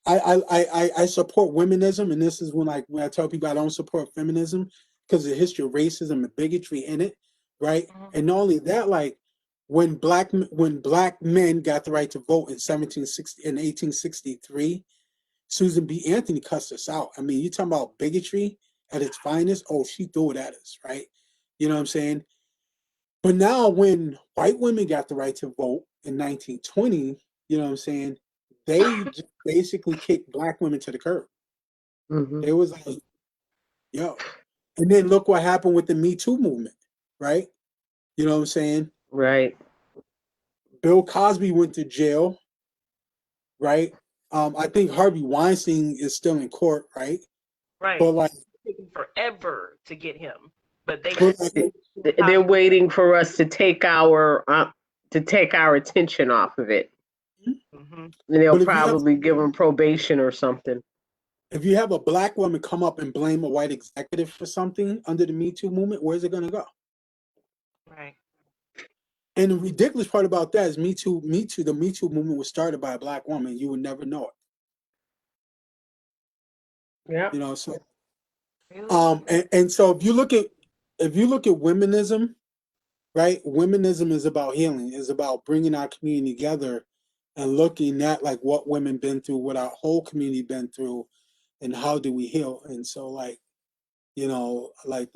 I support womenism, and this is when I tell people I don't support feminism because of the history of racism and bigotry in it, right? And not only that, like when black men got the right to vote in 1863, Susan B. Anthony cussed us out. I mean, you talking about bigotry at its finest? Oh, she threw it at us, right? You know what I'm saying? But now, when white women got the right to vote in 1920, you know what I'm saying? They just basically kicked black women to the curb. It was like, yo. And then look what happened with the Me Too movement, right? You know what I'm saying? Right. Bill Cosby went to jail, right? I think Harvey Weinstein is still in court, right? Right. But like, It's taken forever to get him. but they But like, They're waiting for us to take our attention off of it. Mhm. And they'll but probably give them probation or something. if you have a black woman come up and blame a white executive for something under the Me Too movement, where's it gonna go? Right. And the ridiculous part about that is the Me Too movement was started by a black woman. You would never know it. Yeah. You know, so Really? and so if you look at womenism, right? Womenism is about healing, is about bringing our community together and looking at like what women been through, what our whole community been through, and how do we heal. And so like, you know, like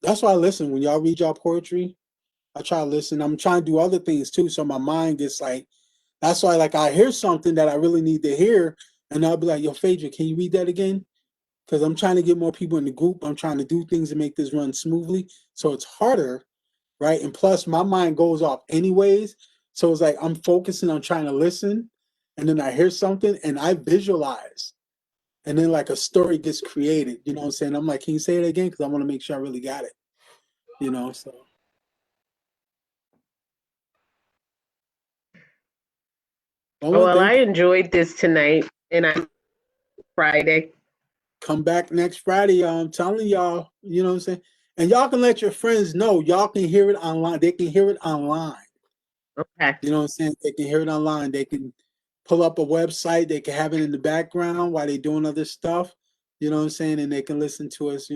that's why I listen when y'all read y'all poetry. I try to listen. I'm trying to do other things too, so my mind gets like. That's why, like, I hear something that I really need to hear, and I'll be like, "Yo, Phaedra, can you read that again?" Because I'm trying to get more people in the group. I'm trying to do things to make this run smoothly, so it's harder, right? And plus, my mind goes off anyways, so it's like I'm focusing on trying to listen, and then I hear something, and I visualize, and then like a story gets created. You know what I'm saying? I'm like, "Can you say it again?" Because I want to make sure I really got it. You know, so. Well, I enjoyed this tonight, and I'm Friday. Come back next Friday, y'all. I'm telling y'all, you know what I'm saying? And y'all can let your friends know. Y'all can hear it online. They can hear it online. Okay. You know what I'm saying? They can hear it online. They can pull up a website. They can have it in the background while they're doing other stuff. You know what I'm saying? And they can listen to us,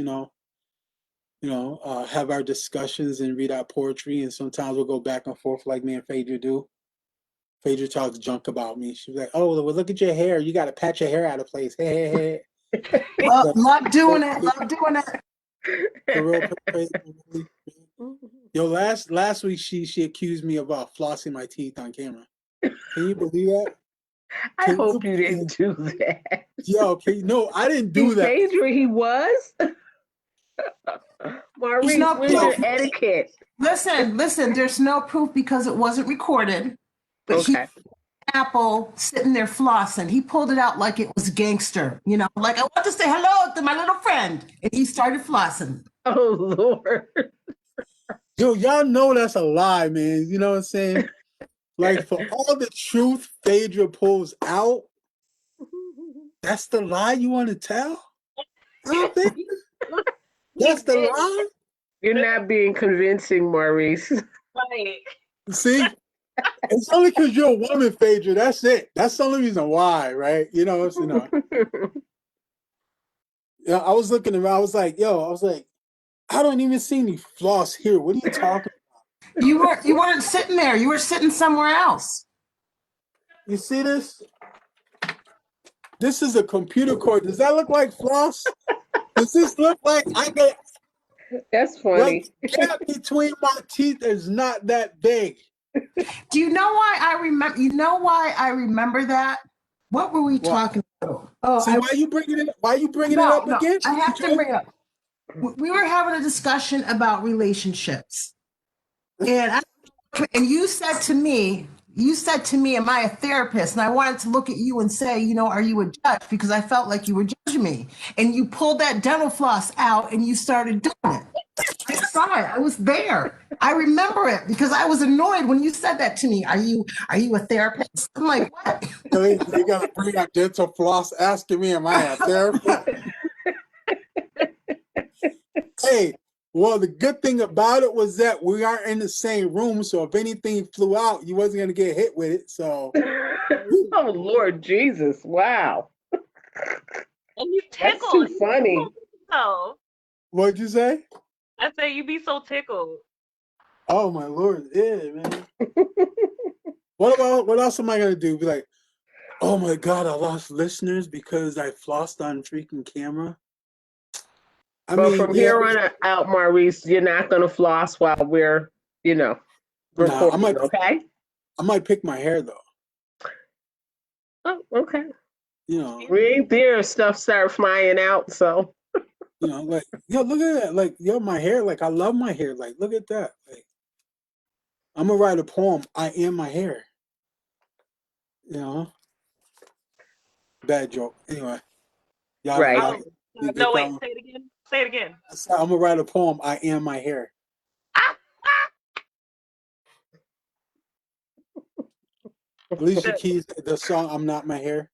have our discussions and read our poetry. And sometimes we'll go back and forth like me and Phaedra do. Phaedra talks junk about me. She's like, "Oh, well, look at your hair. You got to pat your hair out of place." Hey. Love doing it. Love doing it. For real. Yo, last week she accused me of flossing my teeth on camera. Can you believe that? I hope you didn't do that. Yo, no, I didn't do that. Phaedra, he was. Maurice, no where's your proof. etiquette? Listen. There's no proof because it wasn't recorded. But Okay. Apple sitting there flossing. He pulled it out like it was gangster, like I want to say hello to my little friend. And he started flossing. Oh, Lord. Yo, y'all know that's a lie, man. You know what I'm saying? Like, for all the truth Phaedra pulls out, that's the lie you want to tell? That's the lie? You're not being convincing, Maurice. Right. See? It's only because you're a woman, Phaedra. That's it. That's the only reason why, right? You know, Yeah, I was looking around. I was like, I don't even see any floss here. What are you talking about? You weren't sitting there. You were sitting somewhere else. You see this? This is a computer cord. Does that look like floss? Does this look like I got? That's funny. The gap between my teeth is not that big. Do you know why I remember? You know why I remember that? What were we talking about? Oh, See, why you bringing it? Why you bringing it up again? I have to bring it up. We were having a discussion about relationships, and you said to me, am I a therapist? And I wanted to look at you and say, are you a judge? Because I felt like you were judging me. And you pulled that dental floss out and you started doing it. I saw it. I was there. I remember it because I was annoyed when you said that to me. Are you a therapist? I'm like, what? They gotta bring out dental floss asking me, am I a therapist? Hey, well, the good thing about it was that we aren't in the same room, so if anything flew out, you wasn't gonna get hit with it. So, oh Lord Jesus! Wow. And you That's tickled. too funny. Oh, what'd you say? I say you be so tickled. Oh my Lord, yeah, man. What else am I gonna do? Be like, oh my God, I lost listeners because I flossed on freaking camera. But from here on out, Maurice, you're not gonna floss while we're, recording, okay? I might pick my hair though. Oh, okay. We ain't there. Stuff start flying out, so. Like, look at that. Like, my hair. Like, I love my hair. Like, look at that. Like, I'm gonna write a poem. I am my hair. Bad joke. Anyway. Right. No, wait, say it again. Say it again. I said, I'm gonna write a poem. I am my hair. Alicia Keys, the song "I'm Not My Hair."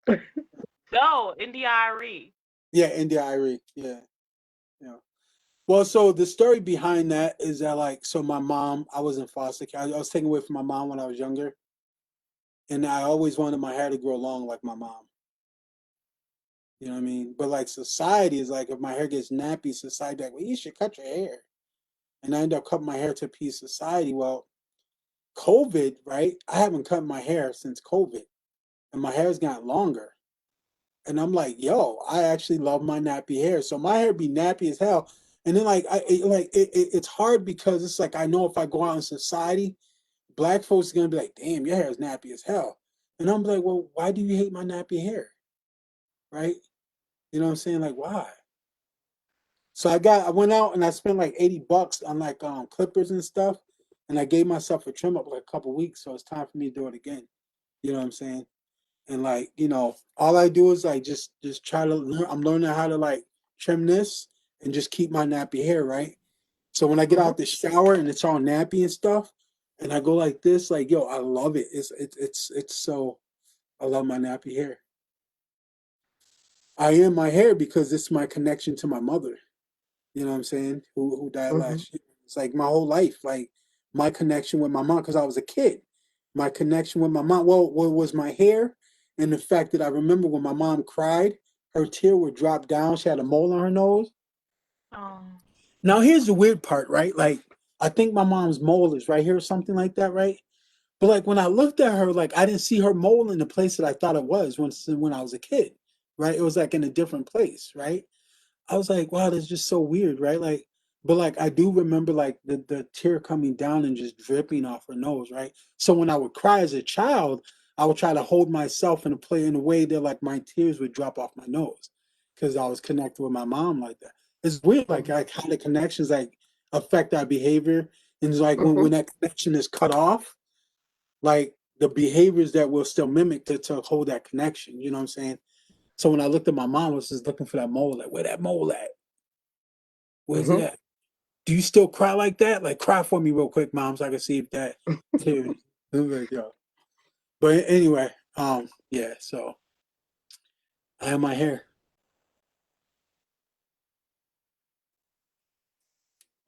No, NDIRE. Yeah, India Irie. Yeah, yeah. Well, so the story behind that is that like, so my mom, I was in foster care. I was taken away from my mom when I was younger, and I always wanted my hair to grow long like my mom. You know what I mean? But like society is like, if my hair gets nappy, society like, well, you should cut your hair. And I end up cutting my hair to appease society. Well, COVID, right? I haven't cut my hair since COVID, and my hair's gotten longer. And I'm like, yo, I actually love my nappy hair. So my hair be nappy as hell. And then like it's hard because it's like I know if I go out in society, black folks are gonna be like, damn, your hair is nappy as hell. And I'm like, well, why do you hate my nappy hair? Right? You know what I'm saying? Like, why? So I went out and I spent like $80 on like clippers and stuff. And I gave myself a trim up like a couple weeks. So it's time for me to do it again. You know what I'm saying? And like, all I do is like just try to learn. I'm learning how to like trim this and just keep my nappy hair, right? So when I get out the shower and it's all nappy and stuff, and I go like this, like, yo, I love it. It's so, I love my nappy hair. I am my hair because it's my connection to my mother. You know what I'm saying? Who died last year. It's like my whole life, like my connection with my mom, because I was a kid. My connection with my mom, well, what was my hair, and the fact that I remember when my mom cried, her tear would drop down. She had a mole on her nose. Now here's the weird part, right? Like I think my mom's mole is right here or something like that, right? But like when I looked at her, like I didn't see her mole in the place that I thought it was when I was a kid, right? It was like in a different place, right? I was like, wow, that's just so weird, right? Like, but like I do remember like the tear coming down and just dripping off her nose, right? So when I would cry as a child, I would try to hold myself in a way that like my tears would drop off my nose because I was connected with my mom like that. It's weird, like how the connections like affect our behavior, and it's like when that connection is cut off, like the behaviors that we'll still mimic to hold that connection. You know what I'm saying? So when I looked at my mom, I was just looking for that mole. Like, where that mole at? Where's it at? Do you still cry like that? Like, cry for me real quick, mom, so I can see if that tear. Like, yo. But anyway, yeah. So I have my hair.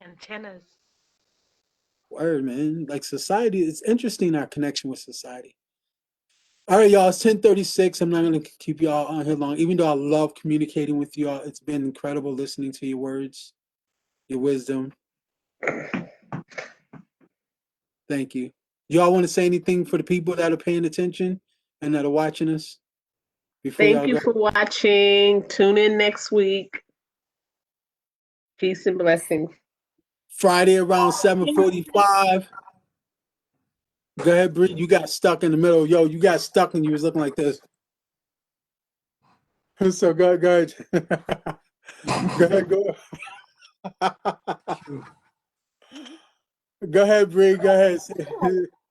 Antennas. Word, man. Like society, it's interesting our connection with society. All right, y'all. It's 10:36. I'm not gonna keep y'all on here long, even though I love communicating with y'all. It's been incredible listening to your words, your wisdom. Thank you. Y'all want to say anything for the people that are paying attention and that are watching us before Thank y'all you go? for watching. Tune in next week. Peace and blessings. Friday around 7:45. Go ahead, Bree. You got stuck in the middle. Yo, you got stuck and you was looking like this. So go ahead. Go ahead, go. Go ahead, Bree. Go ahead.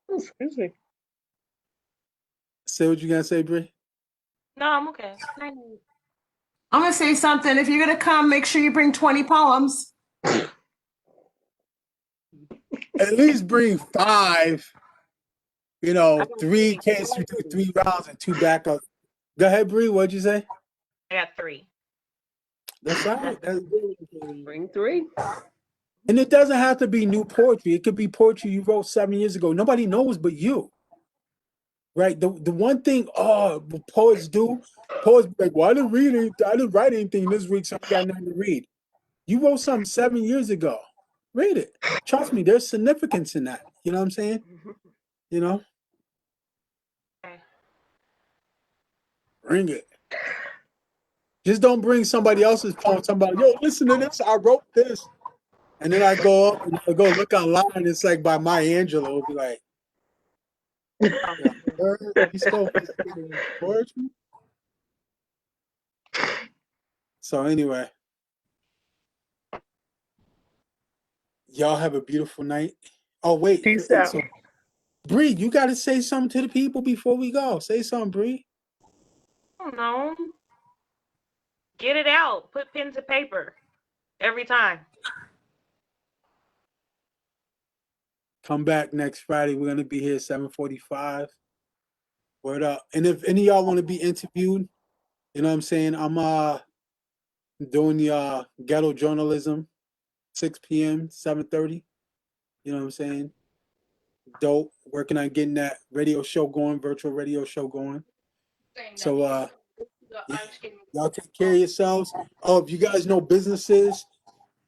Excuse me. Say what you gotta say, Bree. No, I'm okay. I'm gonna say something. If you're gonna come, make sure you bring 20 poems. At least bring 5. You know, 3 in case you do 3 rounds and 2 backups. Go ahead, Bree. What'd you say? I got 3. That's all right. Bring 3. And it doesn't have to be new poetry. It could be poetry you wrote 7 years ago. Nobody knows but you. Right? The one thing poets do, poets be like, well, I didn't write anything this week, so I got nothing to read. You wrote something 7 years ago. Read it. Trust me, there's significance in that. You know what I'm saying? You know? Okay. Bring it. Just don't bring somebody else's poem. Somebody, yo, listen to this. I wrote this. And then I go up and I go look online. It's like by Maya Angelou. It'll be like, you stole poetry? So anyway, y'all have a beautiful night. Oh wait, Peace out. so Bree, you got to say something to the people before we go. Say something, Bree. I don't know. Get it out. Put pen to paper. every time. Come back next Friday. We're gonna be here 7:45. Word up. And if any of y'all want to be interviewed, you know what I'm saying? I'm doing the ghetto journalism, 6 p.m., 7:30. You know what I'm saying? Dope. Working on getting that radio show going, virtual radio show going. So yeah, y'all take care of yourselves. Oh, if you guys know businesses,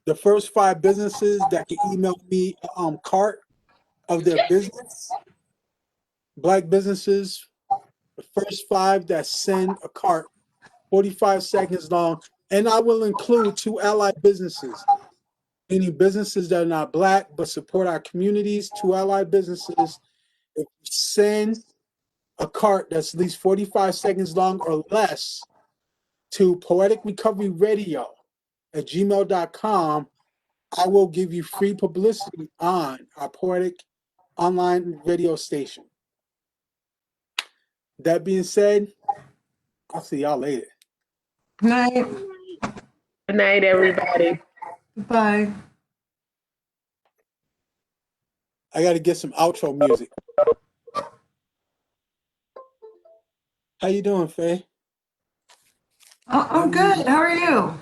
the first 5 businesses that can email me cart of their business, black businesses, the first 5 that send a cart 45 seconds long, and I will include 2 allied businesses. Any businesses that are not black but support our communities, 2 allied businesses. If you send a cart that's at least 45 seconds long or less to Poetic Recovery Radio at gmail.com, I will give you free publicity on our Poetic online radio station. That being said, I'll see y'all later. Good night. Good night, everybody. Bye. I got to get some outro music. How you doing, Faye? Oh, I'm good. How are you?